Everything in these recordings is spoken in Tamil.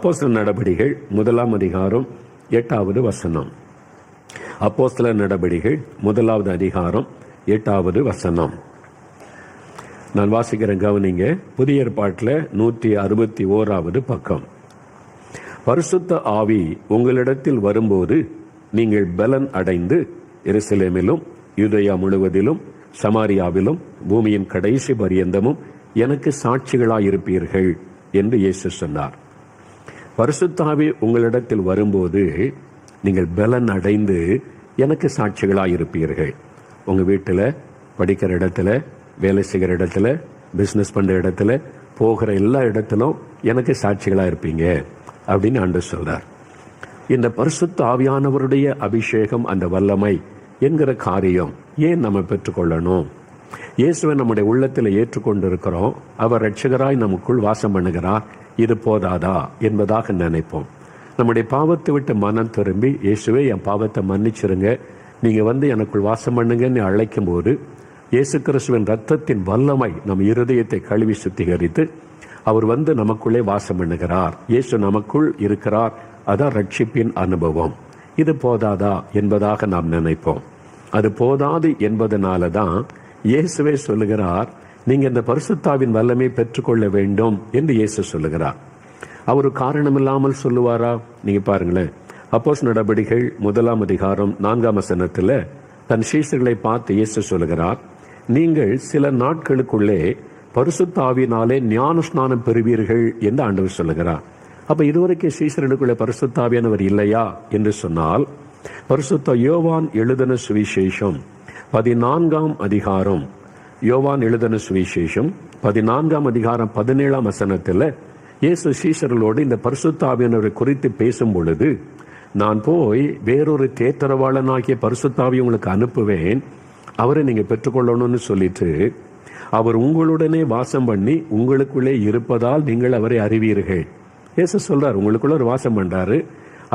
அப்போஸ்தலர் நடபடிகள் 1 அதிகாரம் 8வது வசனம். அப்போஸ்தலர் நடபடிகள் 1 அதிகாரம் 8வது வசனம். நான் வாசிக்கிறேன், கவனிங்க. புதிய ஏற்பாட்டில் 161வது பக்கம். பரிசுத்த ஆவி உங்களிடத்தில் வரும்போது நீங்கள் பலன் அடைந்து எருசலேமிலும் யூதேயா முழுவதிலும் சமாரியாவிலும் பூமியின் கடைசி பரியந்தமும் எனக்கு சாட்சிகளாயிருப்பீர்கள் என்று இயேசு சொன்னார். பரிசுத்த ஆவி உங்களிடத்தில் வரும்போது நீங்கள் பலன் அடைந்து எனக்கு சாட்சிகளாயிருப்பீர்கள். உங்கள் வீட்டில், படிக்கிற இடத்துல, வேலை செய்கிற இடத்துல, பிஸ்னஸ் பண்ணுற இடத்துல, போகிற எல்லா இடத்திலும் எனக்கு சாட்சிகளாக இருப்பீங்க அப்படின்னு ஆண்டவர் சொல்றார். இந்த பரிசுத்த ஆவியானவருடைய அபிஷேகம், அந்த வல்லமை என்கிற காரியம் ஏன் நம்ம பெற்றுக்கொள்ளணும்? இயேசுவை நம்முடைய உள்ளத்தில் ஏற்றுக்கொண்டிருக்கிறோம், அவர் இரட்சகராய் நமக்குள் வாசம் பண்ணுகிறார், இது போதாதா என்பதாக நினைப்போம். நம்முடைய பாவத்தை விட்டு மனம் திரும்பி, இயேசுவே என் பாவத்தை மன்னிச்சிருங்க, நீங்க வந்து எனக்குள் வாசம் பண்ணுங்கன்னு அழைக்கும் போது இயேசு கிறிஸ்துவின் ரத்தத்தின் வல்லமை நம் இருதயத்தை கழுவி சுத்திகரித்து அவர் வந்து நமக்குள்ளே வாசம் பண்ணுகிறார். இயேசு நமக்குள் இருக்கிறார். அதான் ரட்சிப்பின் அனுபவம். இது போதாதா என்பதாக நாம் நினைப்போம். அது போதாது என்பதனால தான் இயேசுவே சொல்லுகிறார், நீங்க இந்த பரிசுத்தாவின் வல்லமை பெற்றுக்கொள்ள வேண்டும் என்று இயேசு சொல்லுகிறார். அவர் காரணம் இல்லாமல் சொல்லுவாரா? நீங்க பாருங்களேன், அப்போஸ்தலர் நடபடிகள் 1 அதிகாரம் 4 வசனத்துல தன் சீஷர்களை பார்த்து இயேசு சொல்லுகிறார், நீங்கள் சில நாட்களுக்குள்ளே பரிசுத்த ஆவியினாலே ஞான ஸ்நானம் பெறுவீர்கள் என்று ஆண்டவர் சொல்லுகிறார். அப்ப இதுவரைக்கும் சீஷர்களுக்குள்ளே பரிசுத்த ஆவியானவர் இல்லையா என்று சொன்னால், பரிசுத்த யோவான் எழுதின சுவிசேஷம் 14 அதிகாரம், யோவான் எழுதின சுவிசேஷம் 14 அதிகாரம் 17 வசனத்துல இயேசு சீஷர்களோடு இந்த பரிசுத்த ஆவியானவரை குறித்து பேசும் பொழுது, நான் போய் வேறொரு தேற்றரவாளனாகிய பரிசுத்த ஆவியை உங்களுக்கு அனுப்புவேன், அவரை நீங்க பெற்றுக்கொள்ளணும்னு சொல்லிட்டு, அவர் உங்களுடனே வாசம் பண்ணி உங்களுக்குள்ளே இருப்பதால் நீங்கள் அவரை அறிவீர்கள். இயேசு சொல்றார், உங்களுக்குள்ள ஒரு வாசம் பண்றாரு,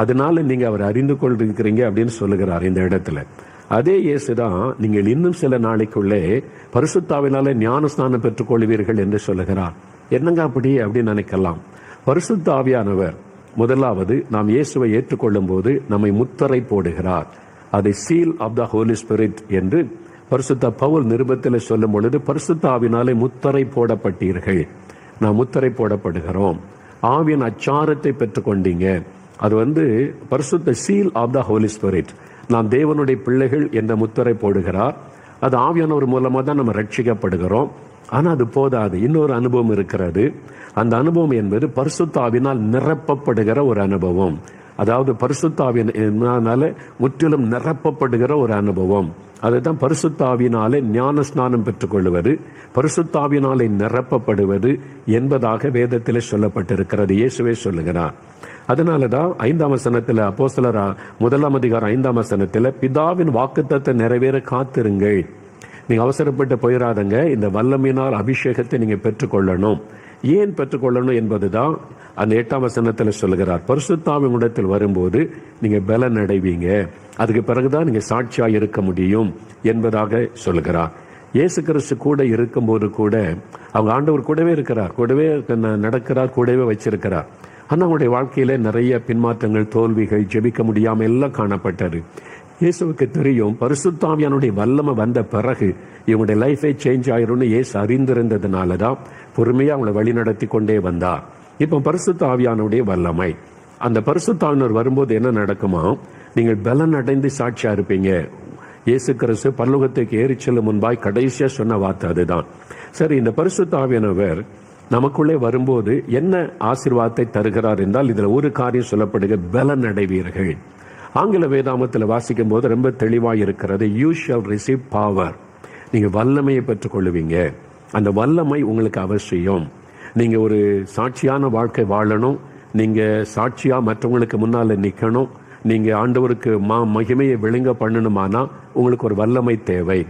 அதனால நீங்க அவரை அறிந்து கொண்டிருக்கிறீங்க அப்படின்னு சொல்லுகிறார் இந்த இடத்துல. அதே இயேசுதான் நீங்கள் இன்னும் சில நாளைக்குள்ளே பரிசுத்தாவினாலே ஞானஸ்நானம் பெற்றுக் கொள்வீர்கள் என்று சொல்லுகிறார். என்னங்க அப்படி அப்படின்னு நினைக்கலாம். பரிசுத்த ஆவியானவர் முதலாவது நாம் இயேசுவை ஏற்றுக்கொள்ளும் போது நம்மை முத்திரை போடுகிறார். அதை seal of the holy spirit என்று பரிசுத்த பவுல் நிருபத்தில் சொல்லும் பொழுது, பரிசுத்த ஆவினாலே முத்திரை போடப்பட்டீர்கள். நாம் முத்திரை போடப்படுகிறோம். ஆவியின் அச்சாரத்தை பெற்றுக்கொண்டீங்க. அது பரிசுத்த seal of the holy spirit. நாம் தேவனுடைய பிள்ளைகள் என்ற முத்திரை போடுகிறார். அது ஆவியானவர் மூலமாக தான் நம்ம ரட்சிக்கப்படுகிறோம். ஆனால் அது போதாது, இன்னொரு அனுபவம் இருக்கிறது. அந்த அனுபவம் என்பது பரிசுத்த ஆவியினால் நிரப்பப்படுகிற ஒரு அனுபவம். அதாவது பரிசுத்த ஆவியினால முற்றிலும் நிரப்பப்படுகிற ஒரு அனுபவம். அதுதான் பரிசுத்த ஆவியினாலே ஞான ஸ்நானம் பெற்றுக்கொள்வது, பரிசுத்த ஆவியினாலே நிரப்பப்படுவது என்பதாக வேதத்திலே சொல்லப்பட்டிருக்கிறது. இயேசுவே சொல்லுகிறார். அதனாலதான் 5 வசனத்துல, அப்போஸ்தலர் 1 அதிகாரம் 5 வசனத்துல, பிதாவின் வாக்குத்தத்தத்தை நிறைவேற காத்திருங்கள். நீங்க அவசரப்பட்டு போயிடாதங்க, இந்த வல்லமையினால் அபிஷேகத்தை நீங்க பெற்றுக்கொள்ளணும். ஏன் பெற்றுக்கொள்ளணும் என்பதுதான் அந்த 8 வசனத்துல சொல்லுகிறார். பரிசுத்த ஆவி உங்களிடத்தில் வரும்போது நீங்க பலன் அடைவீங்க, அதுக்கு பிறகுதான் நீங்க சாட்சியா இருக்க முடியும் என்பதாக சொல்லுகிறார். இயேசு கிறிஸ்து கூட இருக்கும்போது கூட அவங்க ஆண்டவர் கூடவே இருக்கிறார், கூடவே நடக்கிறார், கூடவே வச்சிருக்கிறார். ஆனால் அவங்களுடைய வாழ்க்கையில நிறைய பின்மாற்றங்கள், தோல்விகள், ஜெபிக்க முடியாம எல்லாம் காணப்பட்டது. இயேசுவுக்கு தெரியும், பரிசுத்த ஆவியானுடைய வல்லமை வந்த பிறகு இவங்களுடைய லைஃபே சேஞ்ச் ஆயிரும்னு இயேசு அறிந்திருந்ததுனாலதான் பொறுமையா அவங்களை வழி நடத்தி கொண்டே வந்தார். இப்போ பரிசுத்த ஆவியானுடைய வல்லமை, அந்த பரிசுத்த ஆவியானவர் வரும்போது என்ன நடக்குமா? நீங்கள் பலன் அடைந்து சாட்சியா இருப்பீங்க. இயேசு கிறிஸ்து பரலோகத்துக்கு ஏறி செல்லும் முன்பாய் கடைசியா சொன்ன வார்த்தை அதுதான். சரி, இந்த பரிசுத்த ஆவியானவர் நமக்குள்ளே வரும்போது என்ன ஆசீர்வாதத்தை தருகிறார் என்றால், இதுல ஒரு காரியம் சொல்லப்படுகிற, பலன் அடைவீர்கள். ஆங்கில வேதாமத்தில் வாசிக்கும் போது ரொம்ப தெளிவாக இருக்கிறது. You shawl receive power. நீங்க வல்லமையை பெற்றுக் கொள்ளுவீங்க. அந்த வல்லமை உங்களுக்கு அவசியம். நீங்க ஒரு சாட்சியான வாழ்க்கை வாழணும், நீங்க சாட்சியா மற்றவங்களுக்கு முன்னால நிக்கணும், நீங்க ஆண்டவருக்கு மகிமையை விளங்க பண்ணணுமானா உங்களுக்கு ஒரு வல்லமை தேவை.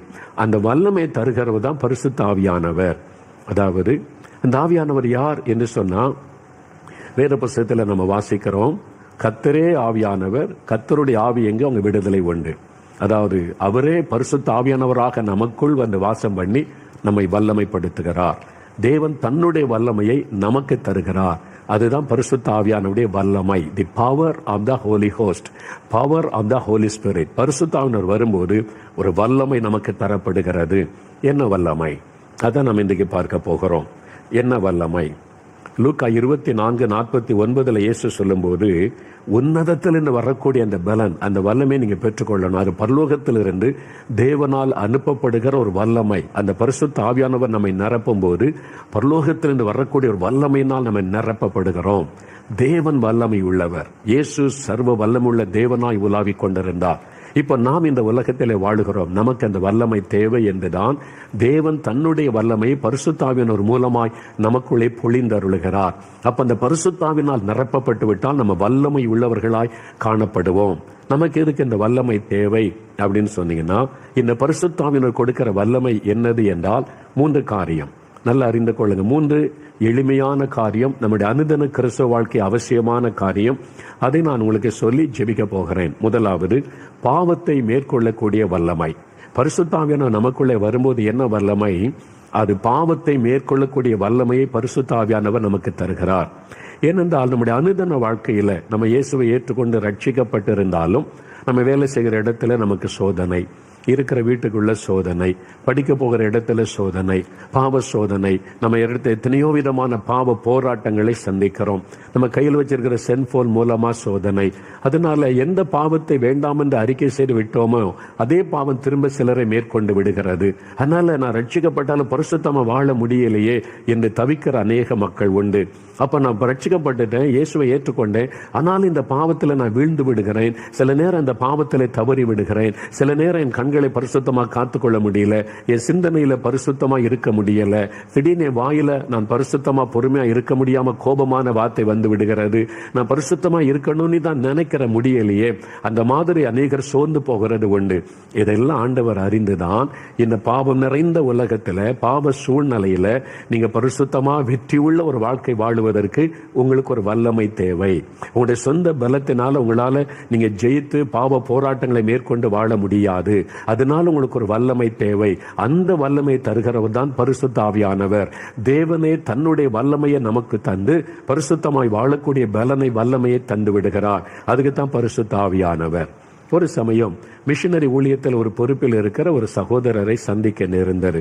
அந்த வல்லமை தருகிறவர் தான் பரிசுத்த ஆவியானவர். அதாவது அந்த ஆவியானவர் யார் என்று சொன்னா, வேத புத்தகத்தில் நம்ம வாசிக்கிறோம், கர்த்தரே ஆவியானவர், கர்த்தருடைய ஆவி எங்கே அவங்க விடுதலை உண்டு. அதாவது அவரே பரிசுத்த ஆவியானவராக நமக்குள் வந்து வாசம் பண்ணி நம்மை வல்லமைப்படுத்துகிறார். தேவன் தன்னுடைய வல்லமையை நமக்கு தருகிறார். அதுதான் பரிசுத்த ஆவியானவருடைய வல்லமை. The power of the holy host, power of the holy spirit. பரிசுத்த ஆவியானவர் வரும்போது ஒரு வல்லமை நமக்கு தரப்படுகிறது. என்ன வல்லமை? அதை நம்ம இன்றைக்கு பார்க்க போகிறோம். என்ன வல்லமை? லூக்கா 24:49 இயேசு சொல்லும்போது, உன்னதத்திலிருந்து வரக்கூடிய அந்த பலன், அந்த வல்லமை நீங்க பெற்றுக்கொள்ளணும். அது பரலோகத்திலிருந்து தேவனால் அனுப்பப்படுகிற ஒரு வல்லமை. அந்த பரிசுத்த ஆவியானவர் நம்மை நிரப்பும் போது பரலோகத்திலிருந்து வரக்கூடிய ஒரு வல்லமையினால் நம்ம நிரப்பப்படுகிறோம். தேவன் வல்லமை உள்ளவர். இயேசு சர்வ வல்லமுள்ள தேவனாய் உலாவிக் கொண்டிருந்தார். இப்ப நாம் இந்த உலகத்திலே வாழுகிறோம். நமக்கு அந்த வல்லமை தேவை என்றுதான் தேவன் தன்னுடைய வல்லமையை பரிசுத்தாவினர் மூலமாய் நமக்குள்ளே பொழிந்தருளுகிறார். அப்ப அந்த பரிசுத்தாவினால் நிரப்பப்பட்டு விட்டால் நம்ம வல்லமை உள்ளவர்களாய் காணப்படுவோம். நமக்கு எதுக்கு இந்த வல்லமை தேவை அப்படின்னு சொன்னீங்கன்னா, இந்த பரிசுத்தாவினர் கொடுக்கிற வல்லமை என்னது என்றால் 3 காரியம். நல்லா அறிந்து கொள்ளுங்க. 3 எளிமையான காரியம், நம்முடைய அனுதின கிறிஸ்தவ வாழ்க்கை அவசியமான காரியம். அதை நான் உங்களுக்கு சொல்லி ஜெபிக்க போகிறேன். முதலாவது, பாவத்தை மேற்கொள்ளக்கூடிய வல்லமை. பரிசுத்த ஆவியானவர் நமக்குள்ளே வரும்போது என்ன வல்லமை? அது பாவத்தை மேற்கொள்ளக்கூடிய வல்லமையை பரிசுத்த ஆவியானவர் நமக்கு தருகிறார். ஏனென்றால் நம்முடைய அனுதின வாழ்க்கையில நம்ம இயேசுவை ஏற்றுக்கொண்டு ரட்சிக்கப்பட்டிருந்தாலும் நம்ம வேலை செய்கிற இடத்துல நமக்கு சோதனை, இருக்கிற வீட்டுக்குள்ள சோதனை, படிக்க போகிற இடத்துல சோதனை, பாவ சோதனை, நம்ம இடத்துல எத்தனையோ விதமான பாவ போராட்டங்களை சந்திக்கிறோம். நம்ம கையில் வச்சிருக்கிற செல்போன் மூலமா சோதனை. அதனால எந்த பாவத்தை வேண்டாம் என்று அறிக்கை செய்து விட்டோமோ அதே பாவம் திரும்ப சிலரை மேற்கொண்டு விடுகிறது. அதனால நான் ரட்சிக்கப்பட்டாலும் பரிசுத்தமா வாழ முடியலையே என்று தவிக்கிற அநேக மக்கள் உண்டு. அப்ப நான் ரட்சிக்கப்பட்டுட்டேன், இயேசுவை ஏற்றுக்கொண்டேன், ஆனாலும் இந்த பாவத்துல நான் வீழ்ந்து விடுகிறேன். சில நேரம் இந்த பாவத்திலே தவறி விடுகிறேன். சில நேரம் என் கண்களை பரிசுத்தமா காத்துக்கொள்ள முடியல, என் சிந்தனையில பரிசுத்தமா இருக்க முடியல. திடீர்னு வாயில நான் பரிசுத்தமா பொறுமையா இருக்க முடியாம கோபமான வார்த்தை வந்து விடுகிறது. நான் பரிசுத்தமா இருக்கணும்னு தான் நினைக்கிற முடியலையே. அந்த மாதிரி அநேகர் சோர்ந்து போகிறது உண்டு. இதெல்லாம் ஆண்டவர் அறிந்துதான் இந்த பாவம் நிறைந்த உலகத்துல, பாவ சூழ்நிலையில நீங்க பரிசுத்தமா வெற்றி உள்ள ஒரு வாழ்க்கை வாழுவதற்கு உங்களுக்கு ஒரு வல்லமை தேவை. உங்களுடைய சொந்த பலத்தினால உங்களால நீங்க ஜெயித்து பாவ போராட்டங்களை மேற்கொண்டு வாழ முடியாது. அதனால உங்களுக்கு ஒரு வல்லமை தேவை. அந்த வல்லமை தருகிறவர் தான் பரிசுத்த ஆவியானவர். தேவனே தன்னுடைய வல்லமையை நமக்கு தந்து பரிசுத்தமாய் வாழக்கூடிய பலனை, வல்லமையை தந்து விடுகிறார். அதுக்கு தான் பரிசுத்த ஆவியானவர். ஒரு சமயம் மிஷனரி ஊழியத்தில் ஒரு பொறுப்பில் இருக்கிற ஒரு சகோதரரை சந்திக்க நேர்ந்தது.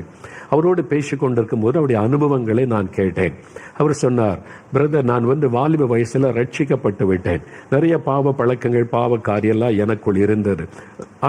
அவரோடு பேசிக் கொண்டிருக்கும் போது அவருடைய அனுபவங்களை நான் கேட்டேன். அவர் சொன்னார், பிரதர், நான் வாலிப வயசுல ரட்சிக்கப்பட்டு விட்டேன். நிறைய பாவ பழக்கங்கள், பாவ காரியெல்லாம் எனக்குள் இருந்தது.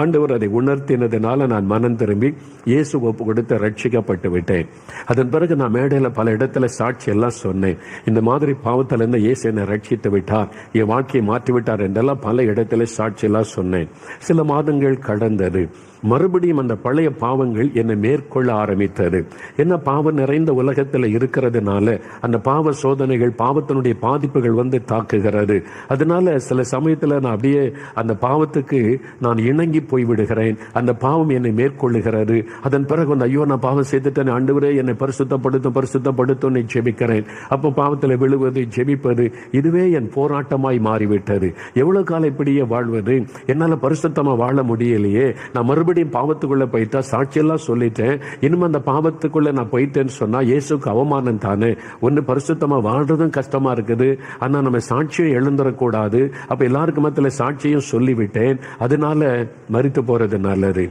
ஆண்டவர் அதை உணர்த்தினதுனால நான் மனம் திரும்பி இயேசு ஒப்பு கொடுத்து ரட்சிக்கப்பட்டு விட்டேன். அதன் பிறகு நான் மேடையில பல இடத்துல சாட்சி எல்லாம் சொன்னேன். இந்த மாதிரி பாவத்துல இருந்து இயேசு என்னை ரட்சித்து விட்டார், என் வாழ்க்கையை மாற்றி விட்டார் என்றெல்லாம் பல இடத்துல சாட்சி எல்லாம் சொன்னேன். சில மாதங்கள் கடந்தது. மறுபடியும் அந்த பழைய பாவங்கள் என்னை மேற்கொள்ள ஆரம்பித்தது. என்ன, பாவம் நிறைந்த உலகத்தில் இருக்கிறதுனால அந்த பாவ சோதனைகள், பாவத்தினுடைய பாதிப்புகள் தாக்குகிறது. அதனால சில சமயத்தில் நான் அப்படியே அந்த பாவத்துக்கு நான் இணங்கி போய் விடுகிறேன். அந்த பாவம் என்னை மேற்கொள்ளுகிறது. அதன் பிறகு ஐயோ, நான் பாவம் செய்துட்டேன், ஆண்டவரே என்னை பரிசுத்தப்படுத்தும் ஜெபிக்கிறேன். அப்போ பாவத்தில் விழுவது, ஜெபிப்பது, இதுவே என் போராட்டமாய் மாறிவிட்டது. எவ்வளவு காலம் இப்படியே வாழ்வது? என்னால பரிசுத்தமா வாழ முடியலையே. நான் மறுபடியும் பாவத்துக்குள்ள போயிட்டா, சாட்சியெல்லாம் சொல்லிட்டேன், இனிமே அந்த பாவத்துக்குள்ள நான் போயிட்டேன்னு சொன்னா இயேசுக்கு அவமானம் தானே. ஒன்னு பரிசுத்தமா வாழ்றதும் கஷ்டமா இருக்குது, ஆனா நம்ம சாட்சியை எழுந்துடக்கூடாது. அப்ப எல்லாருக்கும் மத்தியில சாட்சியும் சொல்லிவிட்டேன், அதனால மரித்து போறது நல்லது.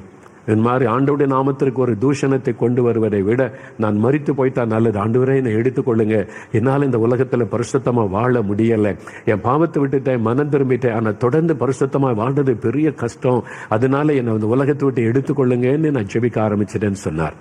இந்த மாதிரி ஆண்டவருடைய நாமத்திற்கு ஒரு தூஷணத்தை கொண்டு வருவதை விட நான் மரித்து போயிட்டா நல்லது. ஆண்டவரே என்னை எடுத்துக்கொள்ளுங்க, என்னால் இந்த உலகத்துல பரிசுத்தமா வாழ முடியல, என் பாவத்தை விட்டுட்டேன், மனம் திரும்பிட்டேன், ஆனா தொடர்ந்து பரிசுத்தமா வாழ்றது பெரிய கஷ்டம், அதனால என்னை இந்த உலகத்தை விட்டு எடுத்துக்கொள்ளுங்கன்னு நான் ஜெபிக்க ஆரம்பிச்சிட்டேன்னு சொன்னார்.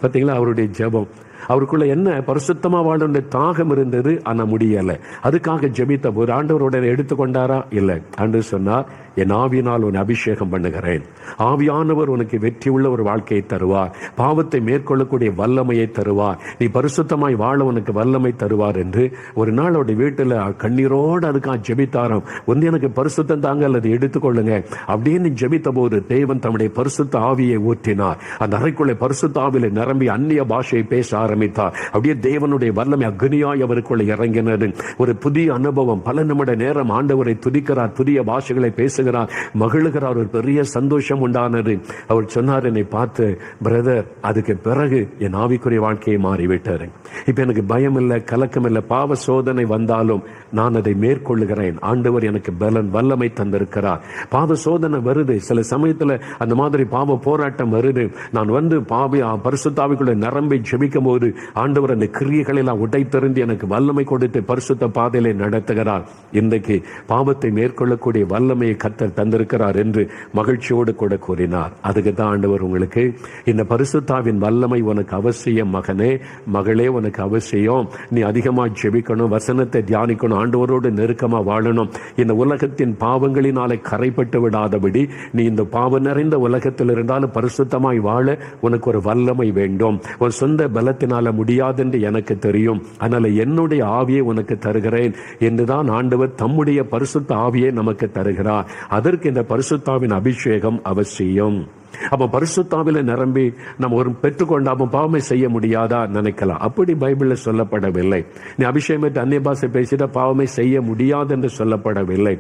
பார்த்தீங்களா அவருடைய ஜெபம்? அவருக்குள்ள என்ன பரிசுத்தமா வாழ தாகம் இருந்தது, ஆனா முடியல. அதுக்காக ஜெபித்த போது ஆண்டவரோட எடுத்துக்கொண்டாரா? இல்லை. ஆண்டவர் சொன்னார், என் ஆவியினால் உன்னை அபிஷேகம் பண்ணுகிறேன். ஆவியானவர் உனக்கு வெற்றி உள்ள ஒரு வாழ்க்கையை தருவார், பாவத்தை மேற்கொள்ளக்கூடிய வல்லமையை தருவார், நீ பரிசுத்தமாய் வாழ உனக்கு வல்லமை தருவார் என்று ஒரு நாள் அவருடைய வீட்டுல கண்ணீரோடு அதுக்காக ஜெபித்தாராம். ஒன்று எனக்கு பரிசுத்தம் தாங்க, அல்லது எடுத்துக்கொள்ளுங்க அப்படின்னு ஜெபித்த போது தேவன் தம்முடைய பரிசுத்த ஆவியை ஊற்றினார். அந்த அறைக்குள்ளே பரிசுத்த ஆவியில நிரம்பி அந்நிய பாஷையை பேச ஆரம்பித்தார். அப்படியே தேவனுடைய வல்லமை அக்னியாய் அவருக்குள்ள இறங்கினது. ஒரு புதிய அனுபவம். பல நிமிட நேரம் ஆண்டவரை துதிக்கிறார், புதிய பாஷைகளை பேசுகிறார், மகிழுகிறார். ஒரு பெரிய சந்தோஷம் உண்டானது. அவர் சொன்னார் என்னை பார்த்து, பிரதர், அதுக்கு பிறகு என் ஆவிக்குரிய வாழ்க்கையை மாறிவிட்டாரு. இப்ப எனக்கு பயம் இல்லை, கலக்கம் இல்லை. பாவ சோதனை வந்தாலும் நான் அதை மேற்கொள்ளுகிறேன். ஆண்டவர் எனக்கு பலன் வல்லமை தந்திருக்கிறார். பாவ சோதனை வருது, சில சமயத்துல அந்த மாதிரி பாவ போராட்டம் வருது. நான் பரிசுத்த ஆவிக்குள்ள நிரம்பி ஜெபிக்கும் போது ஆண்டவர் அந்த கிரியைகளை எல்லாம் உடைத்தெறிந்து எனக்கு வல்லமை கொடுத்து பரிசுத்த பாதையிலே நடத்துகிறார். இன்றைக்கு பாவத்தை மேற்கொள்ளக்கூடிய வல்லமையை கர்த்தர் தந்திருக்கிறார் என்று மகிழ்ச்சியோடு கூட கூறினார். அதுக்கு தான் ஆண்டவர் உங்களுக்கு இந்த பரிசுத்தாவின் வல்லமை உனக்கு அவசியம் மகனே, மகளே, உனக்கு அவசியம். நீ அதிகமா ஜெபிக்கணும், வசனத்தை தியானிக்கணும், ஆண்டவரோடு நெருக்கமா வாழணும். இந்த உலகத்தின் பாவங்களினாலே கரைப்பட்டு விடாதபடி நீ இந்த பாவம் நிறைந்த உலகத்தில் இருந்தாலும் பரிசுத்தமாய் வாழ உனக்கு ஒரு வல்லமை வேண்டும். ஒரு சொந்த பலத்தினால முடியாது என்று எனக்கு தெரியும். அதனால என்னுடைய ஆவியை உனக்கு தருகிறேன் என்றுதான் ஆண்டவர் தம்முடைய பரிசுத்த ஆவியை நமக்கு தருகிறார். அதற்கு இந்த பரிசுத்தாவின் அபிஷேகம் அவசியம். அப்ப பரிசுத்தாவில நிரம்பி நம்ம ஒரு பெற்றுக்கொண்டாம பாவமே செய்ய முடியாதா நினைக்கலாம். அப்படி பைபிள்ல சொல்லப்படவில்லை. நீ அபிஷேகத்தை அந்நிய பாஷை பேசிட்ட பாவமே செய்ய முடியாது என்று சொல்லப்படவில்லை.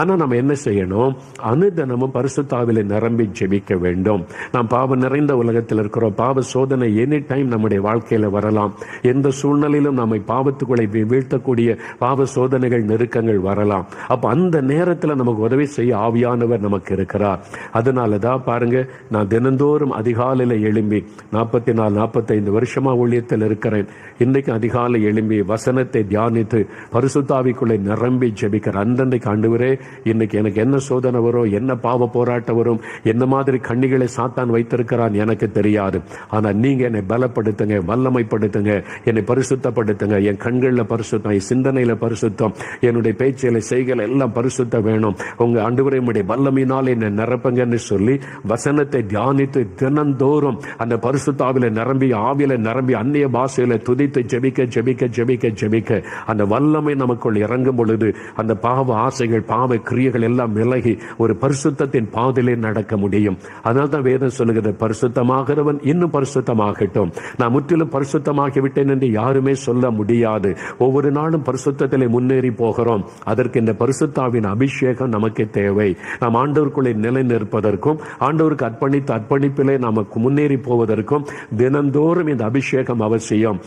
ஆனா நம்ம என்ன செய்யணும்? அனுதினமும் பரிசுத்தாவில நிரம்பி ஜெபிக்க வேண்டும். நாம் பாவம் நிறைந்த உலகத்தில் இருக்கிறோம். பாவ சோதனை எனி டைம் நம்முடைய வாழ்க்கையில வரலாம். எந்த சூழ்நிலையிலும் நம்மை பாவத்துக்குள்ளே வீழ்த்தக்கூடிய பாவ சோதனைகள், நெருக்கங்கள் வரலாம். அப்ப அந்த நேரத்தில் நமக்கு உதவி செய்ய ஆவியானவர் நமக்கு இருக்கிறார். அதனாலதான் பாருங்க, நான் தினந்தோறும் அதிகாலையில எழும்பி 44-45 வருஷமா ஊழியத்தில் இருக்கிறேன். இன்றைக்கு அதிகாலை எழும்பி வசனத்தை தியானித்து பரிசுத்தாவிக்குள்ளே நிரம்பி ஜெபிக்கிற அந்தன்றைக்கு ஆண்டவரே, இன்னைக்கு எனக்கு என்ன சோதனை வரும், என்ன பாவ போராட்டம் வரும், என்ன மாதிரி கண்ணிகளை சாத்தான் வைத்திருக்கிறான் எனக்கு தெரியாது. ஆனா நீங்க என்னை பலப்படுத்துங்க, வல்லமைப்படுத்துங்க, என்னை பரிசுத்தப்படுத்துங்க. என் கண்களில் பரிசுத்தம், என் சிந்தனையில பரிசுத்தம், என்னுடைய பேச்சில செய்கள் எல்லாம் பரிசுத்த வேணும். உங்க ஆண்டவரே உம்முடைய வல்லமையினால் என்னை நிரப்புங்கன்னு சொல்லி வசனத்தை தியானித்து தினந்தோறும் அந்த பரிசுத்தாவில நிரம்பி ஆவியில நிரம்பி அந்நிய பாஷையில துதித்து ஜெபிக்க ஜெபிக்க ஜெபிக்க ஜெபிக்க அந்த வல்லமை நமக்குள் இறங்கும் பொழுது அந்த பாவ ஆசைகள், பாவ கிரியைகள் எல்லாம் விலகி ஒரு பரிசுத்தத்தின் பாதையிலே நடக்க முடியும். அதனால்தான் வேதம் சொல்லுகிறது, பரிசுத்தமாகிறவன் இன்னும் பரிசுத்தமாகட்டும். நான் முற்றிலும் பரிசுத்தமாகிவிட்டேன் என்று யாருமே சொல்ல முடியாது. ஒவ்வொரு நாளும் பரிசுத்தத்திலே முன்னேறி போகிறோம். அதற்கு இந்த பரிசுத்தாவின் அபிஷேகம் நமக்கு தேவை. நாம் ஆண்டவருக்குள்ளே நிலை நிற்பதற்கும் ஆண்டவருக்கு அர்ப்பணிப்பிலே நமக்கு முன்னேறி போவதற்கும் தினந்தோறும் இந்த அபிஷேகம் அவசியம்.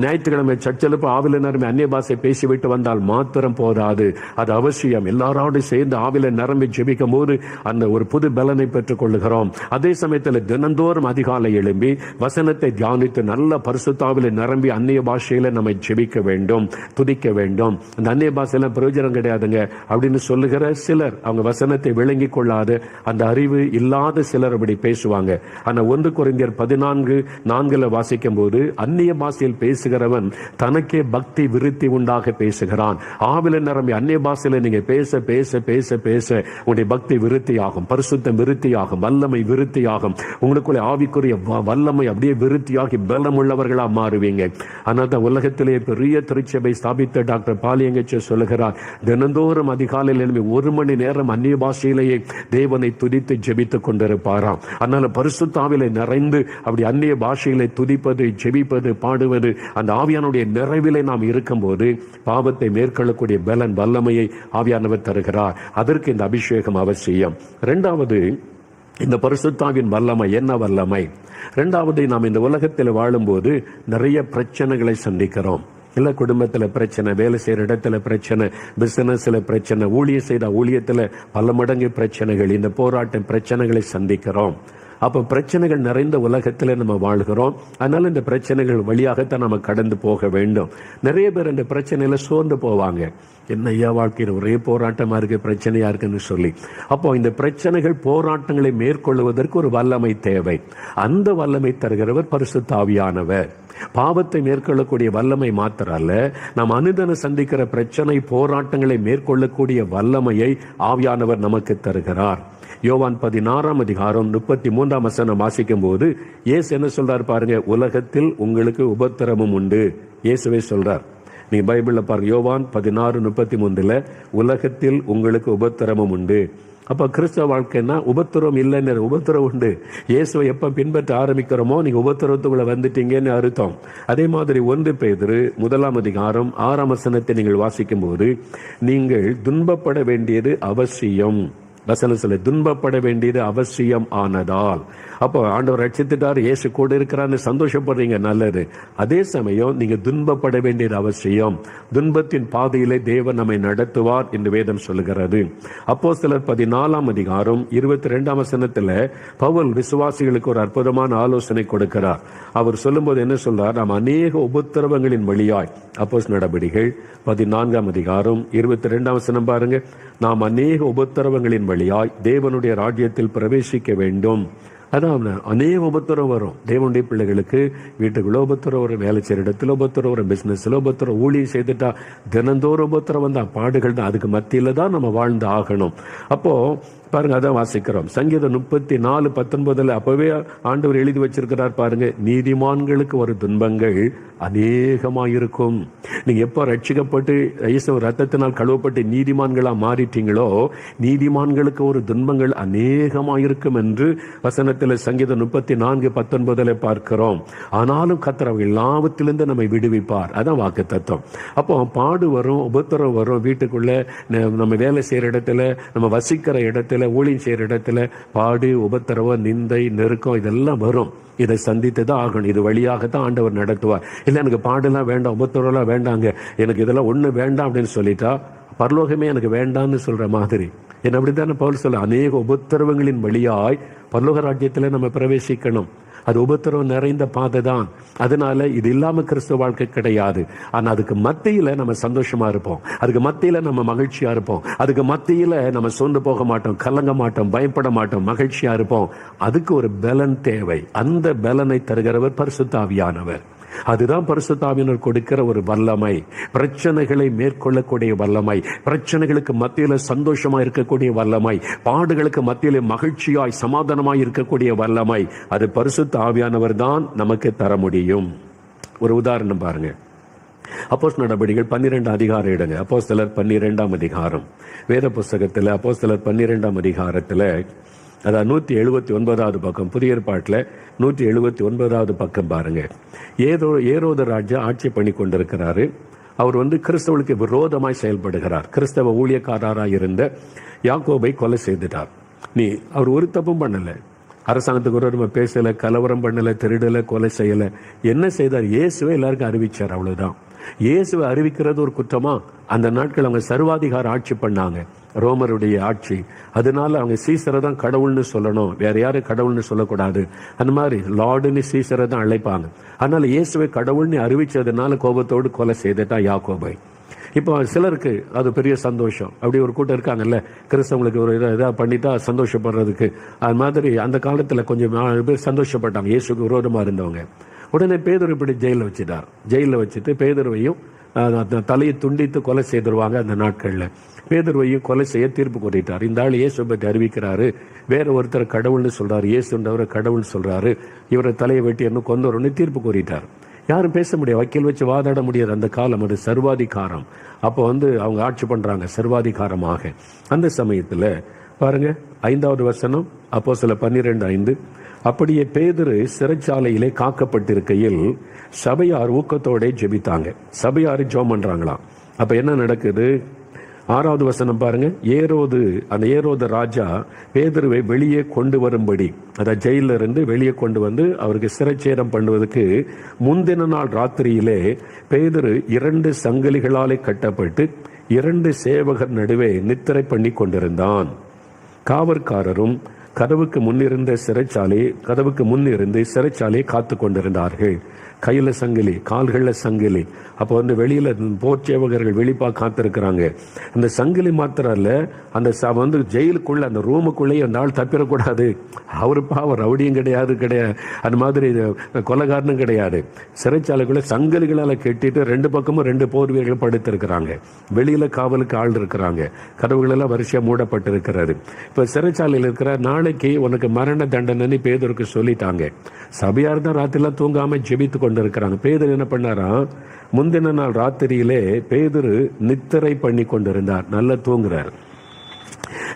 ஞாயிற்றுக்கிழமை சர்ச்சில் ஆவில நிரம்பி அந்நிய பாஷை பேசிவிட்டு வந்தால் மாத்திரம் போதாது, அது அவசியம். எல்லாரோடு சேர்ந்து ஆவில நிரம்பி ஜெபிக்கும் போது அந்த ஒரு புது பலனை பெற்றுக் கொள்ளுகிறோம். அதே சமயத்தில் தினந்தோறும் அதிகாலை எழும்பி வசனத்தை தியானித்து நல்ல பரிசுத்தாவில நிரம்பி அந்நிய பாஷையில நம்ம ஜெபிக்க வேண்டும், துதிக்க வேண்டும். அந்த அந்நிய பாஷையில பிரயோஜனம் கிடையாதுங்க அப்படின்னு சொல்லுகிற சிலர், அவங்க வசனத்தை விளங்கி கொள்ளாத அந்த அறிவு இல்லாத சிலர் அப்படி பேசுவாங்க. ஆனா 1 கொரிந்தியர் 14:4 வாசிக்கும் போது, அந்நிய பாஷையில் பேசுகிறவன் தனக்கே பக்தி விருத்தி உண்டாக பேசுகிறான். ஆவில நிரம்பி அந்நிய பாஷையில நீங்க பேச பேச பேச பேச உங்களுடைய பக்தி விருத்தியாகும், பரிசுத்தம் விருத்தியாகும், வல்லமை விருத்தியாகும். உங்களுக்குள்ள ஆவிக்குரிய வல்லமை அப்படியே விருத்தியாகி பலம் உள்ளவர்களா மாறுவீங்க. ஆனால் உலகத்திலே பெரிய திருச்சபை ஸ்தாபித்த டாக்டர் பாலியங்கச்ச சொல்லுகிறார், தினந்தோறும் அதிகாலையில் எழும்பி 1 மணி நேரம் அந்நிய பாஷையிலேயே தேவனை துதித்து ஜெபித்துக் கொண்டிருப்பாராம். அதனால பரிசுத்தாவிலே நிறைந்து அப்படி அந்நிய பாஷையிலே துதிப்பது, ஜெபிப்பது, பாடுவது, அந்த ஆவியானுடைய நிறைவிலே நாம் இருக்கும் போது பாவத்தை மேற்கொள்ளக்கூடிய பலன், வல்லமையை ஆவியானவர் தருகிறார். அதற்கு இந்த அபிஷேகம் அவசியம். 2வது, இந்த பரிசுத்தாவின் வல்லமை என்ன வல்லமை? 2வது, நாம் இந்த உலகத்தில் வாழும்போது நிறைய பிரச்சனைகளை சந்திக்கிறோம். இல்ல குடும்பத்துல பிரச்சனை, வேலை செய்யற இடத்துல பிரச்சனை, பிசினஸ்ல பிரச்சனை, ஊழியம் செய்த ஊழியத்துல பல மடங்கு பிரச்சனைகள், இந்த போராட்ட பிரச்சனைகளை சந்திக்கிறோம். அப்ப பிரச்சனைகள் நிறைந்த உலகத்துல நம்ம வாழ்கிறோம். அதனால இந்த பிரச்சனைகள் வழியாகத்தான் நம்ம கடந்து போக வேண்டும். நிறைய பேர் இந்த பிரச்சனையில சோர்ந்து போவாங்க. என்ன ஐயா வாழ்க்கையில் ஒரே போராட்டமா இருக்கு, பிரச்சனையா இருக்குன்னு சொல்லி. அப்போ இந்த பிரச்சனைகள், போராட்டங்களை மேற்கொள்வதற்கு ஒரு வல்லமை தேவை. அந்த வல்லமை தருகிறவர் பரிசுத்த ஆவியானவர். பாவத்தை மேற்கொள்ளக்கூடிய வல்லமை மாத்திரம் அல்ல, நாம் அனுதின சந்திக்கிற பிரச்சனை, போராட்டங்களை மேற்கொள்ளக்கூடிய வல்லமையை ஆவியானவர் நமக்கு தருகிறார். யோவான் 16:33 வாசிக்கும் போது இயேசு என்ன சொல்றார் பாருங்க, உலகத்தில் உங்களுக்கு உபத்திரமும் உண்டு. இயேசுவே சொல்றார். நீ பைபிள்ல பாருங்க, யோவான் 16:33 உலகத்தில் உங்களுக்கு உபத்திரமும் உண்டு. அப்ப கிறிஸ்தவ வாழ்க்கைன்னா உபத்திரம் இல்லைன்னு, உபத்திரம் உண்டு. இயேசுவை எப்ப பின்பற்ற ஆரம்பிக்கிறோமோ நீங்க உபத்திரத்துக்குள்ள வந்துட்டீங்கன்னு அர்த்தம். அதே மாதிரி 1 பேதுரு 1:6 நீங்கள் வாசிக்கும் போது, நீங்கள் துன்பப்பட வேண்டியது அவசியம். வசனம் சொல்ல, துன்பப்பட வேண்டியது அவசியம் ஆனதால். அப்போ ஆண்டவர் ரட்சித்துட்டார், இயேசு கூட இருக்கிறான்னு சந்தோஷப்படுறீங்க, நல்லது. அதே சமயம் நீங்க துன்பப்பட வேண்டியது அவசியம். துன்பத்தின் பாதையிலே தேவன் நம்மை நடத்துவார் என்று வேதம் சொல்லுகிறது. அப்போஸ்தலர் 14:22 பவுல் விசுவாசிகளுக்கு ஒரு அற்புதமான ஆலோசனை கொடுக்கிறார். அவர் சொல்லும்போது என்ன சொல்றார்? நாம் அநேக உபத்திரவங்களின் வழியாய், அப்போஸ்தலர் நடபடிகள் 14:22 பாருங்க, நாம் அநேக உபத்திரவங்களின் வழியாய் தேவனுடைய ராஜ்யத்தில் பிரவேசிக்க வேண்டும். அதான் அநேக உபத்திரம் வரும் தேவனுடைய பிள்ளைகளுக்கு. வீட்டுக்குள்ள உபத்திரம் வரும், வேலை செய்யற இடத்துல உபத்திரம் வரும், பிசினஸ்ல உபத்திரம், ஊழியம் செய்துட்டா தினந்தோறும் உபத்திரம் வந்தா பாடுகள் தான். அதுக்கு மத்தியில தான் நம்ம வாழ்ந்து ஆகணும். அப்போ பாருங்க, அதான் வாசிக்கிறோம். சங்கீதம் 34:19 அப்பவே ஆண்டவர் எழுதி வச்சிருக்கிறார் பாருங்க, நீதிமான்களுக்கு ஒரு துன்பங்கள் அநேகமாயிருக்கும். நீங்க எப்ப ரட்சிக்கப்பட்டு இயேசு ரத்தத்தினால் கழுவப்பட்டு நீதிமான்களா மாறிட்டீங்களோ, நீதிமான்களுக்கு ஒரு துன்பங்கள் அநேகமாயிருக்கும் என்று வசனத்தில் சங்கீதம் 34:19 பார்க்கிறோம். ஆனாலும் கர்த்தர் எல்லாவற்றிலிருந்து நம்மை விடுவிப்பார். அதான் வாக்கு தத்துவம். அப்போ பாடு வரும், உபத்திரம் வரும். வீட்டுக்குள்ள, நம்ம வேலை செய்யற இடத்துல, நம்ம வசிக்கிற இடத்துல, ஊழியம் செய்யற இடத்துல பாடு, உபத்திரவம், நிந்தை, நெருக்கம் இதெல்லாம் வரும். இதை சந்தித்து தான் ஆகணும். இது வழியாகத்தான் ஆண்டவர் நடத்துவார். இல்லை எனக்கு பாடுலாம் வேண்டாம், உபத்திரம்லாம் வேண்டாங்க, எனக்கு இதெல்லாம் ஒண்ணு வேண்டாம் அப்படின்னு சொல்லிட்டா பரலோகமே எனக்கு வேண்டாம்னு சொல்ற மாதிரி. என்ன அப்படித்தானே பவுல் சொல்ல, அநேக உபத்திரவங்களின் வழியாய் பரலோக ராஜ்யத்துல நம்ம பிரவேசிக்கணும். அது உபத்திரவம் நிறைந்த பாதை தான். அதனால இது இல்லாம கிறிஸ்துவ வாழ்க்கை கிடையாது. ஆனா அதுக்கு மத்தியில நம்ம சந்தோஷமா இருப்போம், அதுக்கு மத்தியில நம்ம மகிழ்ச்சியா இருப்போம், அதுக்கு மத்தியில நம்ம சோர்ந்து போக மாட்டோம், கலங்க மாட்டோம், பயப்பட மாட்டோம், மகிழ்ச்சியா இருப்போம். அதுக்கு ஒரு பலன் தேவை. அந்த பலனை தருகிறவர் பரிசுத்த ஆவியானவர். அதுதான் பரிசுத்த ஆவியானவர் கொடுக்கிற ஒரு வல்லமை. பிரச்சனைகளை மேற்கொள்ளக்கூடிய வல்லமை, பிரச்சனைகளுக்கு மத்தியில சந்தோஷமா இருக்கக்கூடிய வல்லமை, பாடுகளுக்கு மத்தியில மகிழ்ச்சியாய் சமாதானமாய் இருக்கக்கூடிய வல்லமை, அது பரிசுத்த ஆவியானவர் தான் நமக்கு தர முடியும். ஒரு உதாரணம் பாருங்க. அப்போஸ்தலர் நடபடிகள் 12 எடுங்க. அப்போஸ்தலர் 12 வேத புஸ்தகத்துல அப்போஸ்தலர் 12 அதான் 179 பக்கம், புதிய ஏற்பாட்டில் 179 பக்கம் பாருங்க. ஏரோது ராஜா ஆட்சி பண்ணி கொண்டிருக்கிறாரு. அவர் கிறிஸ்தவர்களுக்கு விரோதமாய் செயல்படுகிறார். கிறிஸ்தவ ஊழியக்காரராக இருந்த யாக்கோபை கொலை செய்துட்டார். அவர் ஒரு தப்பும் பண்ணல, அரசாங்கத்துக்கு ஒரு பேசல, கலவரம் பண்ணல, திருடல, கொலை செய்யல. என்ன செய்தார்? இயேசுவை எல்லாருக்கும் அறிவிச்சார், அவ்வளவுதான். இயேசுவை அறிவிக்கிறது ஒரு குற்றமா? அந்த நாட்கள் அவங்க சர்வாதிகார ஆட்சி பண்ணாங்க, ரோமருடைய ஆட்சி. அதனால அவங்க சீசரை தான் கடவுள்னு சொல்லணும், வேற யாரும் கடவுள்னு சொல்லக்கூடாது. அந்த மாதிரி லார்டுன்னு சீசரை தான் அழைப்பாங்க. அதனால இயேசுவை கடவுள்னு அறிவிச்சதுனால கோபத்தோடு கொலை செய்துட்டா யாக்கோபை. இப்போ சிலருக்கு அது பெரிய சந்தோஷம். அப்படி ஒரு கூட்டம் இருக்காங்கல்ல, கிறிஸ்தவங்களுக்கு ஒரு இதாக பண்ணிட்டா சந்தோஷப்படுறதுக்கு. அது மாதிரி அந்த காலத்தில் கொஞ்சம் பேர் சந்தோஷப்பட்டாங்க, இயேசுக்கு விரோதமாக இருந்தவங்க. உடனே பேதுரு இப்படி ஜெயிலில் வச்சுட்டார். ஜெயிலில் வச்சுட்டு பேதுருவையும் தலையை துண்டித்து கொலை செய்திருவாங்க. அந்த நாட்களில் பேதுருவையும் கொலை செய்ய தீர்ப்பு கூறிட்டார். இந்த ஆள் இயேசு பற்றி அறிவிக்கிறாரு, வேற ஒருத்தர் கடவுள்னு சொல்றாரு, இயேசுன்றவரை கடவுள் சொல்றாரு, இவரை தலையை வெட்டி என்ன கொந்தவர்னு தீர்ப்பு கூறிட்டார். யாரும் பேச முடியாது, வக்கீல் வச்சு வாதாட முடியாது. அந்த காலம் அது சர்வாதிகாரம். அப்போ அவங்க ஆட்சி பண்றாங்க சர்வாதிகாரமாக. அந்த சமயத்துல பாருங்க 5வது வசனம், அப்போஸ்தலர் 12:5. அப்படியே பேதுரு சிறைச்சாலையிலே காக்கப்பட்டிருக்கையில் சபையார் ஊக்கத்தோட ஜெபித்தாங்க. சபையாரு ஜெபம் பண்றாங்களாம். அப்ப என்ன நடக்குது? 6வது வசனம் பாருங்க. ஏரோது ராஜா பேதுருவை வெளியே கொண்டு வரும்படி, அதாவது ஜெயில இருந்து வெளியே கொண்டு வந்து அவருக்கு சிறைச்சேரம் பண்ணுவதற்கு முந்தின நாள் ராத்திரியிலே பேதுரு 2 சங்கிலிகளாலே கட்டப்பட்டு 2 சேவகர் நடுவே நித்திரை பண்ணி கொண்டிருந்தான். காவற்காரரும் கதவுக்கு முன்னிருந்து சிறைச்சாலையை காத்து கொண்டிருந்தார்கள். கையில சங்கிலி, கால்கள்ல சங்கிலி. அப்போ வெளியில போர்ச்சேவகர்கள் வெளிப்பா காத்திருக்கிறாங்க. அந்த சங்கிலி மாத்திரம் இல்ல, அந்த ஜெயிலுக்குள்ள அந்த ரூமுக்குள்ளேயே அந்த ஆள் தப்பிடக்கூடாது. அவரு பாவம் ரவுடியும் கிடையாது, அந்த மாதிரி கொலைகாரனும் கிடையாது. சிறைச்சாலைக்குள்ள சங்கிலிகளால கட்டிட்டு 2 பக்கமும் 2 போர் வீரர்கள் படுத்திருக்கிறாங்க. வெளியில காவலுக்கு ஆள் இருக்கிறாங்க. கதவுகள் எல்லாம் வரிசையா மூடப்பட்டிருக்கிறது. இப்ப சிறைச்சாலையில் இருக்கிற நாள் நாளைக்கு உனக்கு மரண தண்டனை பேதுருக்கு சொல்லிட்டாங்க. சபையார் தான் ராத்திரிலாம் தூங்காம ஜெபித்து கொண்டு இருக்கிறாங்க. பேதுரு என்ன பண்ணாரா, முந்தின நாள் ராத்திரியிலே பேதுரு நித்திரை பண்ணி கொண்டிருந்தார், நல்லா தூங்குறார்.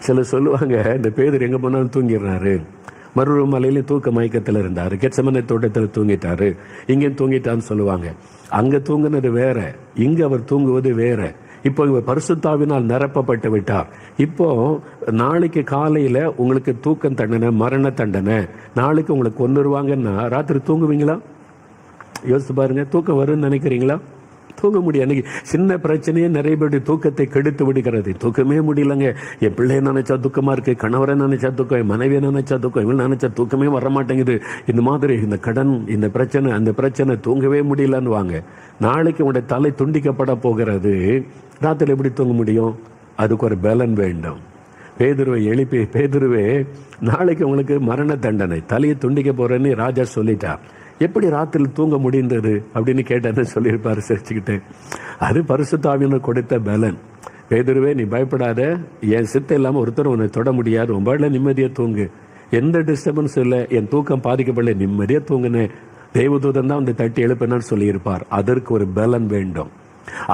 சிலர் சொல்லுவாங்க இந்த பேதுரு எங்க போனாலும் தூங்கிடுறாரு, மறுமலையில தூக்க மயக்கத்தில் இருந்தார், கெத்செமனே தோட்டத்தில் தூங்கிட்டாரு, இங்கேயும் தூங்கிட்டான்னு சொல்லுவாங்க. அங்க தூங்குனது வேற, இங்க அவர் தூங்குவது வேற. இப்போ இவர் பரிசுத்தாவினால் நிரப்பப்பட்டு விட்டார். இப்போ நாளைக்கு காலையில உங்களுக்கு தூக்கம் தண்டனை, மரண தண்டனை, நாளைக்கு உங்களுக்கு கொன்னுருவாங்கன்னா ராத்திரி தூங்குவீங்களா? யோசித்து பாருங்க. தூக்கம் வரும்னு நினைக்கிறீங்களா? தூங்க முடியும். அன்னைக்கு சின்ன பிரச்சனையே நிறைய பேருடைய தூக்கத்தை கெடுத்து விடுகிறது. தூக்கமே முடியலங்க. என் பிள்ளைய நினைச்சா துக்கமா இருக்கு, கணவரை நினைச்சா துக்கம், என் மனைவியை நினைச்சா துக்கம், இவங்க நினைச்சா தூக்கமே வர மாட்டேங்குது. இந்த மாதிரி இந்த கடன், இந்த பிரச்சனை, அந்த பிரச்சனை, தூங்கவே முடியலன்னு வாங்க. நாளைக்கு உங்களுடைய தலை துண்டிக்கப்பட போகிறது. ராத்திரி எப்படி தூங்க முடியும்? அதுக்கு ஒரு பலன் வேண்டும். பேதுருவை எழுப்பி, பேதுருவே நாளைக்கு உங்களுக்கு மரண தண்டனை, தலையை துண்டிக்க போறேன்னு ராஜா சொல்லிட்டார், எப்படி ராத்திரி தூங்க முடிந்தது அப்படின்னு கேட்டேன்னு சொல்லியிருப்பாரு சிரிச்சுக்கிட்டு. அது பரிசுத்த ஆவியானவர் கொடுத்த பலன். பேதுருவே நீ பயப்படாத, என் சித்த இல்லாமல் ஒருத்தர் உன்னை தொட முடியாது, உங்கள நிம்மதியா தூங்கு, எந்த டிஸ்டர்பன்ஸ் இல்லை, என் தூக்கம் பாதிக்கப்படல, நிம்மதியா தூங்குனேன், தேவதூதன் தான் வந்து தட்டி எழுப்பினான்னு சொல்லியிருப்பார். அதற்கு ஒரு பலன் வேண்டும்.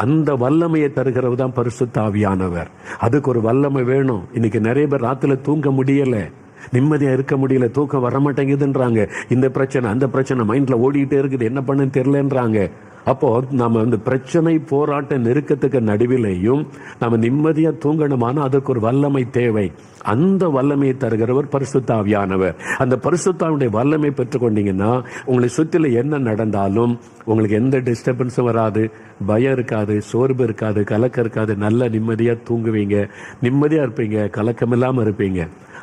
அந்த வல்லமையை தருகிறவர் தான் பரிசுத்த ஆவியானவர். அதுக்கு ஒரு வல்லமை வேணும். இன்னைக்கு நிறைய பேர் ராத்திரில தூங்க முடியல, நிம்மதியா இருக்க முடியல, தூக்கம் வர மாட்டேங்குதுன்றாங்க. இந்த பிரச்சனை, அந்த பிரச்சனை மைண்ட்ல ஓடிக்கிட்டே இருக்குது, என்ன பண்ணுன்னு தெரியலன்றாங்க. அப்போ நம்ம அந்த பிரச்சனை, போராட்ட, நெருக்கத்துக்கு நடுவிலையும் நம்ம நிம்மதியா தூங்கணுமான அதற்கு ஒரு வல்லமை தேவை. அந்த வல்லமையை தருகிறவர் பரிசுத்த ஆவியானவர். அந்த பரிசுத்த ஆவியுடைய வல்லமை பெற்றுக்கொண்டீங்கன்னா உங்களை சுற்றில என்ன நடந்தாலும் உங்களுக்கு எந்த டிஸ்டர்பன்ஸும் வராது, பயம் இருக்காது, சோர்வு இருக்காது, கலக்கம் இருக்காது, நல்ல நிம்மதியா தூங்குவீங்க, நிம்மதியா இருப்பீங்க, கலக்கம் இல்லாம இருப்பீங்க.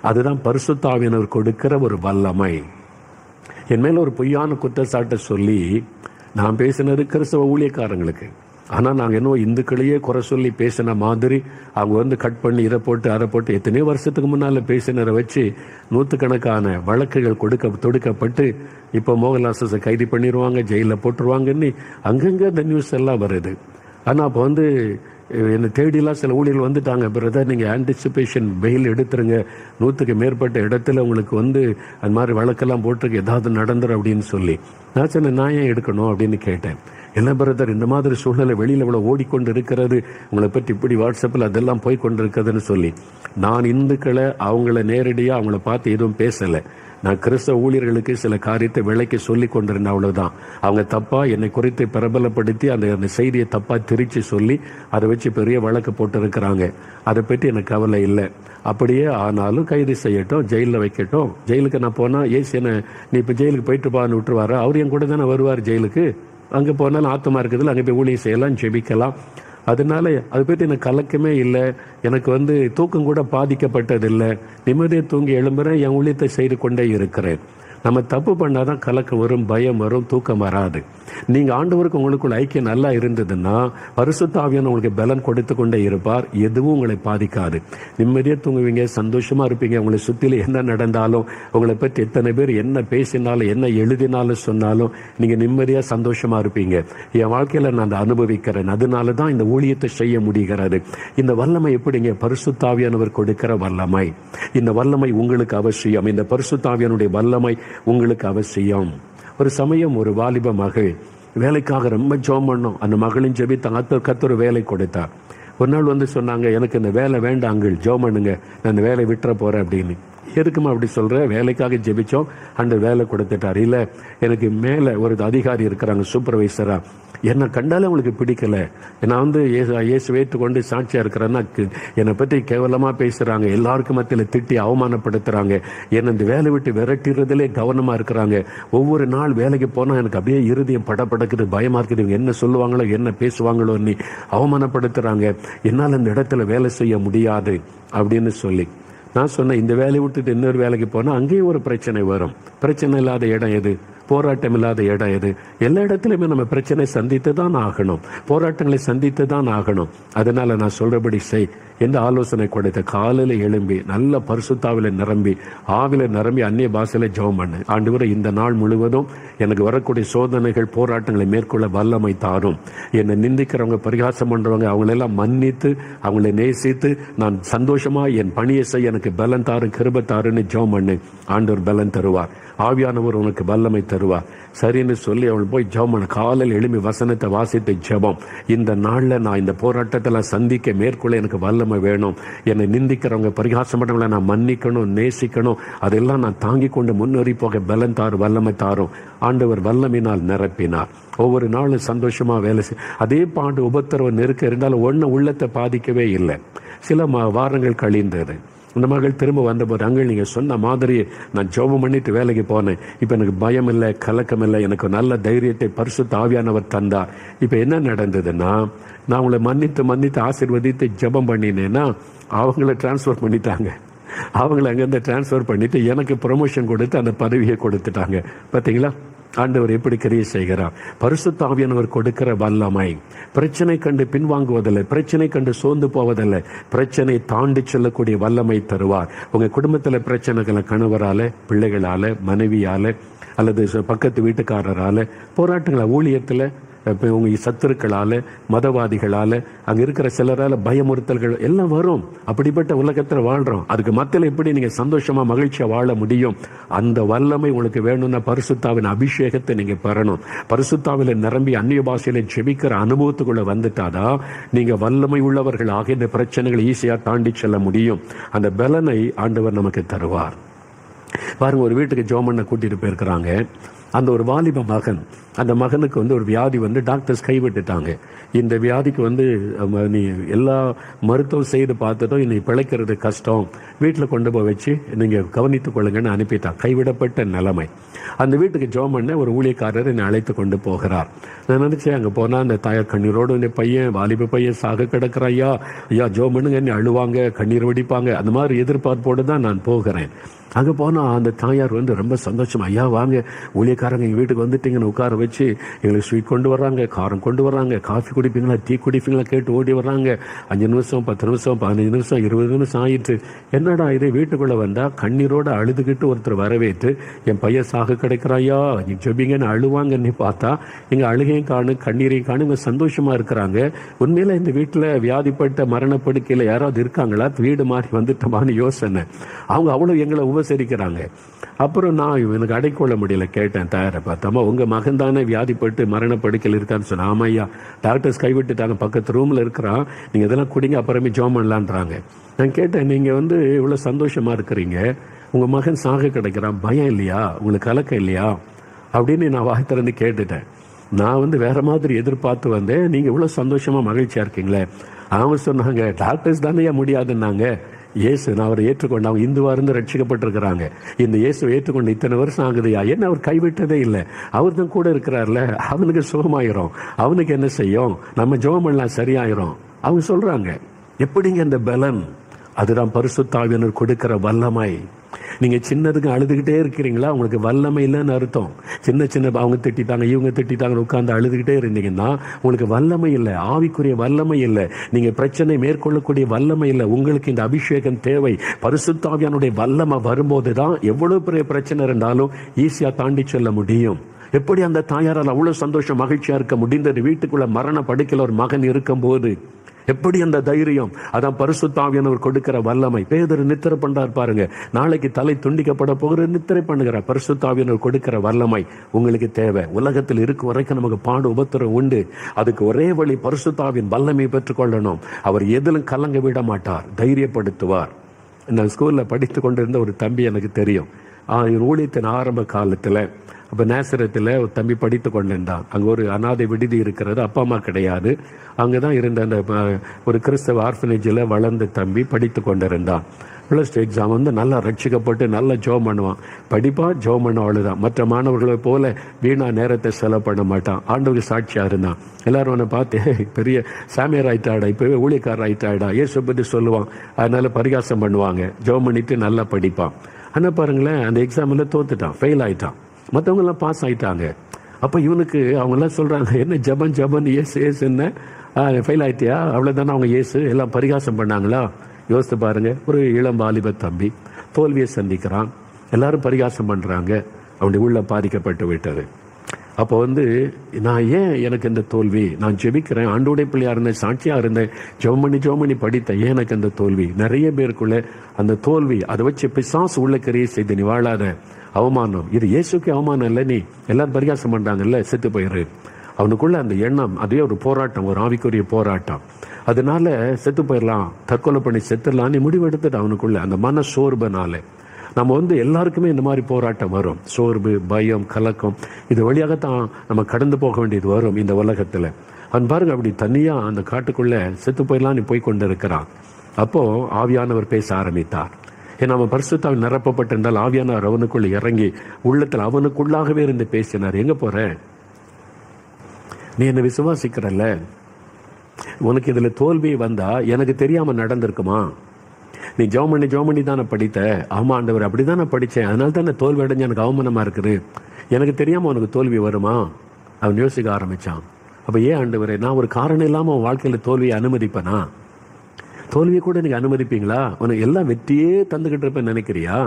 அதுதான் பரிசுத்த ஆவியானவர் கொடுக்கிற ஒரு வல்லமை. என் மேல ஒரு பொய்யான குற்றச்சாட்டை சொல்லி நான் பேசினது கிறிஸ்தவ ஊழியக்காரங்களுக்கு. ஆனால் நாங்கள் இன்னும் இந்துக்களையே குறை சொல்லி பேசின மாதிரி அவங்க வந்து கட் பண்ணி இதை போட்டு அதை போட்டு எத்தனையோ வருஷத்துக்கு முன்னால் பேசினரை வச்சு நூற்றுக்கணக்கான வழக்குகள் தொடுக்கப்பட்டு இப்போ மோகன்லாஸை கைது பண்ணிடுவாங்க, ஜெயிலில் போட்டுருவாங்கன்னு அங்கங்கே இந்த நியூஸ் எல்லாம் வருது. ஆனால் அப்போ வந்து என்னை தேடிலாம் சில ஊழியர்கள் வந்துட்டாங்க, பிரதர் நீங்கள் ஆன்டிசிபேஷன் பெயில் எடுத்துருங்க, 100க்கு மேற்பட்ட இடத்துல உங்களுக்கு வந்து அது மாதிரி வழக்கெல்லாம் போட்டிருக்கு, ஏதாவது நடந்துரும் அப்படின்னு சொல்லி. நான் சொன்னேன், நான் ஏன் எடுக்கணும் அப்படின்னு கேட்டேன். என்ன பிரதர் இந்த மாதிரி சூழ்நிலை வெளியில் இவ்வளோ ஓடிக்கொண்டு இருக்கிறது, உங்களை பற்றி இப்படி வாட்ஸ்அப்பில் அதெல்லாம் போய் கொண்டு இருக்கிறதுன்னு சொல்லி, நான் இந்துக்களை அவங்கள நேரடியாக அவங்கள பார்த்து எதுவும் பேசலை. நான் கிறிஸ்தவ ஊழியர்களுக்கு சில காரியத்தை விலைக்கு சொல்லி கொண்டிருந்தேன், அவ்வளவுதான். அவங்க தப்பா என்னை குறித்து பிரபலப்படுத்தி அந்த செய்தியை தப்பா திரிச்சு சொல்லி அதை வச்சு பெரிய வழக்கு போட்டு இருக்கிறாங்க. அதை பற்றி எனக்கு கவலை இல்லை. அப்படியே ஆனாலும் கைது செய்யட்டும், ஜெயிலில் வைக்கட்டும். ஜெயிலுக்கு நான் போனா ஏசு என்ன நீ இப்போ ஜெயிலுக்கு போயிட்டு பான்னு விட்டுருவாரு? அவர் என் கூட தானே வருவார் ஜெயிலுக்கு. அங்கே போனாலும் ஆத்மா இருக்குதுல, அங்கே போய் ஊழியம் செய்யலாம், ஜெபிக்கலாம். அதனால அதை பற்றி எனக்கு கலக்கமே இல்லை. எனக்கு வந்து தூக்கம் கூட பாதிக்கப்பட்டதில்லை. நிம்மதியை தூங்கி எழும்புறேன், என் ஊழியத்தை செய்து கொண்டே இருக்கிறேன். நம்ம தப்பு பண்ணாதான் கலக்கம் வரும், பயம் வரும், தூக்கம் வராது. நீங்க ஆண்டவருக்கு உங்களுக்குள்ள ஐக்கியம் நல்லா இருந்ததுன்னா பரிசுத்த ஆவியானவர் உங்களுக்கு பலன் கொடுத்து கொண்டே இருப்பார். எதுவும் உங்களை பாதிக்காது. நிம்மதியா தூங்குவீங்க, சந்தோஷமா இருப்பீங்க. உங்களை சுத்தில என்ன நடந்தாலும், உங்களை பற்றி எத்தனை பேர் என்ன பேசினாலும், என்ன எழுதினாலும் சொன்னாலும் நீங்க நிம்மதியா சந்தோஷமா இருப்பீங்க. என் வாழ்க்கையில நான் அதை அனுபவிக்கிறேன். அதனாலதான் இந்த ஊழியத்தை செய்ய முடிகிறது. இந்த வல்லமை எப்படிங்க? பரிசுத்த ஆவியானவர் கொடுக்கிற வல்லமை. இந்த வல்லமை உங்களுக்கு அவசியம். இந்த பரிசுத்த ஆவியானுடைய வல்லமை உங்களுக்கு அவசியம். ஒரு சமயம் ஒரு வாலிப மகள் வேலைக்காக ரொம்ப ஜெபம் பண்ணோம். அந்த மகளின் ஜெபித்த கர்த்தர் வேலை கொடுத்தார். ஒரு நாள் வந்து சொன்னாங்க, எனக்கு இந்த வேலை வேண்டாம் அங்கிள், ஜெபம் பண்ணுங்க, நான் இந்த வேலை விட்டுற போறேன் அப்படின்னு. எதுக்குமா அப்படி சொல்ற? வேலைக்காக ஜெபிச்சோம், அந்த வேலை கொடுத்துட்டார். இல்ல எனக்கு மேல ஒரு அதிகாரி இருக்கிறாங்க, சூப்பர்வைசரா, என்னை கண்டாலே அவங்களுக்கு பிடிக்கல. நான் வந்து இயேசு வைத்துக்கொண்டு சாட்சியா இருக்கிறேன்னா என்னை பற்றி கேவலமா பேசுறாங்க, எல்லாருக்கும் மத்தியில் திட்டி அவமானப்படுத்துறாங்க, என்னை இந்த வேலை விட்டு விரட்டிறதுலே கவனமா இருக்கிறாங்க. ஒவ்வொரு நாள் வேலைக்கு போனா எனக்கு அப்படியே இருதயம் படப்படக்குது, பயமா இருக்குது, இவங்க என்ன சொல்லுவாங்களோ என்ன பேசுவாங்களோன்னு அவமானப்படுத்துறாங்க, என்னால் இந்த இடத்துல வேலை செய்ய முடியாது அப்படின்னு சொல்லி நான் சொன்னேன், இந்த வேலையை விட்டுட்டு இன்னொரு வேலைக்கு போனால் அங்கேயும் ஒரு பிரச்சனை வரும். பிரச்சனை இல்லாத இடம் எது? போராட்டம் இல்லாத இடம் எது? எல்லா இடத்துலையுமே நம்ம பிரச்சனை சந்தித்து தான் ஆகணும், போராட்டங்களை சந்தித்து தான் ஆகணும். அதனால நான் சொல்றபடி செய் என்று ஆலோசனை கொடுத்த. காலையில எழும்பி நல்ல பரிசுத்தாவில நிரம்பி ஆவில நிரம்பி அந்நிய பாஷையில ஜெபம் பண்ணு. ஆண்டவரே, இந்த நாள் முழுவதும் எனக்கு வரக்கூடிய சோதனைகள் போராட்டங்களை மேற்கொள்ள வல்லமை தாரும். என்னை நிந்திக்கிறவங்க, பரிகாசம் பண்றவங்க, அவங்களெல்லாம் மன்னித்து அவங்களை நேசித்து நான் சந்தோஷமா என் பணியை செய்ய எனக்கு பலன் தாரு, கிருபை தாருன்னு ஜெபம் பண்ணு. ஆண்டவர் பலன் தருவார். ஆவியானவர் உனக்கு வல்லமை தருவார். சரின்னு சொல்லி அவள் போய் ஜெபம் பண்ண. காலையில் எழுப்பி வசனத்தை வாசித்து ஜெபம். இந்த நாளில் நான் இந்த போராட்டத்தில் சந்திக்க மேற்கொள்ள எனக்கு வல்லமை வேணும். என்னை நிந்திக்கிறவங்க, பரிகாசம் பண்ணவங்களை நான் மன்னிக்கணும், நேசிக்கணும். அதெல்லாம் நான் தாங்கி கொண்டு முன்னேறி போக பலன் தாரும், வல்லமை தாரும். ஆண்டவர் வல்லமையினால் நிரப்பினார். ஒவ்வொரு நாளும் சந்தோஷமா வேலை அதே பாண்டு உபத்திரவம் நெருக்க இருந்தாலும் ஒன்று உள்ளத்தை பாதிக்கவே இல்லை. சில வாரங்கள் கழிந்தது. இந்த மகள் திரும்ப வந்தபோது, அங்கே நீங்கள் சொன்ன மாதிரி நான் ஜெபம் பண்ணிட்டு வேலைக்கு போனேன். இப்போ எனக்கு பயம் இல்லை, கலக்கம் இல்லை, எனக்கு நல்ல தைரியத்தை பரிசுத்த ஆவியானவர் தந்தார். இப்போ என்ன நடந்ததுன்னா, நான் உங்களை மன்னித்து ஆசீர்வதித்து ஜெபம் பண்ணினேன்னா அவங்கள டிரான்ஸ்ஃபர் பண்ணிட்டாங்க. அவங்கள அங்கேருந்து டிரான்ஸ்ஃபர் பண்ணிட்டு எனக்கு ப்ரொமோஷன் கொடுத்து அந்த பதவியை கொடுத்துட்டாங்க. பார்த்தீங்களா ஆண்டவர் எப்படி கிரியை செய்கிறார்? பரிசுத்த ஆவியானவர் கொடுக்கிற வல்லமை. பிரச்சனை கண்டு பின்வாங்குவதில்லை, பிரச்சனை கண்டு சோர்ந்து போவதில்லை, பிரச்சனை தாண்டி செல்லக்கூடிய வல்லமை தருவார். உங்க குடும்பத்தில் பிரச்சனைகளை கணவரால, பிள்ளைகளால, மனைவியால அல்லது பக்கத்து வீட்டுக்காரரால, போராட்டங்களை ஊழியத்தில் உங்க சத்துருக்களால, மதவாதிகளால, அங்க இருக்கிற சிலரால பயமுறுத்தல்கள் எல்லாம் வரும். அப்படிப்பட்ட உலகத்தில் வாழ்றோம். அதுக்கு மத்தியில் எப்படி நீங்க சந்தோஷமா மகிழ்ச்சியா வாழ முடியும்? அந்த வல்லமை உங்களுக்கு வேணும்னா பரிசுத்தாவின் அபிஷேகத்தை நீங்க பெறணும். பரிசுத்தாவில நிரம்பி அந்நிய பாஷையில ஜெபிக்கிற அனுபவத்துக்குள்ள வந்துட்டாதான் நீங்க வல்லமை உள்ளவர்கள் ஆகிய இந்த பிரச்சனைகளை ஈஸியா தாண்டி செல்ல முடியும். அந்த பலனை ஆண்டவர் நமக்கு தருவார். பாருங்க, ஒரு வீட்டுக்கு ஜெபம் பண்ண கூட்டிட்டு போயிருக்கிறாங்க. அந்த ஒரு வாலிப மகன், அந்த மகனுக்கு ஒரு வியாதி டாக்டர்ஸ் கைவிட்டுட்டாங்க. இந்த வியாதிக்கு நீ எல்லா மருத்துவம் செய்து பார்த்துட்டோம், இன்னைக்கு பிழைக்கிறது கஷ்டம், வீட்டில் கொண்டு போய் வச்சு நீங்கள் கவனித்துக் கொள்ளுங்கன்னு அனுப்பிட்டான். கைவிடப்பட்ட நிலைமை. அந்த வீட்டுக்கு ஜெபம் பண்ண ஒரு ஊழியக்காரர் என்னை அழைத்து கொண்டு போகிறார். நான் நினைச்சேன், அங்கே போனால் அந்த தாயார் கண்ணீரோடு இந்த பையன், வாலிப பையன் சாக கிடக்கிற, ஐயா ஜெபம் பண்ணுங்க, என்னை அழுவாங்க, கண்ணீர் வடிப்பாங்க, அந்த மாதிரி எதிர்பார்ப்போடு தான் நான் போகிறேன். அங்கே போனால் அந்த தாயார் ரொம்ப சந்தோஷம், ஐயா வாங்க, ஊழியக்காரங்க எங்கள் வீட்டுக்கு வந்துட்டீங்கன்னு உட்கார வச்சு எங்களுக்கு ஸ்வீட் கொண்டு வர்றாங்க, காரம் கொண்டு வர்றாங்க, காஃபி குடிப்பீங்களா, டீ குடிப்பீங்களா கேட்டு ஓடி வர்றாங்க. 5 நிமிஷம், 10 நிமிஷம், 15 நிமிஷம், 20 நிமிஷம் ஆயிட்டு. என்னடா இதே வீட்டுக்குள்ளே வந்தால் கண்ணீரோடு அழுதுகிட்டு ஒருத்தர் வரவேற்று, என் பையன் சாக கிடைக்கிறாயா, நீ ஜெபிங்கன்னு அழுவாங்கன்னு பார்த்தா இங்கே அழுகையும் காணும், கண்ணீரையும் காணும், இவங்க சந்தோஷமா இருக்கிறாங்க. உண்மையில இந்த வீட்டில் வியாதிப்பட்ட மரணப்படுக்கையில் யாராவது இருக்காங்களா, வீடு மாறி வந்துட்டோமான்னு யோசனை. அவங்க அவ்வளோ எங்களை உபசரிக்கிறாங்க. அப்புறம் நான் எனக்கு அடைக்கொள்ள முடியல, கேட்டேன் தயாரை பார்த்தாமா, உங்க மகன் தானே வியாதிப்பட்டு மரணப்படுக்கையில் இருக்கான்னு சொன்ன. ஆமையா, டாக்டர்ஸ் கைவிட்டுட்டாங்க, பக்கத்து ரூம்ல இருக்கிறான், நீங்க இதெல்லாம் குடிங்க, அப்புறமே ஜெபம் பண்ணலான்றாங்க. நான் கேட்டேன், நீங்க இவ்வளவு சந்தோஷமா இருக்கிறீங்க, உங்க மகன் சாக கிடைக்கிறான், பயம் இல்லையா, உங்களுக்கு கலக்கம் இல்லையா அப்படின்னு நான் வாய் திறந்து கேட்டுட்டேன். நான் வேற மாதிரி எதிர்பார்த்து வந்தேன், நீங்க இவ்வளவு சந்தோஷமா மகிழ்ச்சியா இருக்கீங்களே. அவங்க சொன்னாங்க, டாக்டர்ஸ் தானே முடியாதுன்னாங்க. இயேசு, நான் அவரை ஏற்றுக்கொண்டு, அவங்க இந்துவா இருந்து ரட்சிக்கப்பட்டிருக்கிறாங்க, இந்த இயேசுவை ஏற்றுக்கொண்டு இத்தனை வருஷம் ஆகுதுயா, என்ன அவர் கைவிட்டதே இல்லை, அவர் தான் கூட இருக்கிறார்ல, அவனுக்கு சுகமாயிரும், அவனுக்கு என்ன செய்யும், நம்ம ஜெபம் பண்ணலாம் சரியாயிரும். அவங்க சொல்றாங்க. எப்படிங்க இந்த பலன்? அதுதான் பரிசுத்த ஆவியானவர் கொடுக்கிற வல்லமை. நீங்க சின்னதுக்கு அழுதுகிட்டே இருக்கிறீங்களா, உங்களுக்கு வல்லமை இல்லைன்னு அர்த்தம். சின்ன அவங்க திட்டாங்க, இவங்க திட்டாங்க, உட்கார்ந்து அழுதுகிட்டே இருந்தீங்கன்னா உங்களுக்கு வல்லமை இல்லை, ஆவிக்குரிய வல்லமை இல்லை, நீங்க பிரச்சனை மேற்கொள்ளக்கூடிய வல்லமை இல்லை. உங்களுக்கு இந்த அபிஷேகம் தேவை. பரிசுத்த ஆவியானுடைய வல்லமை வரும்போது தான் எவ்வளவு பெரிய பிரச்சனை இருந்தாலும் ஈஸியா தாண்டி செல்ல முடியும். எப்படி அந்த தாயாரால் அவ்வளவு சந்தோஷம் மகிழ்ச்சியா இருக்க முடிந்தது? வீட்டுக்குள்ள மரண படுக்கையில் ஒரு மகன் இருக்கும் போது எப்படி அந்த தைரியம்? அதான் பரிசுத்த ஆவியானவர் கொடுக்கிற வல்லமை. பேதுரு நித்திரை பண்றார் பாருங்க, நாளைக்கு தலை துண்டிக்கப்பட போகிற நித்திரை பண்ணுகிறார். பரிசுத்த ஆவியானவர் கொடுக்கிற வல்லமை உங்களுக்கு தேவை. உலகத்தில் இருக்கும் வரைக்கும் நமக்கு பாடு உபத்திரம் உண்டு. அதுக்கு ஒரே வழி பரிசுத்த ஆவியின் வல்லமையை பெற்றுக்கொள்ளணும். அவர் எதிலும் கலங்க விட மாட்டார், தைரியப்படுத்துவார். நான் ஸ்கூல்ல படித்து கொண்டிருந்த ஒரு தம்பி எனக்கு தெரியும். ஊழியத்தின் ஆரம்ப காலத்துல அப்போ நேசரத்தில் ஒரு தம்பி படித்து கொண்டிருந்தான். அங்கே ஒரு அனாதை விடுதி இருக்கிறது, அப்பா அம்மா கிடையாது. அங்கே தான் இருந்த அந்த ஒரு கிறிஸ்தவ ஆர்ஃபனேஜில் வளர்ந்த தம்பி படித்து கொண்டிருந்தான். +2 எக்ஸாம் நல்லா ரட்சிக்கப்பட்டு நல்லா ஜெபம் பண்ணுவான், படிப்பான், ஜெபம் பண்ண, அவ்வளோதான். மற்ற மாணவர்களை போல வீணா நேரத்தை செலவு பண்ண மாட்டான். ஆண்டவருக்கு சாட்சியாக இருந்தான். எல்லாரும் அவனை பார்த்து பெரிய சாமியார் ஆயிட்டாடா, இப்போவே ஊழியக்காரர் ஆயிட்டாடா, இயேசு பற்றி சொல்லுவான். அதனால பரிகாசம் பண்ணுவாங்க. ஜெபம் பண்ணிட்டு நல்லா படிப்பான். ஆனால் பாருங்களேன், அந்த எக்ஸாமில் தோத்துட்டான், ஃபெயில் ஆயிட்டான். மற்றவங்கெல்லாம் பாஸ் ஆயிட்டாங்க. அப்போ இவனுக்கு அவங்கெல்லாம் சொல்கிறாங்க, என்ன ஜபன் ஏசு என்ன ஃபெயில் ஆயிட்டியா, அவ்வளோதானே அவங்க ஏசு எல்லாம் பரிகாசம் பண்ணாங்களா? யோசித்து பாருங்க. ஒரு இளம் வாலிப தம்பி தோல்வியை சந்திக்கிறான், எல்லாரும் பரிகாசம் பண்ணுறாங்க, அவனுடைய உள்ள பாதிக்கப்பட்டு விட்டது. அப்போ நான் ஏன் எனக்கு இந்த தோல்வி, நான் ஜெபிக்கிறேன், ஆண்டோடைய பிள்ளையா இருந்தேன், சாட்சியாக இருந்தேன், ஜெபமணி படித்தேன், ஏன் எனக்கு அந்த தோல்வி? நிறைய பேருக்குள்ள அந்த தோல்வி, அதை வச்சு பிசாசு உள்ள கரையை செய்து நீ வாழாத, அவமானம், இது இயேசுக்கு அவமானம் இல்லை, நீ எல்லாரும் பரிகாசம் பண்ணுறாங்கல்ல, செத்து போயிரு. அவனுக்குள்ள அந்த எண்ணம், அதே ஒரு போராட்டம், ஒரு ஆவிக்குரிய போராட்டம். அதனால செத்து போயிடலாம், தற்கொலை பண்ணி செத்துடலாம் நீ முடிவு எடுத்துட்டு அவனுக்குள்ள அந்த மன சோர்வுனால. நம்ம எல்லாருக்குமே இந்த மாதிரி போராட்டம் வரும், சோர்வு, பயம், கலக்கம், இது வழியாகத்தான் நம்ம கடந்து போக வேண்டியது வரும் இந்த உலகத்தில். அவன் பாருங்க, அப்படி தனியாக அந்த காட்டுக்குள்ள செத்து போயிடலாம் நீ போய் கொண்டு இருக்கிறான். அப்போ ஆவியானவர் பேச ஆரம்பித்தார். ஏன்னா அவன் பரிசுத்தாவில் நிரப்பப்பட்டிருந்தால் ஆவியானவர் அவனுக்குள்ள இறங்கி உள்ளத்தில் அவனுக்குள்ளாகவே இருந்து பேசினார். எங்க போற, நீ என்ன விசுவாசிக்கிறல்ல, உனக்கு இதுல தோல்வி வந்தா எனக்கு தெரியாம நடந்திருக்குமா? நீ ஜெபமணி தானே படித்த? ஆமா ஆண்டவர், அப்படிதான் நான் படித்தேன், அதனால தானே தோல்வி அடைஞ்சு எனக்கு அவமானமா இருக்குது, எனக்கு தெரியாம உனக்கு தோல்வி வருமா? அவன் யோசிக்க ஆரம்பிச்சான். அப்ப ஏன் ஆண்டவரே, நான் ஒரு காரணம் இல்லாம உன் வாழ்க்கையில தோல்வியை அனுமதிப்பேனா? தோல்வியை கூட நீங்க அனுமதிப்பீங்களா? உனக்கு எல்லாம் வெற்றியே தந்துகிட்டு இருப்பேன்னு நினைக்கிறியா?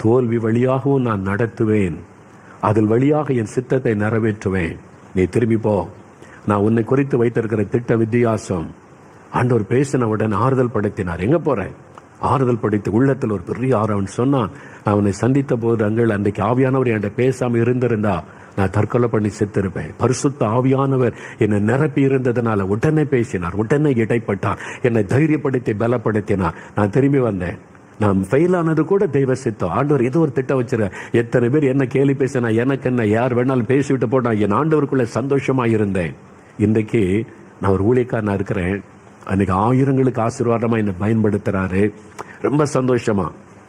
தோல்வி வழியாகவும் நான் நடத்துவேன், அதில் வழியாக என் சித்தத்தை நிறைவேற்றுவேன். நீ திரும்பி போ, நான் உன்னை குறித்து வைத்திருக்கிற திட்ட வித்தியாசம். ஆண்டவர் பேசின உடனே ஆறுதல் படுத்தினார். எங்க போறேன்? ஆறுதல் படைத்து உள்ளத்தில் ஒரு பெரிய அவன் சொன்னான், அவனை சந்தித்த போது அன்றைக்கு ஆவியானவர் என்கிட்ட பேசாம இருந்திருந்தா நான் தற்கொலை பண்ணி செத்திருப்பேன். பரிசுத்த ஆவியானவர் என்னை நிரப்பி இருந்ததுனால உடனே பேசினார், உடனே இடைப்பட்டார், என்னை தைரியப்படுத்தி பலப்படுத்தினார். நான் திரும்பி வந்தேன். நான் ஃபெயில் ஆனது கூட தெய்வ சித்தம். ஆண்டவர் ஏதோ ஒரு திட்டம் வச்சிரு. எத்தனை பேர் என்ன கேலி பேசினா எனக்கு என்ன, யார் வேணாலும் பேசிவிட்டு போட்டா, என் ஆண்டவருக்குள்ள சந்தோஷமா இருந்தேன். இன்றைக்கு நான் ஒரு ஊழியக்காரனா இருக்கிறேன். அன்னைக்கு ஆயிரங்களுக்கு ஆசீர்வாதமா என்னை பயன்படுத்துறாரு. ரொம்ப சந்தோஷமா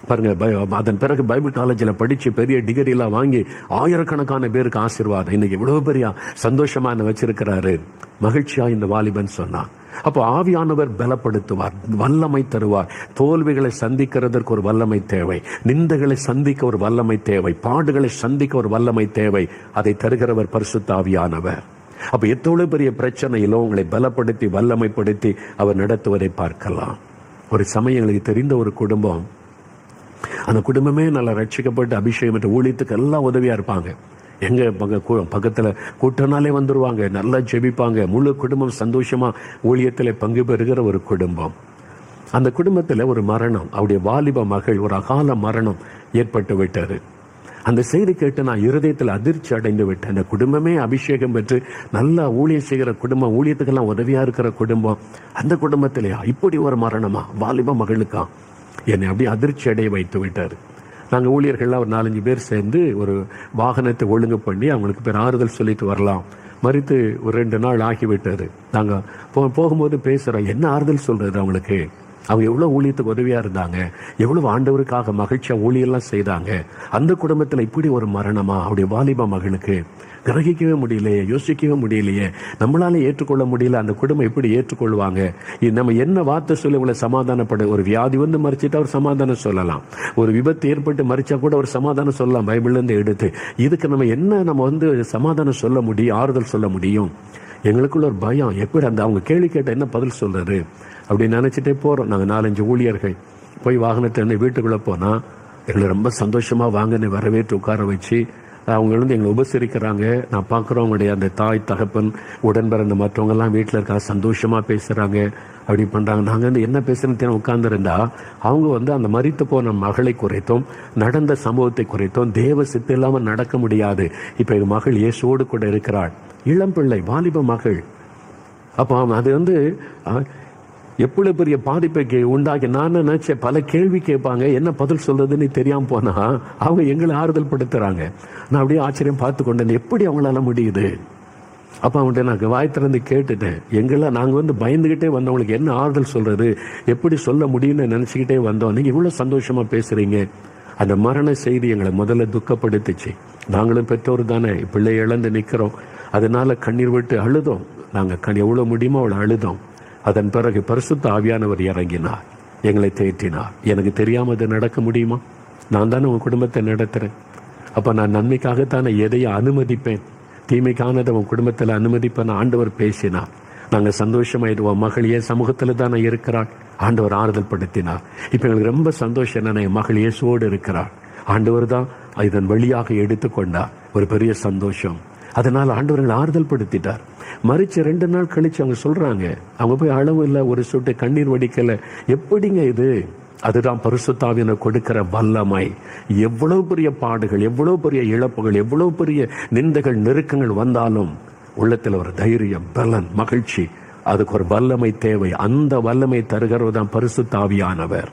பாருங்க. அதன் பிறகு பைபிள் காலேஜில் படிச்சு பெரிய டிகிரி எல்லாம் வாங்கி ஆயிரக்கணக்கான பேருக்கு ஆசீர்வாதம். இன்னைக்கு இவ்வளவு பெரிய சந்தோஷமா என்ன வச்சிருக்கிறாரு. மகிழ்ச்சியா இந்த வாலிபன் சொன்னான். அப்போ ஆவியானவர் பலப்படுத்துவார், வல்லமை தருவார். தோல்விகளை சந்திக்கிறதற்கு ஒரு வல்லமை தேவை, நிந்தைகளை சந்திக்க ஒரு வல்லமை தேவை, பாடுகளை சந்திக்க ஒரு வல்லமை தேவை. அதை தருகிறவர் பரிசுத்த ஆவியானவர். அப்ப எத்தோடு பெரிய பிரச்சனையிலும் உங்களை பலப்படுத்தி வல்லமைப்படுத்தி அவர் நடத்துவதை பார்க்கலாம். ஒரு சமயம் எங்களுக்கு தெரிந்த ஒரு குடும்பம், அந்த குடும்பமே நல்லா ரட்சிக்கப்பட்டு அபிஷேகம் என்ற ஊழியத்துக்கு எல்லாம் உதவியா இருப்பாங்க. எங்க பக்கத்துல கூட்டனாலே வந்துருவாங்க, நல்லா ஜெபிப்பாங்க, முழு குடும்பம் சந்தோஷமா ஊழியத்தில் பங்கு பெறுகிற ஒரு குடும்பம். அந்த குடும்பத்துல ஒரு மரணம், அவருடைய வாலிப மகள் ஒரு அகால மரணம் ஏற்பட்டு விட்டது. அந்த செய்தி கேட்டு நான் இருதயத்தில் அதிர்ச்சி அடைந்து விட்டேன். அந்த குடும்பமே அபிஷேகம் பெற்று நல்லா ஊழியம் செய்கிற குடும்பம், ஊழியத்துக்கெல்லாம் உதவியா இருக்கிற குடும்பம், அந்த குடும்பத்திலேயா இப்படி ஒரு மரணமா வாலிப மகளுக்கா? என்னை அப்படியே அதிர்ச்சி அடைய வைத்து விட்டார். நாங்கள் ஊழியர்கள்லாம் ஒரு 4-5 பேர் சேர்ந்து ஒரு வாகனத்தை ஒழுங்கு பண்ணி அவங்களுக்கு பேர் ஆறுதல் சொல்லிட்டு வரலாம். மறித்து ஒரு 2 நாள் ஆகிவிட்டது. நாங்கள் போகும்போது பேசுகிறோம், என்ன ஆறுதல் சொல்றது அவங்களுக்கு? அவங்க எவ்வளவு ஊழியத்துக்கு உதவியா இருந்தாங்க, எவ்வளவு ஆண்டவருக்காக மகிழ்ச்சியா ஊழியெல்லாம் செய்தாங்க. அந்த குடும்பத்துல இப்படி ஒரு மரணமா அவருடைய வாலிப மகளுக்கு? கிரகிக்கவே முடியலையே, யோசிக்கவே முடியலையே, நம்மளால ஏற்றுக்கொள்ள முடியல. அந்த குடும்பம் எப்படி ஏற்றுக்கொள்வாங்க? நம்ம என்ன வார்த்தை சொல்லி உங்களை சமாதானப்பட? ஒரு வியாதி மறிச்சிட்டா ஒரு சமாதானம் சொல்லலாம், ஒரு விபத்து ஏற்பட்டு மறிச்சா கூட ஒரு சமாதானம் சொல்லலாம் பைபிள்ல இருந்து எடுத்து. இதுக்கு நம்ம சமாதானம் சொல்ல முடியும், ஆறுதல் சொல்ல முடியும்? எங்களுக்குள்ள ஒரு பயம், எப்படி அவங்க கேள்வி கேட்ட என்ன பதில் சொல்றது அப்படின்னு நினைச்சிட்டே போறோம். நாங்கள் 4-5 ஊழியர்கள் போய் வாகனத்தை வீட்டுக்குள்ள போனா எங்களை ரொம்ப சந்தோஷமா வாங்கன்னு வரவேற்று உட்கார வச்சு அவங்க எங்களை உபசரிக்கிறாங்க. நான் பார்க்குறோம் அவங்களுடைய அந்த தாய், தகப்பன், உடன் பிறந்த மற்றவங்க எல்லாம் வீட்டில் இருக்கா, சந்தோஷமா பேசுறாங்க, அப்படி பண்றாங்க. நாங்கள் என்ன பேசுறேன்னு உட்கார்ந்துருந்தா அவங்க அந்த மரித்து போன மகளை குறைத்தோம், நடந்த சம்பவத்தை குறைத்தோம். தேவ சித்தம் இல்லாமல் நடக்க முடியாது. இப்ப எங்க மகள் இயேசுவோடு கூட இருக்கிறாள், இளம் பிள்ளை, வாலிப மகள். அப்போ அது எவ்வளவு பெரிய பாதிப்பை உண்டாக்கி. நான் நினைச்சேன் பல கேள்வி கேட்பாங்க, என்ன பதில் சொல்றதுன்னு தெரியாம போனா அவங்க எங்களை ஆறுதல் படுத்துறாங்க. நான் அப்படியே ஆச்சரியம் பார்த்து கொண்டேன், எப்படி அவங்களால முடியுது? அப்ப அவங்கள்ட்ட நான் வாய் திறந்து கேட்டுட்டேன், நாங்க பயந்துகிட்டே வந்தவங்களுக்கு என்ன ஆறுதல் சொல்றது, எப்படி சொல்ல முடியும்னு நினைச்சுக்கிட்டே வந்தோம். நீங்க இவ்வளவு சந்தோஷமா பேசுறீங்க. அந்த மரண செய்தி எங்களை முதல்ல துக்கப்படுத்துச்சு. நாங்களும் பெற்றோர் தானே, பிள்ளை இழந்து நிக்கிறோம். அதனால கண்ணீர் விட்டு அழுதோம். நாங்க எவ்வளவு முடியுமோ அவளை அழுதோம். அதன் பிறகு பரிசுத்த ஆவியானவர் இறங்கினார், எங்களை தேற்றினார். எனக்கு தெரியாம அது நடக்க முடியுமா? நான் தானே உங்க குடும்பத்தை நடத்துறேன். அப்போ நான் நன்மைக்காகத்தானே எதையும் அனுமதிப்பேன், தீமைக்கானதை உன் குடும்பத்தில் அனுமதிப்பேன் ஆண்டவர் பேசினார். நாங்கள் சந்தோஷமாயிடுவோம். மகள் ஏன் சமூகத்தில் தானே இருக்கிறாள், ஆண்டவர் ஆறுதல் படுத்தினார். இப்போ எங்களுக்கு ரொம்ப சந்தோஷம் என்னன்னா என் மகள் இயேசுவோடு இருக்கிறாள், ஆண்டவர் தான் இதன் வழியாக எடுத்துக்கொண்டார். ஒரு பெரிய சந்தோஷம். அதனால் ஆண்டவர்கள் ஆறுதல் படுத்திட்டார். மறிச்சு 2 நாள் கழிச்சு அவங்க சொல்றாங்க, அவங்க போய் அளவு இல்லை, ஒரு சொட்டு கண்ணீர் வடிக்கல. எப்படிங்க இது? அதுதான் பரிசுத்த ஆவியானவர் கொடுக்கிற வல்லமை. எவ்வளவு பெரிய பாடுகள், எவ்வளவு பெரிய இழப்புகள், எவ்வளவு பெரிய நிந்தைகள், நெருக்கங்கள் வந்தாலும் உள்ளத்தில் ஒரு தைரியம், பலன், மகிழ்ச்சி. அதுக்கு ஒரு வல்லமை தேவை. அந்த வல்லமை தருகிறவர் தான் பரிசுத்த ஆவியானவர்.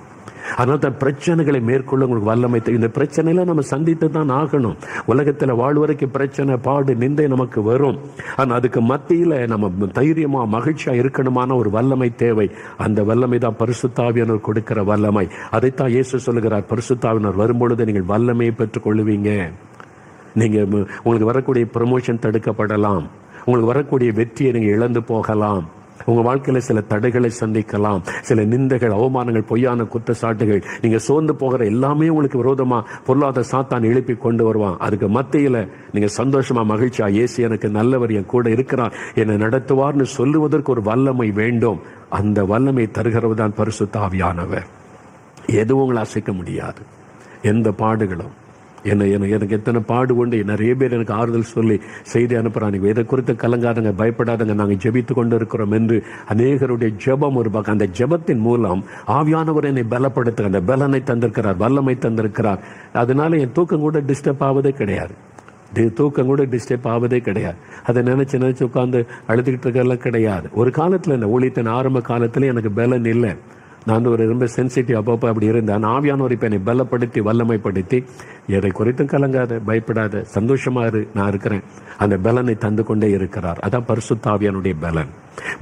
அதனால தான் பிரச்சனைகளை மேற்கொள்ள உங்களுக்கு வல்லமை. இந்த பிரச்சனைலாம் நம்ம சந்தித்து தான் ஆகணும். உலகத்தில் வாழ்வரைக்கும் பிரச்சனை, பாடு, நிந்தை நமக்கு வரும். ஆனால் அதுக்கு மத்தியில் நம்ம தைரியமா மகிழ்ச்சியா இருக்கணுமான ஒரு வல்லமை தேவை. அந்த வல்லமை தான் பரிசுத்த ஆவியானவர் கொடுக்கிற வல்லமை. அதைத்தான் இயேசு சொல்லுகிறார், பரிசுத்த ஆவியானவர் வரும்பொழுது நீங்கள் வல்லமையை பெற்றுக் கொள்ளுவீங்க. நீங்க உங்களுக்கு வரக்கூடிய ப்ரமோஷன் தடுக்கப்படலாம், உங்களுக்கு வரக்கூடிய வெற்றியை நீங்க இழந்து போகலாம், உங்க வாழ்க்கையில சில தடைகளை சந்திக்கலாம், சில நிந்தைகள், அவமானங்கள், பொய்யான குற்றச்சாட்டுகள், நீங்க சோர்ந்து போகிற எல்லாமே உங்களுக்கு விரோதமா பொருளாதார சாத்தான் எழுப்பி கொண்டு வருவான். அதுக்கு மத்தியில நீங்க சந்தோஷமா மகிழ்ச்சியா, இயேசு எனக்கு நல்லவர், என் கூட இருக்கிறார், என்னை நடத்துவார்னு சொல்லுவதற்கு ஒரு வல்லமை வேண்டும். அந்த வல்லமை தருகிறவர் தான் பரிசுத்த ஆவியானவர். எதுவும் உங்களை அசைக்க முடியாது. எந்த பாடுகளும் எனக்கு எத்தனை பாடு கொண்டு நிறைய பேர் எனக்கு ஆறுதல் சொல்லி செய்தி அனுப்புறாங்க, இதை குறித்து கலங்காதங்க, பயப்படாதங்க, நாங்கள் ஜெபித்து கொண்டு இருக்கிறோம் என்று. அநேகருடைய ஜெபம் ஒரு பக்கம். அந்த ஜெபத்தின் மூலம் ஆவியானவர் என்னை பலப்படுத்த அந்த பலனை தந்திருக்கிறார், வல்லமை தந்திருக்கிறார். அதனால என் தூக்கம் கூட டிஸ்டர்ப் ஆவதே கிடையாது. தூக்கம் கூட டிஸ்டர்ப் ஆவதே கிடையாது. அதை நினைச்சு உட்காந்து அழுதுகிட்டு இருக்கலாம் கிடையாது. ஒரு காலத்தில் இந்த ஊழியத்தின் ஆரம்ப காலத்துல எனக்கு பலன் இல்லை. நான் ஒரு ரொம்ப சென்சிட்டிவ் அப்பப்போ அப்படி இருந்தேன். ஆவியானவர் இப்போ என்னை பலப்படுத்தி வல்லமைப்படுத்தி, எதை குறித்தும் கலங்காத, பயப்படாத, சந்தோஷமா இரு, நான் இருக்கிறேன், அந்த பலனை தந்து கொண்டே இருக்கிறார். அதான் பரிசுத்த ஆவியானுடைய பலன்.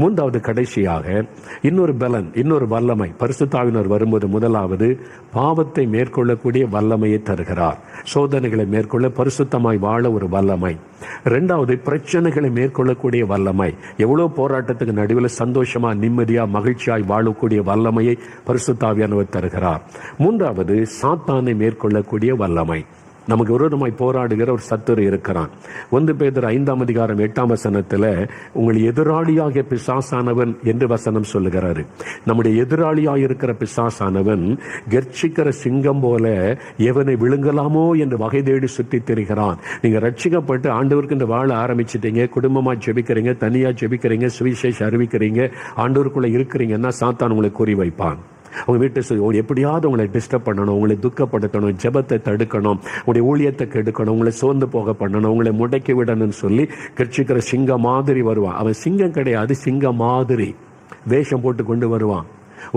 மூன்றாவது கடைசியாக இன்னொரு பலன், இன்னொரு வல்லமை பரிசுத்த ஆவியானவர் வரும்போது, முதலாவது பாவத்தை மேற்கொள்ளக்கூடிய வல்லமையை தருகிறார். சோதனைகளை மேற்கொள்ள பரிசுத்தமாய் வாழ ஒரு வல்லமை. 2வது பிரச்சனைகளை மேற்கொள்ளக்கூடிய வல்லமை. எவ்வளவு போராட்டத்துக்கு நடுவில் சந்தோஷமா, நிம்மதியா, மகிழ்ச்சியாய் வாழக்கூடிய வல்லமையை பரிசுத்த ஆவியானவர் தருகிறார். 3வது சாத்தானை மேற்கொள்ளக்கூடிய வல்லமை. நமக்கு விரோதமாய் போராடுகிற ஒரு சத்துரு இருக்கிறான். 1 பேதுரு 5ஆம் அதிகாரம் 8ஆம் வசனத்துல உங்கள் எதிராளியாகிய பிசாசானவன் என்று வசனம் சொல்லுகிறாரு. நம்முடைய எதிராளியாக இருக்கிற பிசாசானவன் கர்ச்சிக்கிற சிங்கம் போல எவனை விழுங்கலாமோ என்று வகை தேடி சுற்றி திரிகிறான். நீங்க ரட்சிக்கப்பட்டு ஆண்டவருக்கு இந்த வாழ ஆரம்பிச்சிட்டீங்க, குடும்பமா ஜெபிக்கிறீங்க, தனியா ஜெபிக்கிறீங்க, சுவிசேஷம் அறிவிக்கிறீங்க, ஆண்டவருக்குள்ள இருக்கிறீங்கன்னா சாத்தான் உங்களை குறி வைப்பான். உங்க வீட்டை எப்படியாவது உங்களை டிஸ்டர்ப் பண்ணணும், உங்களை துக்கப்படுத்தணும், ஜெபத்தை தடுக்கணும், உங்களுடைய ஊழியத்தை கெடுக்கணும், உங்களை சோர்ந்து போக பண்ணணும், உங்களை முடக்கி விடணும்னு சொல்லி கட்சிக்கிற சிங்க மாதிரி வருவான். அவன் சிங்கம் கிடையாது, சிங்க மாதிரி வேஷம் போட்டு கொண்டு வருவான்.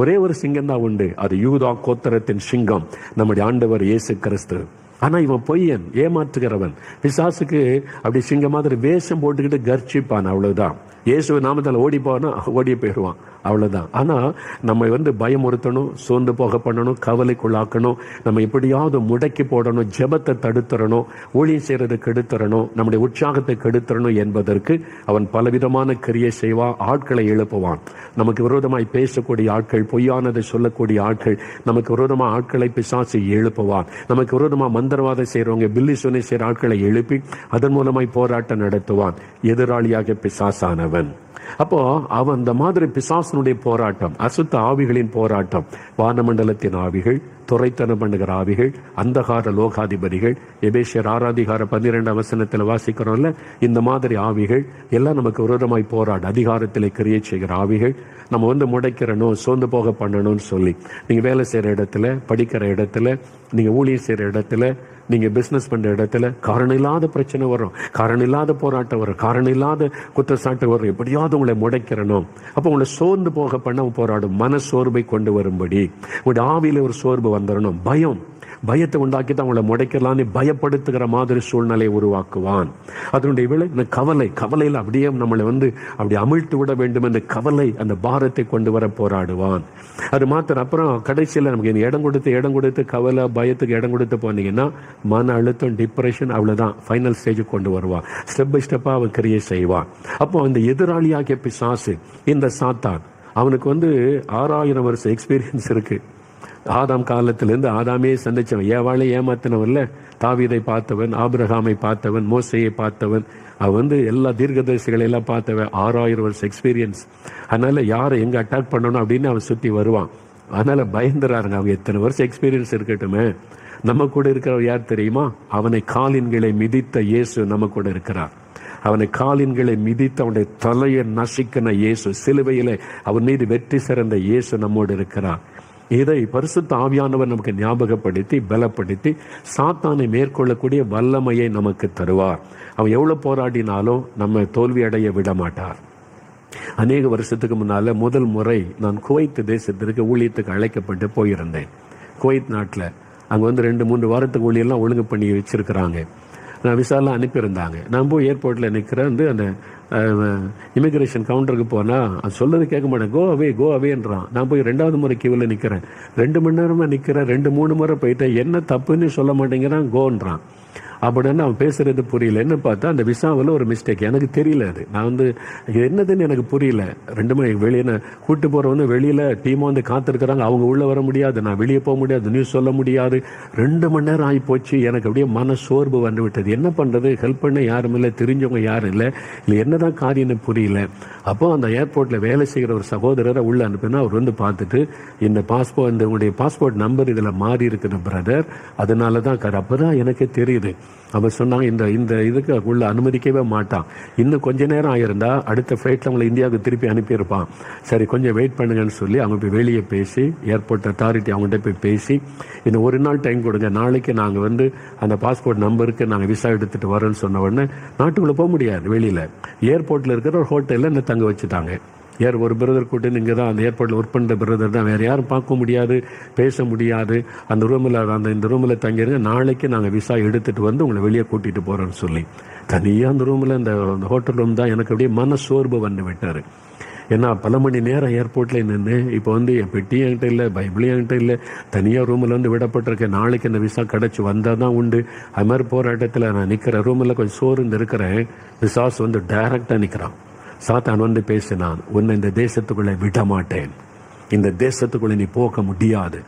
ஒரே ஒரு சிங்கம் தான் உண்டு, அது யூதா கோத்திரத்தின் சிங்கம், நம்முடைய ஆண்டவர் இயேசு கிறிஸ்து. ஆனா இவன் பொய்யன், ஏமாற்றுகிறவன். பிசாசுக்கு அப்படி சிங்க மாதிரி வேஷம் போட்டுக்கிட்டு கர்ச்சிப்பான், அவ்வளவுதான். இயேசு நாமத்தால் ஓடி போனா ஓடி போயிடுவான், அவ்வளவுதான். ஆனா நம்ம பயமுறுத்தணும், சோர்ந்து போக பண்ணணும், கவலைக்குள்ளாக்கணும், நம்ம எப்படியாவது முடக்கி போடணும், ஜெபத்தை தடுத்துறணும், ஊழியம் செய்யறதை கெடுத்துறணும், நம்முடைய உற்சாகத்தை கெடுத்துறணும் என்பதற்கு அவன் பலவிதமான கிரியை செய்வான், ஆட்களை எழுப்புவான். நமக்கு விரோதமாய் பேசக்கூடிய ஆட்கள், பொய்யானதை சொல்லக்கூடிய ஆட்கள், நமக்கு விரோதமா ஆட்களை பிசாசு எழுப்புவான். நமக்கு விரோதமா மந்திரவாதம் செய்யறவங்க, பில்லி சொன்னை செய்யற ஆட்களை எழுப்பி அதன் மூலமாய் போராட்டம் நடத்துவான். எதிராளியாக பிசாசானவன். அப்போ அவன் அந்த மாதிரி பிசாசனுடைய போராட்டம், அசுத்த ஆவிகளின் போராட்டம், வானமண்டலத்தின் ஆவிகள், துரைத்தனம் பண்ணுகிற ஆவிகள், அந்தகார லோகாதிபதிகள், எபேசியர் 6:12 வசனத்தில் வாசிக்கிறோம்ல, இந்த மாதிரி ஆவிகள் எல்லாம் நமக்கு விரோதமாய் போராட அதிகாரத்தில் கிரியை செய்கிற ஆவிகள். நம்ம முடைக்கிறணும், சோர்ந்து போக பண்ணணும்னு சொல்லி, நீங்க வேலை செய்யற இடத்துல, படிக்கிற இடத்துல, நீங்க ஊழியம் செய்யற இடத்துல, நீங்க பிசினஸ் பண்ற இடத்துல காரணம் இல்லாத பிரச்சனை வரும், காரணம் இல்லாத போராட்டம் வரும், காரணம் இல்லாத குற்றச்சாட்டு வரும், எப்படியாவது உங்களை முடைக்கிறணும். அப்போ உங்களை சோர்ந்து போக பண்ண போராடும். மன சோர்வை கொண்டு வரும்படி உங்களுடைய ஆவியில ஒரு சோர்வு வந்துடணும். பயத்தை உண்டாக்கி தான் உங்களை முடைக்கலான்னு பயப்படுத்துகிற மாதிரி சூழ்நிலையை உருவாக்குவான். அதனுடைய விலை கவலையில் அப்படியே நம்மளை அப்படி அமிழ்த்து விட வேண்டும் என்ற கவலை, அந்த பாரத்தை கொண்டு வர போராடுவான். அது மாத்திரம். அப்புறம் கடைசியில் நமக்கு இடம் கொடுத்து கவலை, பயத்துக்கு இடம் கொடுத்து போனீங்கன்னா மன அழுத்தம், டிப்ரெஷன், அவ்வளவுதான் ஃபைனல் ஸ்டேஜுக்கு கொண்டு வருவான். ஸ்டெப் பை ஸ்டெப்பா அவன் கிரியை செய்வான். அப்போ அந்த எதிராளியாகிய பிசாசு, இந்த சாத்தான், அவனுக்கு 6000 வருஷம் எக்ஸ்பீரியன்ஸ் இருக்கு. ஆதாம் காலத்திலிருந்து ஆதாமே சந்திச்சவன், ஏவாளை ஏமாத்தினவன்ல, தாவீதை பார்த்தவன், ஆபிரகாமை பார்த்தவன், மோசையை பார்த்தவன், அவன் எல்லா தீர்க்கதரிசிகளை எல்லாம் பார்த்தவன், 6000 வருஷம் எக்ஸ்பீரியன்ஸ். அதனால யாரை எங்க அட்டாக் பண்ணணும் அப்படின்னு அவன் சுத்தி வருவான். அதனால பயந்துறாருங்க. அவங்க எத்தனை வருஷம் எக்ஸ்பீரியன்ஸ் இருக்கட்டுமே, நம்ம கூட இருக்கிறவர் யார் தெரியுமா? அவனை காலின்களை மிதித்த இயேசு நம்ம கூட இருக்கிறார். அவனை காலின்களை மிதித்து அவனுடைய தலையை நசுக்கின இயேசு, சிலுவையிலே அவன் மீது வெற்றி சிறந்த இயேசு நம்மோடு இருக்கிறார். இதை பரிசுத்த ஆவியானவர் நமக்கு ஞாபகப்படுத்தி பலப்படுத்தி சாத்தானை மேற்கொள்ளக்கூடிய வல்லமையை நமக்கு தருவார். அவன் எவ்வளவு போராடினாலும் நம்ம தோல்வி அடைய விட மாட்டார். அநேக வருஷத்துக்கு முன்னால முதல் முறை நான் குவைத் தேசத்திற்கு ஊழியத்துக்கு அழைக்கப்பட்டு போயிருந்தேன். குவைத் நாட்டில் அங்கே 2-3 வாரத்துக்கு ஊழியெல்லாம் ஒழுங்கு பண்ணி வச்சிருக்கிறாங்க. நான் விசாலாம் அனுப்பியிருந்தாங்க. நான் போய் ஏர்போர்ட்டில் நிற்கிறேன். அந்த இமிக்ரேஷன் கவுண்டருக்கு போனால் அது சொல்லது கேட்க மாட்டேன். கோ அவேன்றான். நான் போய் 2வது முறை கியூவில் நிற்கிறேன். 2 மணி நேரமாக நிற்கிறேன். 2-3 முறை போயிட்டேன். என்ன தப்புன்னு சொல்ல மாட்டேங்கிறான், கோன்றான். அப்படின்னு அவன் பேசுறது புரியல. என்ன பார்த்தா அந்த விசாவில் ஒரு மிஸ்டேக், எனக்கு தெரியல. அது நான் என்னதுன்னு எனக்கு புரியல. 2 மணி வெளியே கூட்டு போறவங்க வெளியில டீமா காத்திருக்கிறாங்க. அவங்க உள்ள வர முடியாது, நான் வெளியே போக முடியாது, நியூஸ் சொல்ல முடியாது. 2 மணி நேரம் ஆகி போச்சு. எனக்கு அப்படியே மன சோர்வு வந்து விட்டது. என்ன பண்றது, ஹெல்ப் பண்ண யாரும் இல்லை, தெரிஞ்சவங்க யாரும் இல்லை, இல்லை என்னதான் காரியம்னு புரியல. அப்போ அந்த ஏர்போர்ட்ல வேலை செய்கிற ஒரு சகோதரரை உள்ள அனுப்பினா அவர் பார்த்துட்டு, இந்த பாஸ்போர்ட், உங்களுடைய பாஸ்போர்ட் நம்பர் இதுல மாறி இருக்குது பிரதர், அதனாலதான். அப்பதான் எனக்கு தெரியுது. அவர் சொன்னாங்க, இந்த இதுக்கு உள்ள அனுமதிக்கவே மாட்டான். இன்னும் கொஞ்ச நேரம் ஆயிருந்தா அடுத்த ஃபிளைட்ல அவங்களை இந்தியாவுக்கு திருப்பி அனுப்பியிருப்பான். சரி கொஞ்சம் வெயிட் பண்ணுங்கன்னு சொல்லி அவங்க போய் வெளியே பேசி, ஏர்போர்ட் அத்தாரிட்டி அவங்கள்ட்ட போய் பேசி, இன்னும் 1 நாள் டைம் கொடுங்க, நாளைக்கு நாங்கள் அந்த பாஸ்போர்ட் நம்பருக்கு நாங்கள் விசா எடுத்துட்டு வரோன்னு சொன்ன உடனே நாட்டுக்குள்ளே போக முடியாது. வெளியில் ஏர்போர்ட்டில் இருக்கிற ஒரு ஹோட்டலில் என்ன தங்க வச்சுட்டாங்க. ஒரு பிரதர் கூட்டு இங்கே தான் அந்த ஏர்போர்ட்டில் ஒர்க் பண்ணுற பிரதர் தான், வேறு யாரும் பார்க்க முடியாது, பேச முடியாது, அந்த ரூமில் இந்த ரூமில் தங்கிருங்க, நாளைக்கு நாங்கள் விசா எடுத்துகிட்டு உங்களை வெளியே கூட்டிகிட்டு போகிறோன்னு சொல்லி தனியாக அந்த ரூமில் இந்த ஹோட்டல் ரூம் தான். எனக்கு அப்படியே மன சோர்வு வந்து விட்டார். ஏன்னா பல மணி நேரம் ஏர்போர்ட்டில் நின்று, இப்போ என் பெட்டி என்கிட்ட இல்லை, பைபிளும் என்கிட்ட இல்லை, தனியாக ரூமில் விடப்பட்டிருக்கேன். நாளைக்கு அந்த விசா கிடச்சி வந்தால் தான் உண்டு. அது மாதிரி போராட்டத்தில் நான் நிற்கிற ரூமில் கொஞ்சம் சோர்ந்து இருக்கிறேன். விசாஸ் டைரக்டாக நிற்கிறான். சாத்தான் பேசினான், உன்னை இந்த தேசத்துக்குள்ளே விட மாட்டேன், இந்த தேசத்துக்குள்ளே நீ போக முடியாது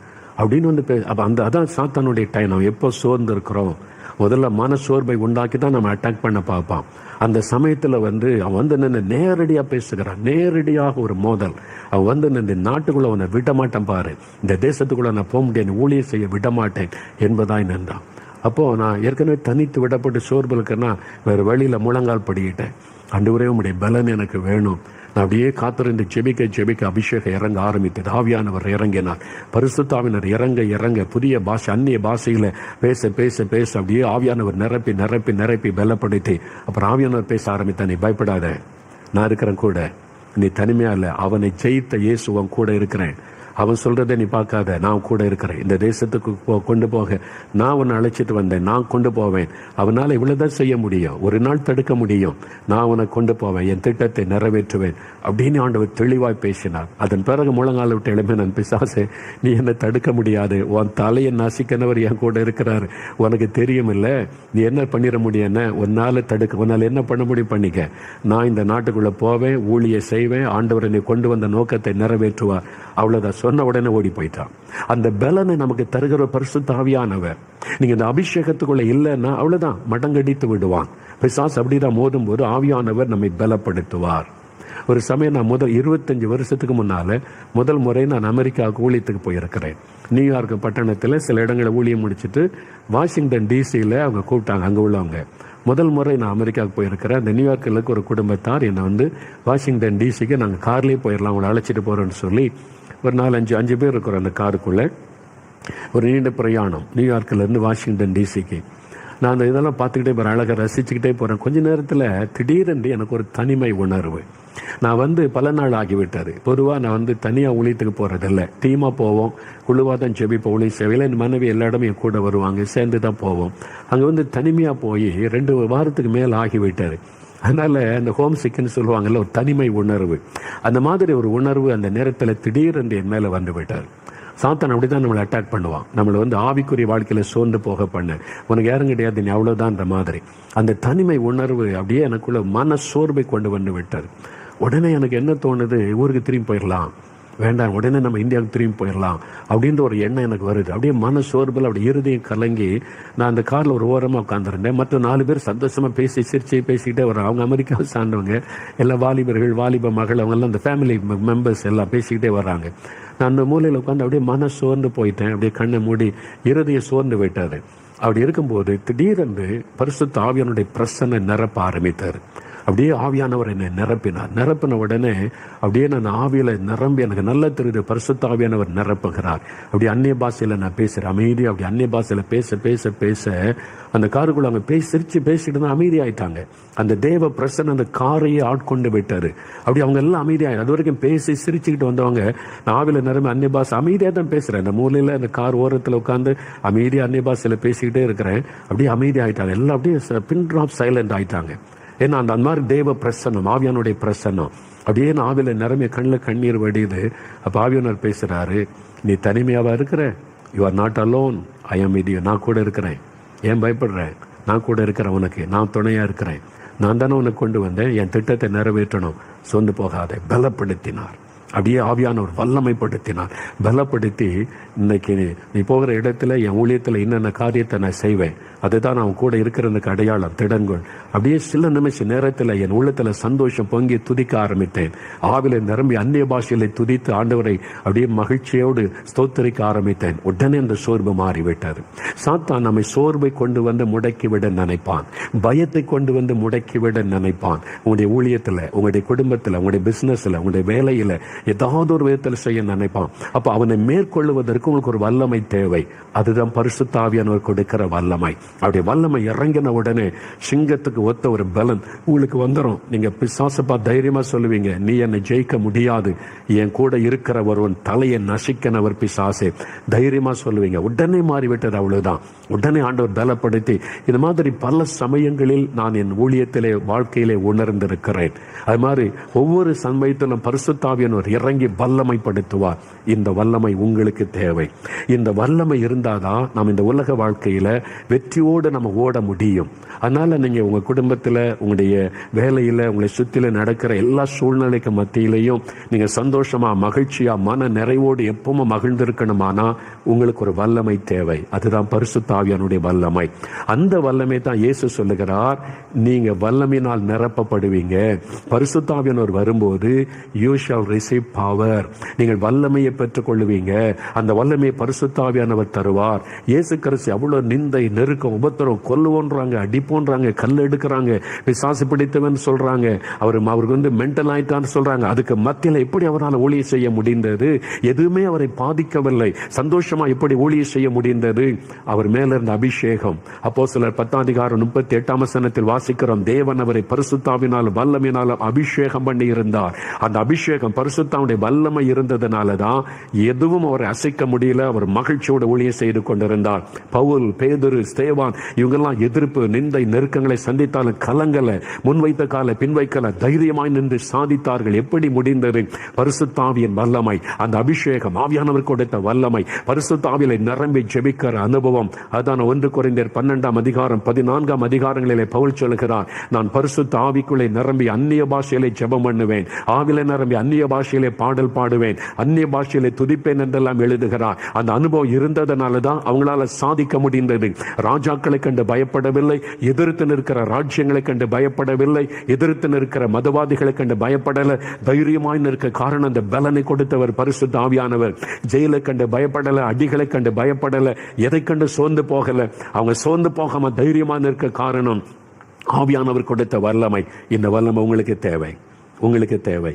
அப்படின்னு அப்போ அதான் சாத்தானுடைய டைம். நம்ம எப்போ சோர்ந்து இருக்கிறோம், முதல்ல மன சோர்வை உண்டாக்கி தான் நம்ம அட்டாக் பண்ண பார்ப்பான். அந்த சமயத்தில் அவன் நேரடியாக பேசுகிறான், நேரடியாக ஒரு மோதல். அவன் இந்த நாட்டுக்குள்ள அவனை விட மாட்டேன் பாரு, இந்த தேசத்துக்குள்ள நான் போக முடியாது, ஊழியம் செய்ய விட மாட்டேன் என்பதாய் நின்றான். அப்போ நான் ஏற்கனவே தனித்து விடப்பட்டு சோர்வு இருக்கிறேன்னா வேறு வழியில் முழங்கால் படிக்கிட்டேன். ஆண்டவரே உம்முடைய பலன் எனக்கு வேணும். நான் அப்படியே காத்திருந்து ஜெபிக்க அபிஷேகம் இறங்க ஆரம்பித்தது. ஆவியானவர் இறங்கினார், பரிசுத்தாவினர் இறங்க புதிய பாஷை, அந்நிய பாஷையில பேச அப்படியே ஆவியானவர் நிரப்பி பலப்படுத்தி, அப்புறம் ஆவியானவர் பேச ஆரம்பித்தா, நீ பயப்படாத, நான் இருக்கிறேன் கூட, நீ தனிமையா இல்லை, அவனை ஜெயித்த இயேசுவன் கூட இருக்கிறேன், அவன் சொல்றதை நீ பார்க்காத, நான் கூட இருக்கிறேன், இந்த தேசத்துக்கு கொண்டு போக நான் உன்னை அழைச்சிட்டு வந்தேன், நான் கொண்டு போவேன், அவனால் இவ்வளவுதான் செய்ய முடியும், ஒரு நாள் தடுக்க முடியும், நான் உன்னை கொண்டு போவேன், என் திட்டத்தை நிறைவேற்றுவேன் அப்படின்னு ஆண்டவர் தெளிவாய் பேசினார். அதன் பிறகு முழங்கால விட்டு எழுப்பி, நான் பிசாசே, நீ என்னை தடுக்க முடியாது, உன் தலையை நசிக்கனவர் என் கூட இருக்கிறார், உனக்கு தெரியும் இல்ல, நீ என்ன பண்ணிட முடியும், உன்னால் என்ன பண்ண முடியும் பண்ணிக்க, நான் இந்த நாட்டுக்குள்ள போவேன், ஊழிய செய்வேன், ஆண்டவரை நீ கொண்டு வந்த நோக்கத்தை நிறைவேற்றுவார். அவ்வளவுதான் சொன்ன உடனே ஓடி போயிட்டான். அந்த பலனை நமக்கு தருகிற பரிசுத்த ஆவியானவர். நீங்க இந்த அபிஷேகத்துக்குள்ள இல்லைன்னா அவ்வளவுதான், மடங்கடித்து விடுவான் பிசாசு. அப்படிதான் மோதும் போது ஆவியானவர் நம்மை பலப்படுத்துவார். ஒரு சமயம் நான் 25 வருஷத்துக்கு முன்னால முதல் முறை நான் அமெரிக்காவுக்கு ஊழியத்துக்கு போயிருக்கிறேன். நியூயார்க் பட்டணத்தில் சில இடங்களை ஊழியம் முடிச்சுட்டு வாஷிங்டன் டிசியில் அவங்க கூப்பிட்டாங்க. அங்கே உள்ளவங்க முதல் முறை நான் அமெரிக்காவுக்கு போயிருக்கிறேன். அந்த நியூயார்க்கில் ஒரு குடும்பத்தார் என்னை வாஷிங்டன் டிசிக்கு நாங்கள் கார்லேயே போயிடலாம், அவங்களை அழைச்சிட்டு போகிறோன்னு சொல்லி ஒரு 4-5 பேர் இருக்கிறோம் அந்த காருக்குள்ளே. ஒரு நீண்ட பிரயாணம் நியூயார்க்கிலேருந்து வாஷிங்டன் டிசிக்கு. நான் அந்த இதெல்லாம் பார்த்துக்கிட்டே போகிறேன், அழகாக ரசிச்சுக்கிட்டே போகிறேன். கொஞ்ச நேரத்தில் திடீரென்று எனக்கு ஒரு தனிமை உணர்வு. நான் பல நாள் ஆகிவிட்டார். பொதுவாக நான் தனியாக ஊழியத்துக்கு போகிறதில்ல, டீமாக போவோம், குழுவாக தான் ஜெபிப்போம், ஊழிய சேவையில் என் மனைவி எல்லா இடமும் என் கூட வருவாங்க, சேர்ந்து தான் போவோம். அங்கே தனிமையாக போய் 2 வாரத்துக்கு மேல் ஆகிவிட்டார். அதனால் அந்த ஹோம் சிக்குன்னு சொல்லுவாங்கல்ல, ஒரு தனிமை உணர்வு, அந்த மாதிரி ஒரு உணர்வு அந்த நேரத்தில் திடீரென்று என் மேலே வந்து விட்டார். சாத்தான் அப்படிதான் நம்மளை அட்டாக் பண்ணுவான், நம்மளை ஆவிக்குரிய வாழ்க்கையில் சோர்ந்து போக பண்ண, உனக்கு யாரும் கிடையாது, நீ அவ்வளோதான்ற மாதிரி. அந்த தனிமை உணர்வு அப்படியே எனக்குள்ள மன சோர்வை கொண்டு வந்து விட்டார். உடனே எனக்கு என்ன தோணுது, ஊருக்கு திரும்பி போயிடலாம், வேண்டாம், உடனே நம்ம இந்தியாவுக்கு திரும்பி போயிடலாம் அப்படின்ற ஒரு எண்ணம் எனக்கு வருது. அப்படியே மன சோர்பில் அப்படி இருதயம் கலங்கி நான் அந்த காரில் ஒரு ஓரமாக உட்காந்துருந்தேன். மற்ற 4 பேர் சந்தோஷமாக பேசிக்கிட்டே வர்றாங்க. அவங்க அமெரிக்காவை சார்ந்தவங்க, எல்லா வாலிபர்கள், வாலிப மகள், அவங்கெல்லாம் அந்த ஃபேமிலி மெம்பர்ஸ் எல்லாம் பேசிக்கிட்டே வர்றாங்க. நான் அந்த மூலையில் உட்காந்து அப்படியே மன சோர்ந்து போயிட்டேன். அப்படியே கண்ணை மூடி இருதயம் சோர்ந்து போயிட்டாரு. அப்படி இருக்கும்போது திடீரென்று பரிசுத்த ஆவியானுடைய பிரசன்னை நிரப்ப ஆரம்பித்தார். அப்படியே ஆவியானவர் என்னை நிரப்பின உடனே அப்படியே நான் ஆவியில நிரம்பி எனக்கு நல்ல தெரியுது பரிசுத்த ஆவியானவர் நிரப்புகிறார். அப்படி அந்நிய பாஷையில நான் பேசுறேன் அமைதியா. அப்படி அந்நிய பாஷையில பேச பேச பேச அந்த காருக்குள்ள அவங்க சிரிச்சு பேசிட்டு தான் அமைதியாயிட்டாங்க. அந்த தேவ பிரசன்ன அந்த காரையே ஆட்கொண்டு விட்டாரு. அப்படி அவங்க எல்லாம் அமைதியாயிரு. அது வரைக்கும் பேசி சிரிச்சுக்கிட்டு வந்தவங்க நான் ஆவியில நிரம்பி அந்நிய பாஷை அமைதியா தான் பேசுறேன். அந்த மூலையில அந்த கார் ஓரத்துல உட்காந்து அமைதியா அந்நிய பாஷையில பேசிக்கிட்டே இருக்கிறேன். அப்படியே அமைதியாயிட்டாங்க. எல்லாம் அப்படியே பின் டிராப் சைலண்ட் ஆயிட்டாங்க. ஏன்னா அந்த மாதிரி தேவ பிரசன்னம், ஆவியானுடைய பிரசன்னம் அப்படியே ஆவில நிரம்பிய கண்ணில் கண்ணீர் வடியுது. அப்போ ஆவியானவர் பேசுறாரு, நீ தனிமையாவா இருக்கிற? யூ ஆர் நாட் அலோன், ஐ ஆம் வித் யூ. நான் கூட இருக்கிறேன். ஏன் பயப்படுறேன்? நான் கூட இருக்கிறேன். உனக்கு நான் துணையா இருக்கிறேன். நான் தானே உனக்கு கொண்டு வந்தேன். என் திட்டத்தை நிறைவேற்றணும். சொந்து போகாத. பலப்படுத்தினார். அப்படியே ஆவியானவர் வல்லமைப்படுத்தினார். பலப்படுத்தி இன்னைக்கு நீ போகிற இடத்துல என் ஊழியத்தில் என்னென்ன காரியத்தை நான் செய்வேன், அதுதான் நான் கூட இருக்கிறதுக்கு அடையாளம், திடன்கள். அப்படியே சில நிமிஷ நேரத்தில் என் உள்ளத்துல சந்தோஷம் பொங்கி துதிக்க ஆரம்பித்தேன். ஆவில நிரம்பி அந்நிய பாஷையில துதித்து ஆண்டவரை அப்படியே மகிழ்ச்சியோடு ஸ்தோத்தரிக்க ஆரம்பித்தேன். உடனே அந்த சோர்வு மாறிவிட்டது. சாத்தான் நம்மை சோர்வை கொண்டு வந்து முடக்கிவிட நினைப்பான், பயத்தை கொண்டு வந்து முடக்கிவிட நினைப்பான். உங்களுடைய ஊழியத்துல, உங்களுடைய குடும்பத்துல, உங்களுடைய பிசினஸ்ல, உங்களுடைய வேலையில ஏதாவது ஒரு விதத்தில் செய்ய நினைப்பான். அப்ப அவனை மேற்கொள்வதற்கு உங்களுக்கு ஒரு வல்லமை தேவை. அதுதான் பரிசுத்த ஆவியானவர் கொடுக்கிற வல்லமை. அப்படி வல்லமை இறங்கின உடனே சிங்கத்துக்கு ஒத்த ஒரு பலன் உங்களுக்கு வந்துடும். நீங்க பிசாசப்பா தைரியமா சொல்லுவீங்க, நீ என்னை ஜெயிக்க முடியாது, என் கூட இருக்கிற ஒருவன் தலையை நசிக்கனவர் பிசாசே, தைரியமா சொல்லுவீங்க. உடனே மாறிவிட்டது. அவ்வளவுதான். உடனே ஆண்டவர் பலப்படுத்தி இந்த மாதிரி பல சமயங்களில் நான் என் ஊழியத்திலே, வாழ்க்கையிலே உணர்ந்திருக்கிறேன். அது மாதிரி ஒவ்வொரு சமயத்திலும் பரிசுத்த ஆவியானவர் இறங்கி வல்லமைப்படுத்துவார். இந்த வல்லமை உங்களுக்கு தேவை. இந்த வல்லமை இருந்தாதான் நாம் இந்த உலக வாழ்க்கையில வெற்றியோடு நம்ம ஓட முடியும். அதனால நீங்க உங்க குடும்பத்துல, உங்களுடைய வேலையில, உங்களை சுத்தில நடக்கிற எல்லா சூழ்நிலைக்கு மத்தியிலையும் நீங்க சந்தோஷமா, மகிழ்ச்சியா, மன நிறைவோடு எப்பவும் மகிழ்ந்திருக்கணுமானா உங்களுக்கு ஒரு வல்லமை தேவை. அதுதான் பரிசுத்த ஆவியானுடைய வல்லமை. அந்த வல்லமை தான் இயேசு சொல்லுகிறார், நீங்க வல்லமையினால் நிரப்பப்படுவீங்க. பரிசுத்த ஆவியானவர் வரும்போது you shall receive power. நீங்கள் வல்லமையை பெற்றுக் கொள்ளுவீங்க. அந்த வல்லமையை பரிசுத்த ஆவியானவர் தருவார். இயேசு கிறிஸ்து அவ்வளவு நிந்தை, நெருக்கம், உபத்திரம், கொல்லுவோன்றாங்க, அடிப்போன்றாங்க, கல் எடுக்கிறாங்க, பிசாசு பிடித்தவன் சொல்றாங்க, அவருக்கு மென்டல் ஆயிட்டான்னு சொல்றாங்க. அதுக்கு மத்தியில் எப்படி அவரால் ஊழியம் செய்ய முடிந்தது? எதுவுமே அவரை பாதிக்கவில்லை. சந்தோஷமா எப்படி ஊழியம் செய்ய முடிந்தது? அவர் மேல இருந்த அபிஷேகம். அப்போஸ்தலர் 10:38 வாசிக்கிறோம், தேவன் அவரை பரிசுத்தாவினால் வல்லமையினால் அபிஷேகம் பண்ணி இருந்தார். அந்த அபிஷேகம், பரிசுத்தாவுடைய வல்லமை இருந்ததுனாலதான் எதுவும் அவரை அசைக்க முடியல. அவர் மகிழ்ச்சியோட ஊழியம் செய்து கொண்டிருந்தார். பவுல், பேதுரு, ஸ்தேவான் இவங்கெல்லாம் எதிர்ப்பு, நிந்தை, நெருக்கங்களை சந்தித்தாலும் கலங்கல, முன்வைத்த கால பின்வைக்கல, தைரியமாய் நின்று சாதித்தார்கள். எப்படி முடிந்தது? பரிசுத்த ஆவியின் வல்லமை, அந்த அபிஷேகம், ஆவியானவர் கொடுத்த வல்லமை, பரிசுத்த ஆவியை நிரம்பி ஜெபிக்கிற அனுபவம். அதான் 1 கொரிந்தியர் 12 அதிகாரங்களிலே பவுல் சொல்லுகிறார், நான் பரிசுத்த ஆவிக்குள்ளே நிரம்பி அந்நிய பாஷையிலே ஜெபம் பண்ணுவேன், ஆவிலே நிரம்பி அந்நிய பாஷையிலே பாடல் பாடுவேன், அந்நிய பாஷையிலே துதிப்பேன் என்றெல்லாம் எழுதுகிறார். அந்த அனுபவம் இருந்ததனால தான் அவங்களால சாதிக்க முடிந்தது. ராஜாக்களை கண்டு பயப்படவில்லை, எதிர்த்து நிற்கிற ராஜ்யங்களை கண்டு பயப்படவில்லை, எதிர்த்து நிற்கிற மதவாதிகளை கண்டு பயப்படல, தைரியமாய் நிற்க காரணம் அந்த பலனை கொடுத்தவர் பரிசுத்த ஆவியானவர். ஜெயிலை கண்டு பயப்படல, அடிகளை கண்டு பயப்படல, எதை கண்டு சோர்ந்து போகல. அவங்க சோர்ந்து போகாம தைரியமா நிற்க காரணம் ஆவியானவர் கொடுத்த வல்லமை. இந்த வல்லமை உங்களுக்கு தேவை, உங்களுக்கு தேவை,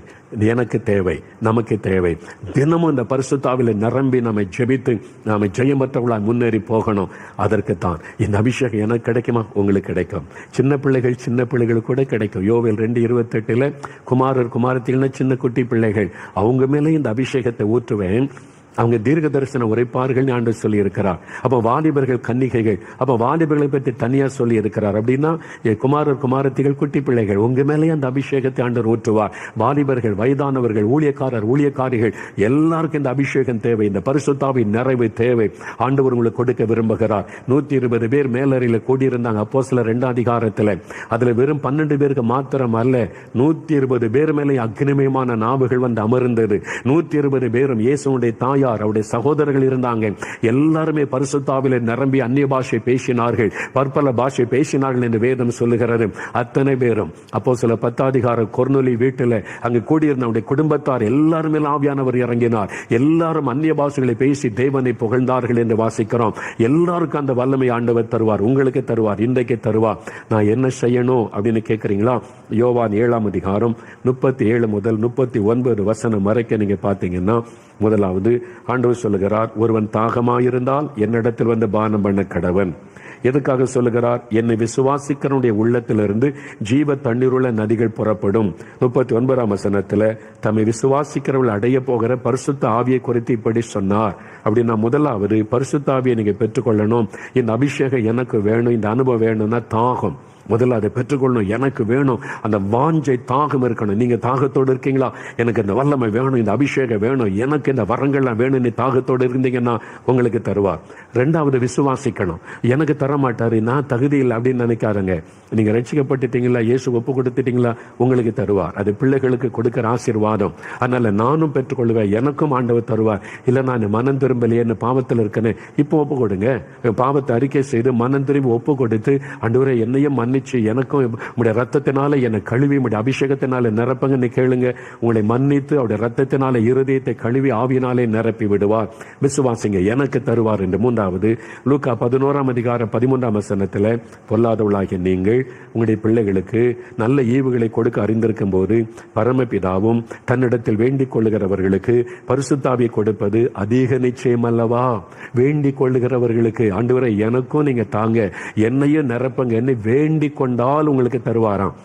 எனக்கு தேவை, நமக்கு தேவை. தினமும் இந்த பரிசுத்தாவில நிரம்பி நம்மை ஜெபித்து நாம ஜெயமற்றவர்களாய் முன்னேறி போகணும். அதற்குத்தான் இந்த அபிஷேகம் எனக்கு கிடைக்குமா? உங்களுக்கு கிடைக்கும். சின்ன பிள்ளைகள் கூட கிடைக்கும். யோவேல் 2:28 குமாரர் குமாரத்தின சின்ன குட்டி பிள்ளைகள் அவங்க மேலே இந்த அபிஷேகத்தை ஊற்றுவேன். அவங்க தீர்க்க தரிசனம் உரைப்பார்கள் ஆண்டவர் சொல்லி இருக்கிறார். அப்ப வாலிபர்கள் கன்னிகைகள், அப்ப வாலிபர்களை பற்றி தனியா சொல்லி இருக்கிறார். அப்படின்னா குமாரர் குமாரத்திகள் குட்டி பிள்ளைகள் உங்க மேலேயே அந்த அபிஷேகத்தை ஆண்டவர் ஊற்றுவார். வாலிபர்கள், வயதானவர்கள், ஊழியக்காரர், ஊழியக்காரிகள் எல்லாருக்கும் இந்த அபிஷேகம் தேவை, இந்த பரிசுத்தாவின் நிறைவு தேவை. ஆண்டவர் உங்களுக்கு கொடுக்க விரும்புகிறார். 120 பேர் மேலறையில் கூடியிருந்தாங்க அப்போஸ்தலர் 2 அதிகாரத்தில். அதுல வெறும் 12 பேருக்கு மாத்திரம் அல்ல, 120 பேர் மேலே அக்னிமயமான நாவுகள் வந்து அமர்ந்தது. 120 பேரும் இயேசுடைய தாயார், அவருடைய சகோதரர்கள் இருந்தாங்க. எல்லாருமே பரிசுத்தாவிலே நிரம்பி அந்நிய பாஷை பேசினார்கள், பற்பல பாஷை பேசினார்கள் என்று வேதம் சொல்லுகிறது. அத்தனை பேரும் அப்போஸ்தலர் 10 அதிகாரம் கொர்நேலியு வீட்டில் அங்கு கூடியிருந்த அவருடைய குடும்பத்தார் எல்லாருமே ஆவியானவர் இறங்கினார். எல்லாரும் அந்நிய பாஷைகளை பேசி தேவனை புகழ்ந்தார்கள் என்று வாசிக்கிறோம். எல்லாருக்கும் அந்த வல்லமை ஆண்டவர் தருவார், உங்களுக்கு தருவார், இன்றைக்கு தருவார். நான் என்ன செய்யணும் அப்படின்னு கேட்கிறீங்களா? யோவான் 7 அதிகாரம் 37 முதல் 39 வசனம் வரைக்கும் நீங்க பார்த்தீங்கன்னா, முதலாவது ஆண்டவர் சொல்லுகிறார், ஒருவன் தாகமாயிருந்தால் என்னிடத்தில் வந்து பானம் பண்ண கடவன். எதுக்காக சொல்லுகிறார்? என்னை விசுவாசிக்கிறனுடைய உள்ளத்திலிருந்து ஜீவ தண்ணீருள்ள நதிகள் புறப்படும். 39ஆம் வசனத்துல தம்மை விசுவாசிக்கிறவர்கள் அடைய போகிற பரிசுத்த ஆவியை குறித்து இப்படி சொன்னார். அப்படின்னா முதலாவது பரிசுத்த ஆவியை நீங்க பெற்றுக்கொள்ளணும். இந்த அபிஷேகம் எனக்கு வேணும், இந்த அனுபவம் வேணும்னா தாகம், முதல்ல அதை பெற்றுக்கொள்ளணும். எனக்கு வேணும், அந்த வாஞ்சை தாகம் இருக்கணும். நீங்க தாகத்தோடு இருக்கீங்களா? எனக்கு இந்த வல்லமை வேணும், இந்த அபிஷேகம் வேணும், எனக்கு இந்த வரங்கள்லாம் வேணும், நீ தாகத்தோடு இருந்தீங்கன்னா உங்களுக்கு தருவார். 2வது விசுவாசிக்கணும். எனக்கு தர மாட்டாரு, நான் தகுதி இல்லை அப்படின்னு நினைக்காருங்க. நீங்க ரட்சிக்கப்பட்டுட்டீங்களா, இயேசு ஒப்பு கொடுத்துட்டீங்களா, உங்களுக்கு தருவார். அது பிள்ளைகளுக்கு கொடுக்கிற ஆசீர்வாதம். அதனால நானும் பெற்றுக்கொள்வேன், எனக்கும் ஆண்டவர் தருவார். இல்லை நான் மனம் திரும்பலையேன்னு பாவத்தில் இருக்கேன்னு இப்போ ஒப்பு கொடுங்க. பாவத்தை அறிக்கை செய்து மனம் திரும்பி ஒப்பு கொடுத்து, ஆண்டவரே என்னையும் மன்னிச்சு எனக்கும் உங்களுடைய ரத்தத்தினால என்னை கழுவி உங்களுடைய அபிஷேகத்தினால நிரப்பங்கன்னு கேளுங்க. உங்களை மன்னித்து அவருடைய ரத்தத்தினால இருதயத்தை கழுவி ஆவியினாலே நிரப்பி விடுவார். விசுவாசிங்க, எனக்கு தருவார் என்று. 3வது லூக்கா 11ஆம் அதிகாரம் 13ஆம் வசனத்தில் பொல்லாதவளாகிய நீங்கள் உங்களுடைய பிள்ளைகளுக்கு நல்ல ஈவுகளை கொடுக்க அறிந்திருக்கும் போது பரமபிதாவும் தன்னிடத்தில் வேண்டிக் கொள்ளுகிறவர்களுக்கு பரிசுத்தாவியை கொடுப்பது அதிக நிச்சயம் அல்லவா? வேண்டிக் கொள்ளுகிறவர்களுக்கு ஆண்டவரை எனக்கும் நீங்க தாங்க, என்னையும் நிரப்பங்க, என்னை வேண்டிக் கொண்டால் உங்களுக்கு தருவாராம்.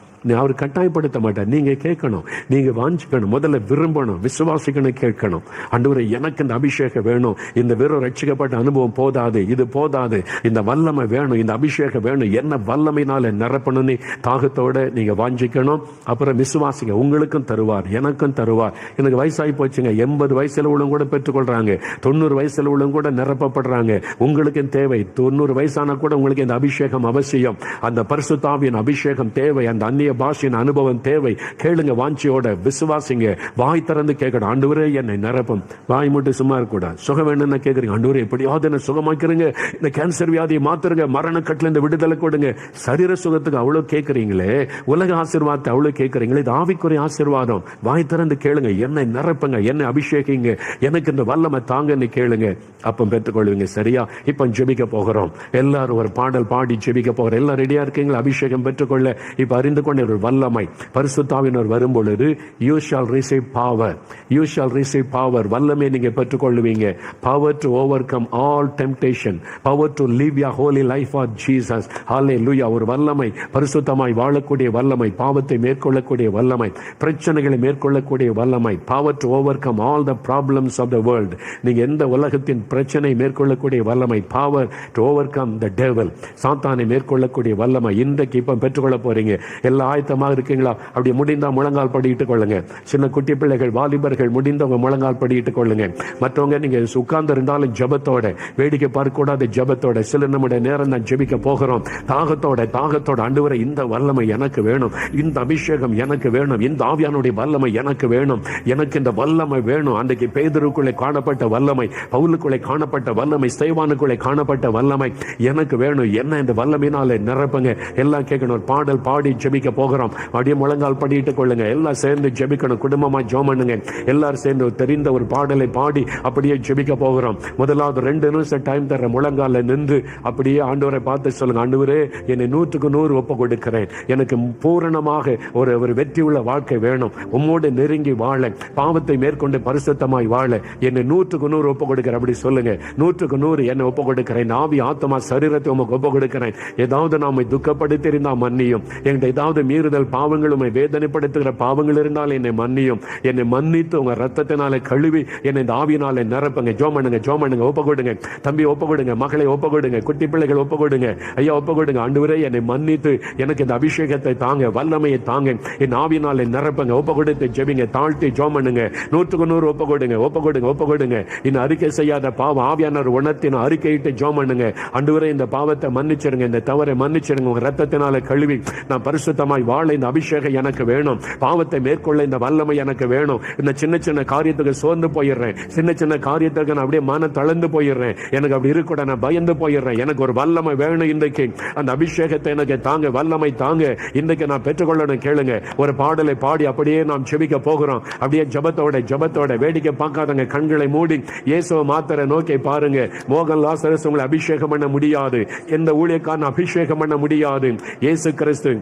அவர் கட்டாயப்படுத்த மாட்டார். நீங்க கேட்கணும், நீங்க வாஞ்சிக்கணும், முதல்ல விரும்பணும், விசுவாசிக்கணும், கேட்கணும். ஆண்டவரே எனக்கு இந்த அபிஷேகம் வேணும், இந்த வெறும் ரட்சிக்கப்பட்ட அனுபவம் போதாது, இது போதாது, இந்த வல்லமை வேணும், இந்த அபிஷேகம் வேணும், என்ன வல்லமைனால நிரப்பணும்னு தாகத்தோட நீங்க வாஞ்சிக்கணும். அப்புறம் விசுவாசிங்க, உங்களுக்கும் தருவார், எனக்கும் தருவார். எனக்கு வயசாகி போச்சுங்க, 80 வயசுல உள்ளவங்க கூட பெற்றுக்கொள்றாங்க, 90 வயசுல உள்ளவங்க கூட நிரப்பப்படுறாங்க. உங்களுக்கு தேவை, 90 வயசான கூட உங்களுக்கு இந்த அபிஷேகம் அவசியம். அந்த பரிசுத்தாவியின் அபிஷேகம் தேவை, அந்த அந்நிய பாஷையின் அனுபவம் தேவை. கேளுங்க, வாஞ்சியோட விசுவாசிங்க, வாய் திறந்து கேட்கணும். ஆண்டவரே என்னை நிரப்பும். வாய் மட்டும் சும்மா இருக்கக்கூடாது. சுகம் வேணும்னு கேட்குறீங்க, ஆண்டவரே எப்படியாவது என்ன சுகமாக்கிறீங்க, இந்த கேன்சர் வியாதியை மாத்துருங்க, மரண கட்டில இந்த விடுதலை கொடுங்க. சரீர சுகத்துக்கு அவ்வளவு கேட்கறீங்களே, உலக ஆசீர்வாதத்தை அவ்வளவு கேட்கறீங்களே, இது ஆவிக்குரிய ஆசீர்வாதம். வாய் திறந்து கேளுங்க, என்னை நிரப்புங்க, என்னை அபிஷேகிங்க, எனக்கு இந்த வல்லமை தாங்கன்னு கேளுங்க, அப்ப பெற்றுக்கொள்வீங்க. சரியா? இப்ப ஜெபிக்க போகிறோம். எல்லாரும் ஒரு பாடல் பாடி ஜெபிக்க போகிறோம். எல்லாம் ரெடியா இருக்கீங்களா? அபிஷேகம் பெற்றுக்கொள்ள இப்ப அறிந்து கொண்ட வல்லமை பரிசுத்தாவினர் வரும் பொழுது you shall receive power, you shall receive power. வல்லமை நீங்க பெற்றுக்கொள்வீங்க. power to overcome all temptation, power to live your holy life for Jesus. hallelujah. ஒரு வல்லமை, பரிசுத்தமாய் வாழக்கூடிய வல்லமை, பாவத்தை மேற்கொள்ளக்கூடிய வல்லமை, பிரச்சனைகளை மேற்கொள்ளக்கூடிய வல்லமை, power to overcome all the problems of the world. நீங்க எந்த உலகத்தின் பிரச்சனை மேற்கொள்ளக்கூடிய வல்லமை, power to overcome the devil. சாத்தானை மேற்கொள்ளக்கூடிய வல்லமை இன்றைக்கு இப்ப பெற்றுக்கொள்ள போறீங்க. எல்லா ஆயத்தமாக இருக்கீங்களா? அப்படி முடிந்தா முழங்கால் படியிட்டுக் கொள்ளுங்க. சின்ன குட்டி பிள்ளைகள், வாலிபர்கள் முடிந்தவங்க முழங்கால் படியிட்டுக் கொள்ளுங்க. மற்றவங்க நீங்க உட்கார்ந்து இருந்தாலும் ஜபத்தோட, வேடிக்கை பார்க்க கூடாத ஜபத்தோட, சில நம்முடைய நேரம் தான் ஜெபிக்க போகிறோம். தாகத்தோட ஆண்டவரே இந்த வல்லமை எனக்கு வேணும், இந்த அபிஷேகம் எனக்கு வேணும், இந்த ஆவியானுடைய வல்லமை எனக்கு வேணும், எனக்கு இந்த வல்லமை வேணும். அன்றைக்கு பேதுருக்குள்ளே காணப்பட்ட வல்லமை, பவுலுக்குள்ளே காணப்பட்ட வல்லமை, ஸ்தேவானுக்குள்ளே காணப்பட்ட வல்லமை எனக்கு வேணும். என்ன இந்த வல்லமையினால நிரப்புங்க. எல்லாம் கேட்கணும். ஒரு பாடல் பாடி ஜெபிக்க போகிறோம். அப்படியே முழங்கால் படியிட்டுக் கொள்ளுங்க. எல்லாம் சேர்ந்து ஜெபிக்கணும். குடும்பமா ஜெபம் பண்ணுங்க. எல்லாரும் சேர்ந்து தெரிந்த ஒரு பாடலை பாடி அப்படியே ஜெபிக்க போகிறோம். முதலாவது 2 நிமிஷம் டைம் தர முழங்கால நின்று அப்படியே ஆண்டவரை பார்த்து சொல்லுங்க, ஆண்டவரே என்னை 100க்கு 100 ஒப்பு கொடுக்கிறேன். எனக்கு பூரணமாக ஒரு வெற்றி உள்ள வாழ்க்கை வேணும். உம்மோடு நெருங்கி வாழ, பாவத்தை மேற்கொண்டு பரிசுத்தமாய் வாழ என்னை 100க்கு 100 ஒப்பு கொடுக்கிறேன். அப்படி சொல்லுங்க. 100க்கு 100 என்னை ஒப்பு கொடுக்கிறேன். ஆவி, ஆத்மா, சரீரத்தை உமக்கு ஒப்பு கொடுக்கிறேன். ஏதாவது நாம துக்கப்படுத்தி இருந்தா மன்னியும், என்கிட்ட ஏதாவது மீறுதல் பாவங்கள், உம்மை வேதனைப்படுத்துகிற பாவங்கள் இருந்தால் என்னை மன்னியும். என்னை மன்னித்து உங்க ரத்தத்தினாலே கழுவி என்னை இந்த ஆவியினாலே நிரப்புங்க. ஜோம் பண்ணுங்க, ஜோம் பண்ணுங்க. ஒப்பு கொடுங்க தம்பி, ஒப்பு கொடுங்க மகளை, ஒப்பு கொடுங்க குட்டி பிள்ளைகள், ஒப்பு கொடுங்க ஐயா, ஒப்பு கொடுங்க. ஆண்டவரே என்னை மன்னித்து எனக்கு இந்த அபிஷேகத்தை தாங்க, வல்லமையை தாங்க, என் ஆவியினாலே நிரப்புங்க. ஒப்பு கொடுத்து ஜெபிங்க, தாழ்த்தி ஜோம் பண்ணுங்க. 100க்கு 100 ஒப்பு கொடுங்க, ஒப்பு கொடுங்க, ஒப்பு கொடுங்க. இன்னும் அறிக்கை செய்யாத பாவம் ஆவியானவர் உணர்த்தின அறிக்கையிட்டு ஜோம் பண்ணுங்க. ஆண்டவரே இந்த பாவத்தை மன்னிச்சிருங்க, இந்த தவறை மன்னிச்சிருங்க. உங்க ரத்தத்தினால கழுவி நான் பரிசுத்தமாய் வாழ இந்த அபிஷேகம் எனக்கு வேணும். பாவத்தை மேற்கொள்ள இந்த வல்லமை எனக்கு வேணும். இந்த சின்ன சின்ன காரியத்துக்கு சோர்ந்து போயிடுறேன், சின்ன சின்ன காரியத்துக்கு நான் அப்படியே மன தளர்ந்து போயிடுறேன். எனக்கு அப்படி இருக்கூட நான் பயந்து போயிடுறேன். எனக்கு ஒரு வல்லமை வேணும். இன்றைக்கு அந்த அபிஷேகத்தை எனக்கு தாங்க, வல்லமை தாங்க. இன்றைக்கு நான் பெற்றுக்கொள்ளணும். கேளுங்க, ஒரு பாடலை பாடி அப்படியே நாம் செபிக்க போகிறோம். அப்படியே ஜபத்தோட வேடிக்கை பார்க்காதங்க. கண்களை மூடி இயேசுவை மாத்திர நோக்கி பாருங்க. மோகன் லாசரஸ் உங்களை அபிஷேகம் பண்ண முடியாது, எந்த ஊழியக்காரன் அபிஷேகம் பண்ண முடியாது. இயேசு கிறிஸ்து,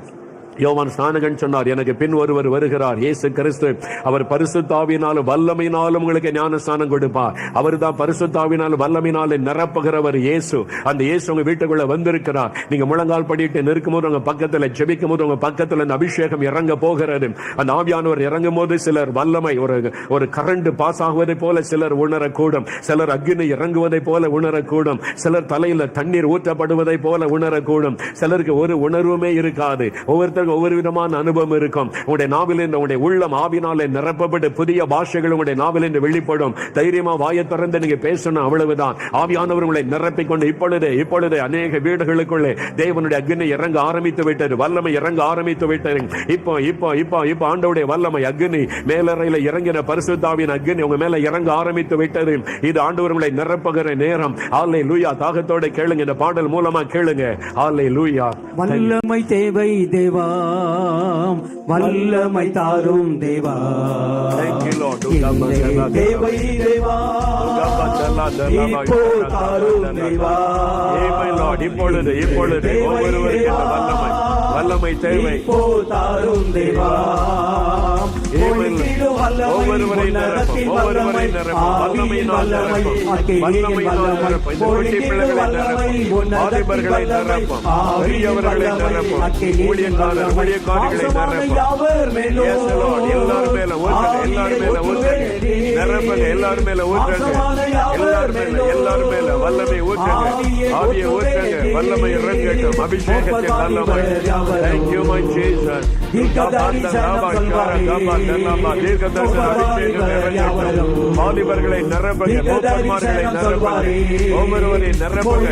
யோவான் ஸ்நானகன் சொன்னார், எனக்கு பின் ஒருவர் வருகிறார், இயேசு கிறிஸ்து. அவர் பரிசுத்த ஆவியினாலும் வல்லமையினாலும் உங்களுக்கு ஞானஸ்நானம் கொடுப்பார். அவர் தான் பரிசுத்த ஆவியினாலும் வல்லமையினாலும் நிரப்புகிறவர் இயேசு. அந்த இயேசு உங்க வீட்டுக்குள்ள வந்திருக்கிறார். நீங்க முழங்கால் படிட்டு நிற்கும் போது, உங்க பக்கத்துல ஜெபிக்கும் போது, உங்க பக்கத்துல அந்த அபிஷேகம் இறங்க போகிறது. அந்த ஆவியானவர் இறங்கும் போது சிலர் வல்லமை ஒரு கரண்ட் பாஸ் ஆகுவதை போல சிலர் உணரக்கூடும். சிலர் அக்னி இறங்குவதை போல உணரக்கூடும். சிலர் தலையில தண்ணீர் ஊற்றப்படுவதை போல உணரக்கூடும். சிலருக்கு ஒரு உணர்வுமே இருக்காது. ஒவ்வொருத்தர் ஒவ்வொரு விதமான அனுபவம் இருக்கும். உங்களுடைய நாவிலிருந்து உங்களுடைய உள்ளம் ஆவினாலே நிரப்பப்பட்டு புதிய பாஷைகள் உங்களுடைய நாவிலிருந்து வெளிப்படும். தைரியமா வாயை திறந்து நீங்க பேசணும், அவ்வளவுதான். ஆவியானவர் உங்களை நிரப்பிக் கொண்டு இப்பொழுதே அநேக வீடுகளுக்குள்ளே தேவனுடைய அக்னி இறங்க ஆரம்பித்து விட்டது, வல்லமை இறங்க ஆரம்பித்து விட்டது. இப்போ ஆண்டவருடைய வல்லமை அக்னி மேலறையில இறங்கின பரிசுத்தாவின் அக்னி உங்க மேல இறங்க ஆரம்பித்து விட்டது. இது ஆண்டவர் உங்களை நிரப்புகிற நேரம். அல்லேலூயா. தாகத்தோட கேளுங்க, இந்த பாடல் மூலமா கேளுங்க. அல்லேலூயா. வல்லமை தேவை தேவா, வல்லமை தாரும் தேவா, தேவை தேவா, இப்போ தாரும் தேவா. இப்பொழுது வல்லமை தேவை, இப்போ தாரும் தேவா. ஒவ்வொருவரை நிரப்பும், வல்லமையினால் நிரப்பும், வாலிபர்களை நிரப்பும், பெரியவர்களை நிரப்பும், ஊழியக்காரர்களை நிரப்பும். எல்லாரும் மேல ஊற்றுங்க, எல்லாரும் மேல வல்லமை ஊற்றுங்க, ஆவியை ஊற்றுங்க, வல்லமை இறங்கட்டும், அபிஷேகத்தின் வல்லமை. Thank you my Jesus. வாலிபர்களை நிரப்புங்க, மூப்பர்மார்களை நிரப்புங்க, ஒவ்வொருவரை நிரப்புங்க,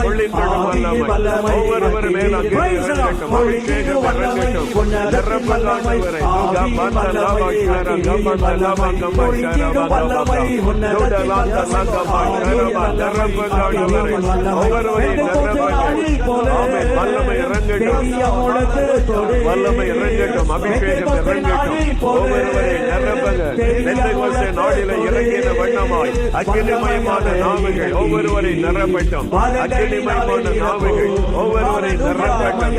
ஒளிந்திடும் வல்லமை, ஒவ்வொருவர் மேல் இறங்கட்டும், அபிஷேகம் இறங்கட்டும், நிரப்பலாண்டவரை வல்லமை இறங்கட்டும், வல்லமை இறங்கட்டும், அபிஷேகம் இறங்கட்டும், ஒவ்வொருவரை நிரப்புங்க. பெந்தெகோஸ்தே நாளிலே இறங்கின வண்ணமாய் அக்கினிமயமான நாவுகள் ஒவ்வொருவரை நிரப்பட்டும், அக்கினிமயமான நாவுகள் ஒவ்வொருவரை நிரப்பட்டும்,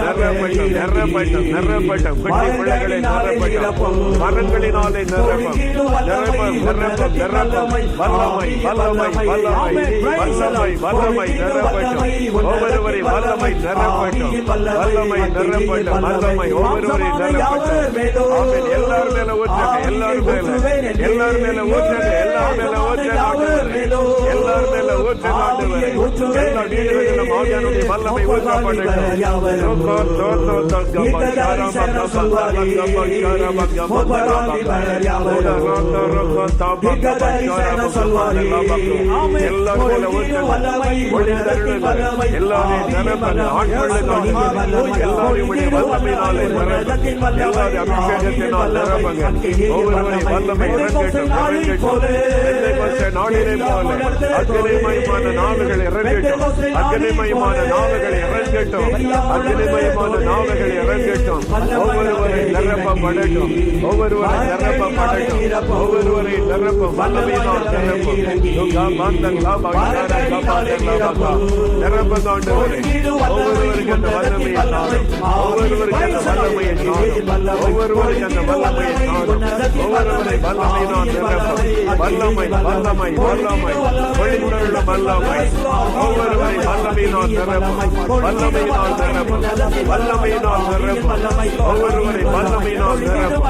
குட்டி பிள்ளைகளை நிரப்பட்டும், மரங்களினாலே நிரப்பும், வல்லமை நிரப்பட்டும், ஒவ்வொருவரை வல்லமை நிரப்பட்டும், வல்லமை நிரப்பட்டும், வல்லமை ஒவ்வொருவரை நிரப்பட்டும். ஆமென். எல்லாரும் மேல ஊற்றுங்க, எல்லாரும் மேல ஊற்றுங்க, எல்லாரும் மேல ஊற்றுங்க. எல்லா வீடுகளிலும் ஆவியானவருடைய வல்லமை ஊற்றப்படட்டும். அக்கினிமயமான நாவுகள் இறங்கட்டும், அக்கினிமயமான நாவுகள் இறங்கட்டும், அக்கினிமயமான நாவுகள் இறங்கட்டும், ஒவ்வொருவரை நிரப்பப்படட்டும், ஒவ்வொருவரை நிரப்பப்படட்டும், ஒவ்வொருவரை நிரப்பும், வல்லமையினால் நிரப்பும். நிரப்பதாண்டவரை ஒவ்வொருவருக்கு அந்த வல்லமையை நாடும், ஒவ்வொருவருக்கு அந்த வல்லமையை நாடும், ஒவ்வொருவருக்கு அந்த வல்லமையை நாடும், ஒவ்வொருவரை வல்லமையினால் நிரப்பும். வல்லமை வல்லமை வல்லமை ஒளிந்துள்ள வல்லமை, ஒவ்வொருவரை வல்லமையினால் நிரப்பும், வல்லமையினால் நிரப்பும், வல்லமையினால் நிரப்பும், ஒவ்வொருவரை வல்லமையினால் நிரப்பும்,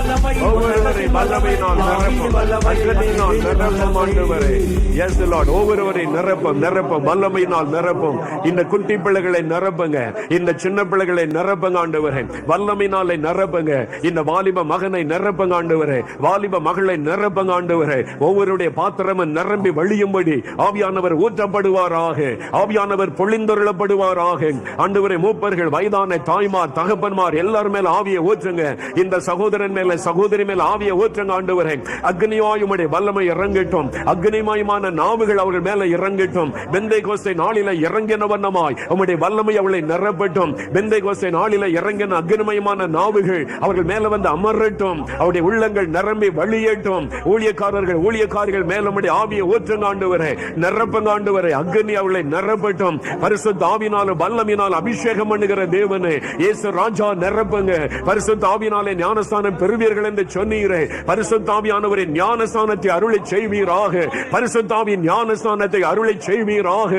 ஒவ்வொருவரை வல்லமையினால் நிரப்பும், அக்னியினால் நிரப்பும் ஆண்டவரே. Yes Lord, ஒவ்வொருவரை நிரப்பும், நிரப்பும், வல்லமையினால் நிரப்பும். இந்த குட்டி பிள்ளைகளை நிரப்புங்க, இந்த சின்ன பிள்ளைகளை நிரப்புங்க ஆண்டவரே, வல்லமையினாலே நிரப்புங்க. இந்த வாலிப மகனை நிரப்புங்க ஆண்டவரே, வாலிப மகளை நிரப்புங்க ஆண்டவரே. ஒவ்வொருடைய பாத்திரமும் நிரம்பி வழியும்படி ஆவியானவர் ஊற்றப்படுவாராக, ஆவியானவர் பொழிந்தொருளப்படுவாராக ஆண்டவரே. மூப்பர்கள், வயதான தாய்மார், தகப்பன்மார் எல்லாரும் மேல ஆவியை ஊற்றுங்க. இந்த சகோதரன் மேல, சகோதரி மேல ஆவியை ஊற்றுங்க ஆண்டவரே. அக்னியாயுடைய வல்லமை இறங்கட்டும், அக்னிமயமான நாவுகள் அவர்கள் மேல இறங்கட்டும். பெந்தைகோஸ்தை நாளில இறங்கின வண்ணமாய் உம்முடைய வல்லமை அவளை நிரப்பட்டும். பெந்தைகோஸ்தை நாளில இறங்கின அக்னிமயமான நாவுகள் அவர்கள் மேல வந்து அமரட்டும். அவருடைய உள்ளங்கள் நிரம்பி வழியட்டும். ஊழியக்காரர்கள், ஊழியக்காரிகள் மேல உம்முடைய ஆவியை ஊற்றுங்க ஆண்டவரே, நிரப்புங்க ஆண்டவரே. அக்னி அவளை நிரப்பட்டும். பரிசுத்த ஆவியினாலும் வல்லமையினால் அபிஷேகம் பண்ணுகிற தேவனே, இயேசு ராஜா நிரப்புங்க. பரிசுத்த ஆவியினாலே ஞானஸ்தானம் பெறுவீர்கள் என்று சொன்னீரே. பரிசுத்த ஆவியானவரின் ஞானஸ்தானத்தை அருளை செய்வீராக, பரிசுத்த ஆவியின் ஞானஸ்தானத்தை அருளை செய்வீராக.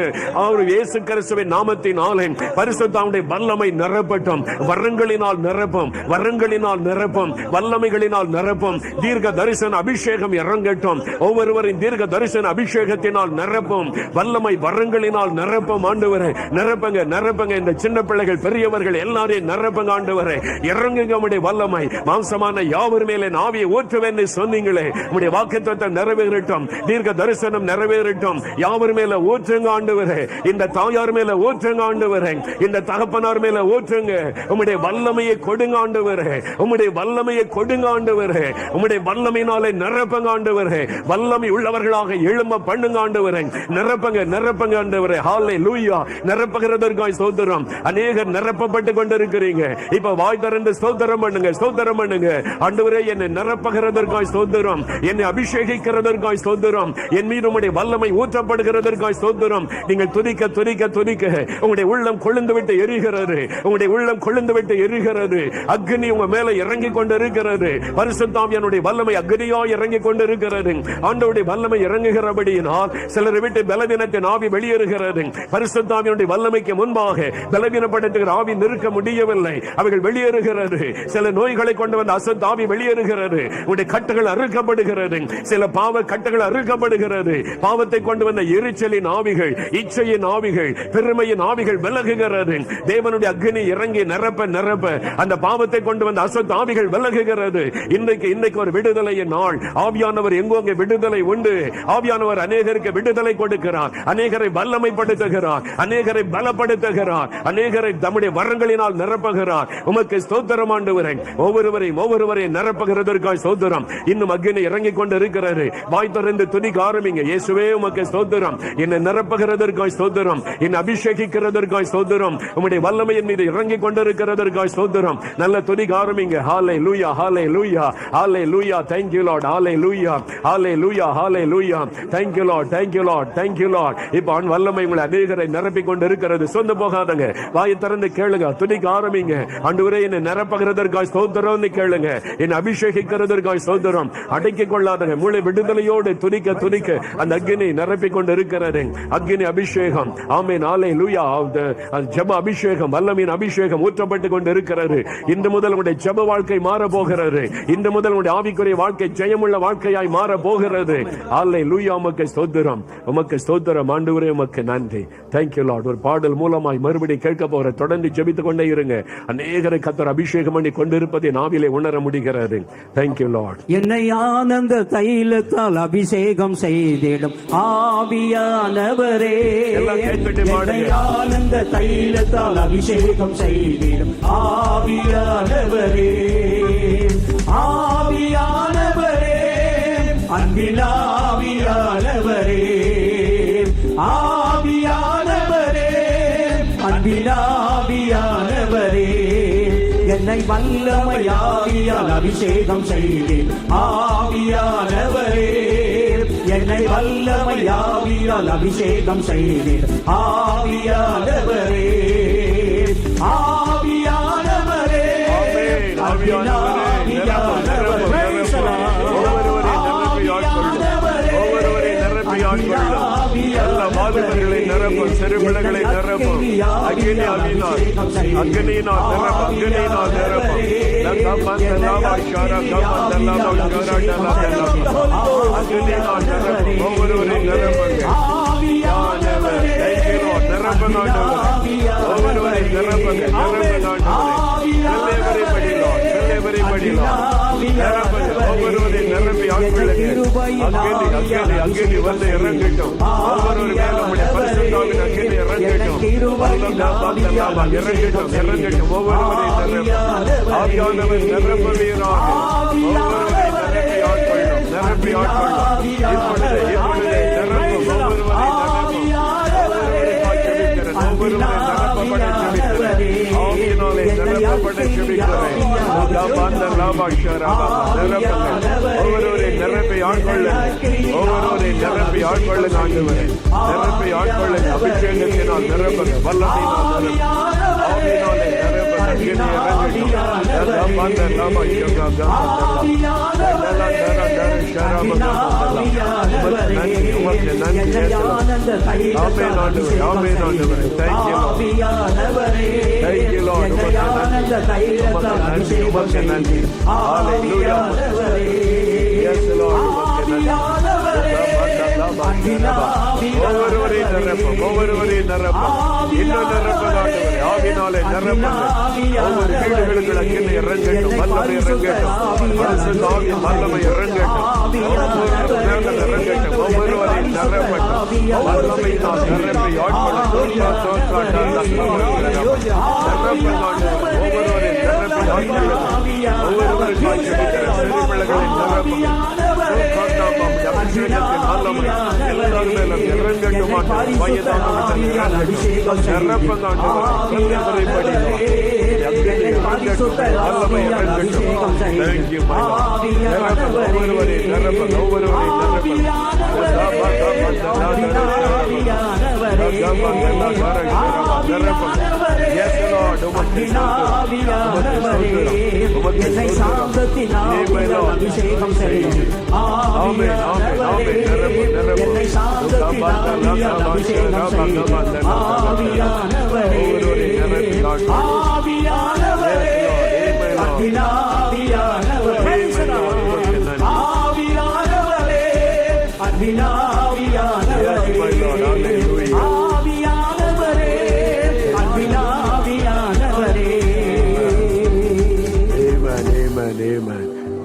அவர் இயேசு கிறிஸ்துவின் நாமத்தினாலே பரிசுத்த ஆவியுடைய வல்லமை நிரப்பட்டும். வரங்களினால் நிரப்பும், வரங்களினால் நிரப்பும், வல்லமைகளினால் நிரப்பும். தீர்க்க தரிசன அபிஷேகம் இறங்கட்டும். ஒவ்வொருவரின் தீர்க்க தரிசன அபிஷேகத்தினால் நிரப்பும், வல்லமை வரங்களினால் நிரப்பும் ஆண்டவரே. நிரப்புங்க, நிரப்புங்க. இந்த சின்ன பிள்ளைகள், பெரியவர்கள் எல்லாரையும் நிரப்புங்க ஆண்டவரே. இறங்குங்க உம்முடைய வல்லமை. மாம்சமான யாவர் மேலே ஆவியை ஊற்றுவேன் சொன்னீங்களே, உம்முடைய வாக்குத்தத்தம் நிறைவேறட்டும், தீர்க்க தரிசனம் நிறைவேறட்டும். யாவர் மேல ஊற்றுங்க ஆண்டவரே. இந்த தாயார் மேல ஊற்றுங்க ஆண்டவரே, இந்த தகப்பனார் மேல ஊற்றுங்க. உம்முடைய வல்லமையை கொடுங்க ஆண்டவரே, உம்முடைய வல்லமையை கொடுங்க ஆண்டவரே. உம்முடைய வல்லமையினாலே நிரப்புங்க ஆண்டவரே. வல்லமை உள்ளவர்களாக எழும்ப பண்ணுங்க ஆண்டவரே. நிரப்புங்க, நிரப்புங்க ஆண்டவரே. ஹல்லேலூயா. நிரப்புகிறதற்காய் ஸ்தோத்திரம். அநேகர் நிரப்பப்பட்டு கொண்டிருக்கிறீங்க. இப்ப வாய் திறந்து ஸ்தோத்திரம் பண்ணுங்க, ஸ்தோத்திரம் பண்ணுங்க. ஆண்டவரே, என்னை நிரப்புகிறதற்காய் ஸ்தோத்திரம், என்னை அபிஷேகிக்கிறதற்காய் ஸ்தோத்திரம், என் மீது உம்முடைய வல்லமை ஊற்றப்படுகிறதற்காய் ஸ்தோத்திரம். நீங்கள் துதிக்க துதிக்க துதிக்க உங்களுடைய உள்ளம் கொழுந்து விட்டு எரிகிறது, உங்களுடைய உள்ளம் கொழுந்து விட்டு எரிகிறது. அக்னி உங்க மேல இறங்கி கொண்டிருக்கிறது. பரிசுத்த ஆவியானுடைய வல்லமை அக்னியாய் இறங்கி கொண்டிருக்கிறது. ஆண்டவருடைய வல்லமை இறங்குகிறபடியினால் சிலரை விட்டு பலவீனத்தின் ஆவி வெளியேறுகிறது. பரிசுத்த ஆவியானுடைய வல்லமைக்கு முன்பாக பலவீனப்படுத்துகிற ஆவி நிற்க முடியவில்லை, அவைகள் வெளியேறுகிறது. சில நோய்களை கொண்டு வந்த அசுத்த ஆவி வெளியேறுகிறது. உங்களுடைய கட்டுகள் அறுக்கப்படுகிறது, சில பாவ கட்டுகள் அறுக்கப்படுகிறது. பாவத்தை கொண்டு வந்த எரிச்சலின் ஆவிகள், இச்சையின் ஆவிகள், பெருமையின் ஆவிகள் விலகுகிறது. தேவனுடைய அக்னி இறங்கி நிரப்ப நிரப்ப அந்த பாவத்தை கொண்டு வந்த அசுத்த ஆவிகள் விலகுகிறது. இன்றைக்கு ஒரு விடுதலையின் நாள். ஆவியானவர் எங்கோங்க விடுதலை உண்டு. ஆவியானவர் அநேகருக்கு விடுதலை கொடுக்கிறார், அநேகரை வல்லமைப்படுத்துகிறார், அநேகரை பலப்படுத்துகிறார், அநேகரை தம்முடைய வரங்களினால் நிரப்புகிறார். உமக்கு ஸ்தோத்திரம் ஆண்டவரே. ஒவ்வொருவரையும் நிரப்புகிறதற்காய் ஸ்தோத்திரம். இன்னும் அக்னி இறங்கி கொண்டு இருக்கிறது. வாய் திறந்து துதிக்க ஆரம்பிங்க. இயேசுவே உமக்கு ஸ்தோத்திரம், என்னை நிரப்புகிறதற்காய் ஸ்தோத்திரம், என்னை அபிஷேகிக்கிறதற்காய் ஸ்தோத்திரம், உம்முடைய வல்லமையின் மீது இறங்கி கொண்டிருக்கிறதற்காய் ஸ்தோத்திரம். நல்ல துதிக்க ஆரம்பிங்க. ஹல்லேலூயா, ஹல்லேலூயா, ஹல்லேலூயா. Thank you Lord, hallelujah, hallelujah, hallelujah. Thank you Lord, thank you Lord, thank you Lord. இப்போ ஆன் வல்லமை உங்களை அநேகரை நிரப்பிக் கொண்டு இருக்கிறது. சொந்த போகாதங்க, வாயை திறந்து கேளுங்க, துதிக்க ஆரம்பிங்க. ஆண்டவரே, என்னை நிரப்புகிறதற்காய் ஸ்தோத்திரம்னு கேளுங்க, என்னை அபிஷேகிக்கிறதற்காய் ஸ்தோத்திரம். அடக்கிக் கொள்ளாதங்க, மூளை விடுதலையோடு துதிக்க துதிக்க அந்த அக்னி நிரப்பிக் கொண்டு இருக்கிறது. அக்னி அபிஷேகம், ஆமென், ஹல்லேலூயா. ஜெப அபிஷேகம், வல்லமையின் அபிஷேகம் ஊற்றப்பட்டு கொண்டு இருக்கிறது. இன்று முதல் உங்களுடைய ஜெப வாழ்க்கை மாற போகிறது. இன்று முதல் உங்களுடைய ஆவிக்குரிய வாழ்க்கை ஜெயமுள்ள வாழ்க்கையாய் மாற போகிறது. ஹல்லேலூயா. உமக்கு ஸ்தோத்திரம், உமக்கு ஸ்தோத்திரம் ஆண்டவரே, உமக்கு நன்றி. Thank you Lord. ஒரு பாடல் மூலமாய் மறுபடியும் கேட்க போற. தொடர்ந்து ஜெபித்துக் கொண்டே இருங்க. அநேகரை கர்த்தர் அபிஷேகம் பண்ணி கொண்டிருப்பதை நாவிலே உணர முடிகிறது. Thank you Lord. என்னை ஆனந்த தைலத்தால் அபிஷேகம் செய்திடும் ஆவியானவரே, என்னை ஆனந்த தைலத்தால் அபிஷேகம் செய்திடும் ஆவியானவரே, ஆவியானவரே, அன்பில் ஆவியானவரே, ஆவியானவரே, அன்பில் ஆவியானவரே, என்னை வல்லமையாவியால் அபிஷேகம் செய்தேன் ஆவியானவரே, என்னை வல்லமையாவியால் அபிஷேகம் செய்தேன் ஆவியானவரே, ஆவியானவரே, ஆவியானவரே, வாலிபர்களை நிரப்பும், சிறுபிள்ளைகளை நிரப்பும். அக்கினி அவினால், அக்கினியினால் நிரப்பும், அக்கினியினால் நிரப்பும். அக்கினியினால் நிரப்பும், ஒவ்வொருவரையும் நிரப்புங்க. ஒவ்வொருவரையும் நிரப்புங்க, ஒவ்வொருவரையும் நிரப்பி ஆட்களுக்கு அக்கினி வந்து இறங்கட்டும். ஒவ்வொரு மேலும் பரிசுத்தாவின் அக்கினி இறங்கட்டும், இறங்கட்டும், இறங்கட்டும். ஒவ்வொருவரையும் நிரப்ப ஆவியானவர் நிரப்புவீராக. ஒவ்வொருவரையும் நிரப்பி ஆட்கொள்ளும், நிரப்பி ஆட்கொள்ளும். இப்பொழுது இப்பொழுது நிரப்பும், ஒவ்வொருவரை நிரப்பப்பட செபிக்கிறேன். ஆவியினாலே நிரப்பப்பட செபிக்கிறேன். ஒவ்வொருவரை நிரப்பி ஆட்கொள்ள, ஒவ்வொருவரை நிரப்பி ஆட்கொள்ள ஆண்டவரே, நிரப்பி ஆட்கொள்ள. அபிஷேகத்தினால் நிரப்புங்க, வல்லமையினால் நிரப்புங்க, ஆவியினாலே நிரப்புங்க. ஒவ்வொருவரையும் நிரப்பும், ஒவ்வொருவரையும் நிரப்பும். இன்னும் நிரப்பதாண்டவரே, ஆவினாலே நிரப்புங்க. ஒவ்வொரு வீடுகளுக்கு அக்கினி இறங்கட்டும், வல்லமை இறங்கட்டும், பரிசுத்த ஆவியின் வல்லமை இறங்கட்டும், இறங்கட்டும். ஒவ்வொருவரையும் நிரப்பட்டும், வல்லமையினால் நிரப்பி ஆட்கொள்ளும். ஒவ்வொருவரையும் நிரப்பி ஆட்கொள்ளும். ஒவ்வொருவரையும் சிறுபிள்ளைகளை நிரப்புங்க. அபிஷேகத்தின் வல்லமை எல்லாரும் மேலும் இறங்கட்டும். வயதானவர்கள் நிரப்புங்க வல்லமை இறங்கட்டும். தேங்க்யூ ஒவ்வொருவரை நிரப்புங்க, ஒவ்வொருவரை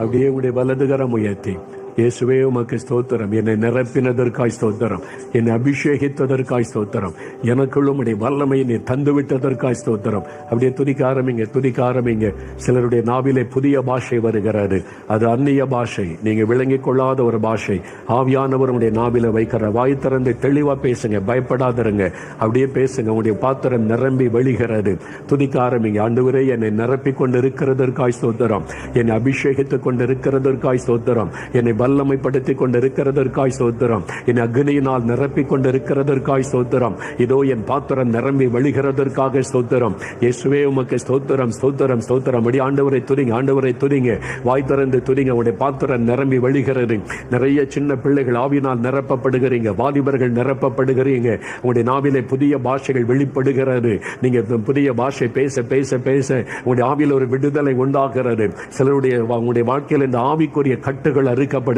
அப்படியே உடைய வலதுகரம் உயர்த்தி, இயேசுவே உமக்கு ஸ்தோத்திரம், என்னை நிரப்பினதற்காய் ஸ்தோத்திரம், என்னை அபிஷேகித்ததற்காய் ஸ்தோத்திரம், எனக்குள்ளும் உடைய வல்லமையை நீ தந்து விட்டதற்காய் ஸ்தோத்திரம். அப்படியே துதிக்க ஆரம்பிங்க, துதிக்க ஆரம்பிங்க. சிலருடைய நாவிலே புதிய பாஷை வருகிறது, அது அந்நிய பாஷை, நீங்க விளங்கிக் கொள்ளாத ஒரு பாஷை. ஆவியானவர் உடைய நாவில வைக்கிற, வாய் திறந்து தெளிவா பேசுங்க, பயப்படாதருங்க, அப்படியே பேசுங்க. உங்களுடைய பாத்திரம் நிரம்பி வெளிகிறது. துதிக்க ஆரம்பிங்க. ஆண்டவரே, என்னை நிரப்பிக் கொண்டு இருக்கிறதற்காய் ஸ்தோத்திரம், என்னை அபிஷேகித்துக் கொண்டு இருக்கிறதற்காய் ஸ்தோத்திரம், என்னை வல்லமைப்படுத்திக் கொண்டிருக்கிறதற்காய் ஸ்தோத்திரம், என் அக்னியினால் நிரப்பிக் கொண்டிருக்கிறதற்காய் ஸ்தோத்திரம். இதோ என் பாத்திரம் நிரம்பி வழிகிறதற்காக ஸ்தோத்திரம். இயேசுவே உமக்கு ஸ்தோத்திரம், ஸ்தோத்திரம், ஸ்தோத்திரம். அப்படி ஆண்டவரை துதிங்க, ஆண்டவரை துதிங்க, வாய் திறந்து துதிங்க. உடைய பாத்திரம் நிரம்பி வழிகிறது. நிறைய சின்ன பிள்ளைகள் ஆவியினால் நிரப்பப்படுகிறீங்க, வாலிபர்கள் நிரப்பப்படுகிறீங்க. உங்களுடைய நாவிலே புதிய பாஷைகள் வெளிப்படுகிறது. நீங்க புதிய பாஷை பேச பேச பேச உங்களுடைய ஆவியில் ஒரு விடுதலை உண்டாகிறது. சிலருடைய உங்களுடைய வாழ்க்கையில் இந்த ஆவிக்குரிய கட்டுகள் அறுக்கப்படுகிறது.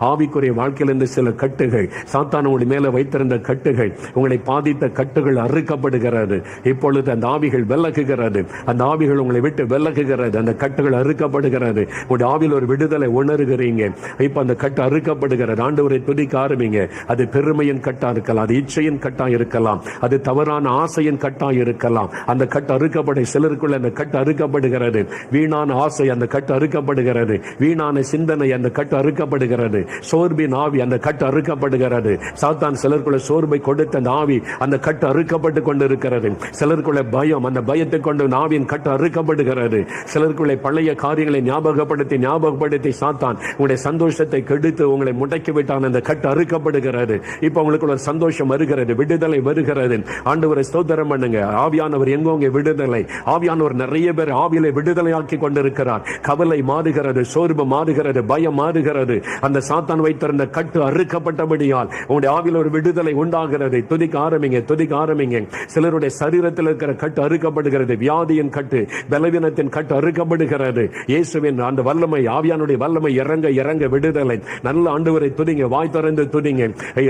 ஆவிக்குரிய வாழ்க்கையிலிருந்து சில கட்டுகள், சாத்தான் உங்களுடைய மேல வைத்திருந்த கட்டுகள், உங்களை பாதித்த கட்டுகள் அறுக்கப்படுகிறது. இப்பொழுது அந்த ஆவிகள் விலகுகிறது, அந்த ஆவிகள் உங்களை விட்டு விலகுகிறது, அந்த கட்டுகள் அறுக்கப்படுகிறது. உங்களுடைய ஆவியில் ஒரு விடுதலை உணர்கிறீங்க. இப்ப அந்த கட்டு அறுக்கப்படுகிறது. ஆண்டவரை துதிக்க ஆரம்பிங்க. அது பெருமையின் கட்டா இருக்கலாம், அது இச்சையின் கட்டா இருக்கலாம், அது தவறான ஆசையின் கட்டா இருக்கலாம். அந்த கட்டு அறுக்கப்பட, சிலருக்குள்ள அந்த கட்டு அறுக்கப்படுகிறது. வீணான ஆசை அந்த கட்டு அறுக்கப்படுகிறது, வீணான சிந்தனை அந்த கட்டு அறுக்கப்படுகிறது, சோர்வின் ஆவி அந்த கட்டு அறுக்கப்படுகிறது. சாத்தான் சிலருக்குள்ள சோர்வை கொடுத்த அந்த ஆவி அந்த கட்டு அறுக்கப்பட்டு கொண்டிருக்கிறது. சிலருக்குள்ள பயம், அந்த பயத்தை கொண்டு ஆவியின் கட்டு அறுக்கப்படுகிறது. சிலருக்குள்ள பழைய காரியங்களை ஞாபகப்படுத்தி சாத்தான் உங்களுடைய சந்தோஷத்தை கெடுத்து உங்களை முடக்கி விட்டான். அந்த கட்டு அறுக்கப்படுகிறது. இப்ப உங்களுக்கு ஒரு சந்தோஷம் வருகிறது, விடுதலை வருகிறது. ஆண்டவரை ஸ்தோத்திரம் பண்ணுங்க. ஆவியானவர் எங்கோங்க விடுதலை, ஆவியானவர் நிறைய பேர் ஆவியிலே விடுதலை ஆக்கி கொண்டிருக்கிறார். கவலை மாறுகிறது, சோர்வு மாறுகிறது, பயம் மாறுகிறது, அறுக்கப்பட்டது. அந்த சாத்தான் வைத்திருந்த கட்டு அறுக்கப்பட்டபடியால் உங்களுடைய ஆவியில் ஒரு விடுதலை உண்டாகிறது. துதிக்க ஆரம்பிங்க, துதிக்க ஆரம்பிங்க. சிலருடைய சரீரத்தில் இருக்கிற கட்டு அறுக்கப்படுகிறது. வியாதியின் கட்டு, பலவீனத்தின் கட்டு அறுக்கப்படுகிறது. இயேசுவின் அந்த வல்லமை, ஆவியானுடைய வல்லமை இறங்க இறங்க விடுதலை. நல்ல ஆண்டவரை துதிங்க, வாய் திறந்து துதிங்க.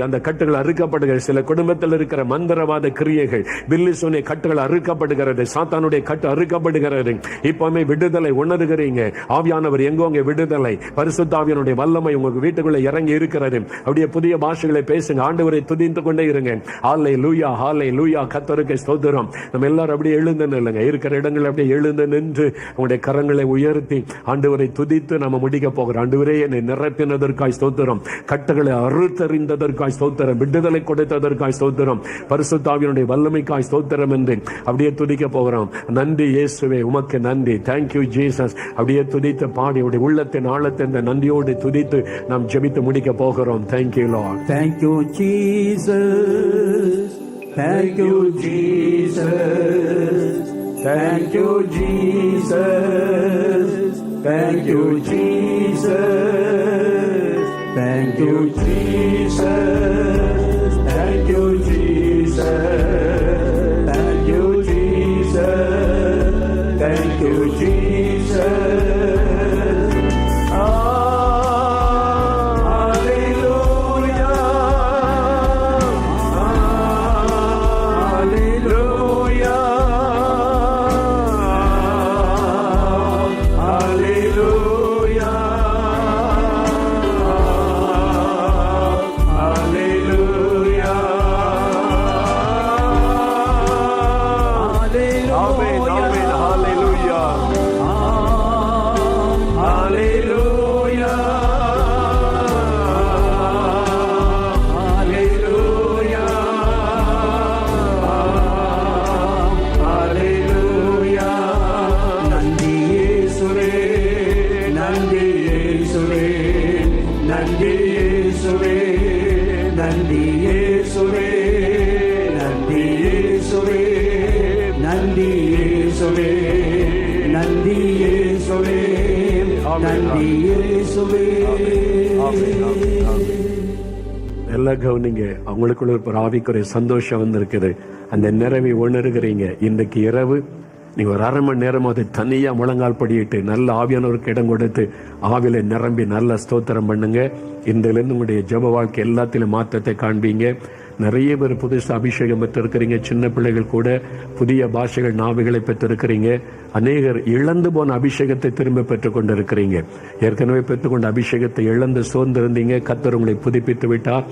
அந்த கட்டுகள் அறுக்கப்படுகிறது. சில குடும்பத்தில் இருக்கிற மந்திரவாத கிரியைகள், பில்லிசோனிய கட்டுகள் அறுக்கப்படுகிறது. சாத்தானுடைய கட்டு அறுக்கப்படுகிறது. இப்பவுமே விடுதலை உணர்கிறீங்க. ஆவியானவர் எங்கோங்க விடுதலை, பரிசுத்த ஆவியானுடைய வல்லமை உங்க வீட்டுக்குள்ள இறங்கி இருக்கிறது. அப்படியே புதிய பாஷைகளை பேசுங்க, ஆண்டவரை துதித்து கொண்டே இருங்க. ஹல்லேலூயா, ஹல்லேலூயா, கர்த்தருக்கு ஸ்தோத்திரம். நம்ம எல்லாரும் அப்படியே எழுந்து நில்லுங்க. இருக்கிற இடங்கள் அப்படியே எழுந்து நின்று உங்களுடைய கரங்களை உயர்த்தி ஆண்டவரை துதித்து நம்ம முடிக்க போகிறோம். ஆண்டவரே, என்னை நிரப்பினதற்காய் ஸ்தோத்திரம், கட்டுகளை அறுத்தறிந்ததற்காய் ஸ்தோத்திரம், விடுதலை கொடுத்ததற்காய் ஸ்தோத்திரம், பரிசுத்த ஆவியானுடைய வல்லமைக்காய் ஸ்தோத்திரம் என்று அப்படியே துதிக்க போகிறோம். நன்றி இயேசுவே, உமக்கு நன்றி. Thank you Jesus. அப்படியே துதித்து பாடி உடைய உள்ளத்தின் ஆழத்தை இந்த நன்றியோடு துதித்து நாம் ஜெபித்து முடிக்க போகிறோம். Thank you Lord. Thank you, Jesus. Thank you, Jesus. Thank you, Jesus. Thank you, Jesus. Thank you, Jesus. Thank you, Jesus. Thank you, Jesus. Thank you, Jesus. எல்லாம் கவனிங்க. அவங்களுக்குள்ள ஒரு ஆவிக்குரிய சந்தோஷம் வந்திருக்குது. அந்த நிறைவை உணர்கிறீங்க. இன்றைக்கு இரவு நீங்க ஒரு அரை மணி நேரம் அதை தனியா முழங்கால் படியிட்டு நல்ல ஆவியானவருக்கு இடம் கொடுத்து ஆவில நிரம்பி நல்ல ஸ்தோத்திரம் பண்ணுங்க. இன்றிலிருந்து உங்களுடைய ஜெப வாழ்க்கை எல்லாத்திலும் மாற்றத்தை காண்பீங்க. நிறைய பேர் புதுசு அபிஷேகம் பெற்றிருக்கிறீங்க. சின்ன பிள்ளைகள் கூட புதிய பாஷைகள், நாவுகளை பெற்றிருக்கிறீங்க. அநேகர் இழந்து போன அபிஷேகத்தை திரும்ப பெற்றுக் கொண்டிருக்கிறீங்க. ஏற்கனவே பெற்றுக்கொண்ட அபிஷேகத்தை இழந்து சோர்ந்திருந்தீங்க. கர்த்தர் உங்களை புதுப்பித்து விட்டார்.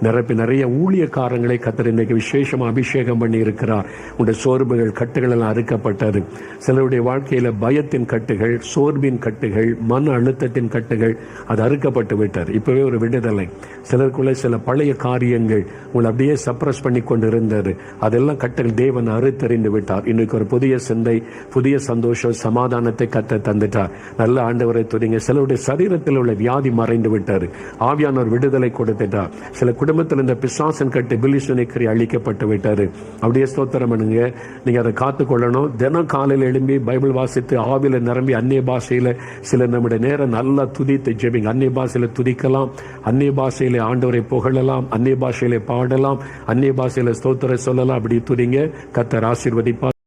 நிரப்பி நிறைய ஊழியக்காரங்களை கர்த்தர் இன்னைக்கு விசேஷமா அபிஷேகம் பண்ணி இருக்கிறார். உங்களுடைய சோர்வுகள், கட்டுகள் எல்லாம் அறுக்கப்பட்டது. சிலருடைய வாழ்க்கையில பயத்தின் கட்டுகள், சோர்வின் கட்டுகள், மன அழுத்தத்தின் கட்டுகள் அது அறுக்கப்பட்டு விட்டார். இப்பவே ஒரு விடுதலை. சிலருக்குள்ள சில பழைய காரியங்கள் உங்களை அப்படியே சப்ரஸ் பண்ணி கொண்டு இருந்தது. அதெல்லாம் கட்டுகள் தேவன் அறுத்தறிந்து விட்டார். இன்னைக்கு ஒரு புதிய சிந்தை, புதிய சந்தோஷம், சமாதானத்தை கர்த்தர் தந்துட்டார். நல்ல ஆண்டவரை துதிங்க. சிலருடைய சரீரத்தில் உள்ள வியாதி மறைந்து விட்டார். ஆவியானவர் விடுதலை கொடுத்துட்டார். சில குடும்பத்தில் இந்த பிசாசன் கட்டு, பில்லிசோனிக்கரி அழிக்கப்பட்டு விட்டாரு. அப்படியே ஸ்தோத்திரம் பண்ணுங்க. நீங்க அதை காத்துக்கொள்ளணும். தினம் காலையில் எழும்பி பைபிள் வாசித்து ஆவில நிரம்பி அந்நிய பாஷையில சில நம்முடைய நேரம் நல்லா துதித்து ஜெபிங்க. அந்நிய பாஷையில துதிக்கலாம், அந்நிய பாஷையில ஆண்டவரை புகழலாம், அந்நிய பாஷையில பாடலாம், அந்நிய பாஷையில ஸ்தோத்திரம் சொல்லலாம். அப்படி துதிங்க. கர்த்தர் ஆசீர்வதிப்பார்.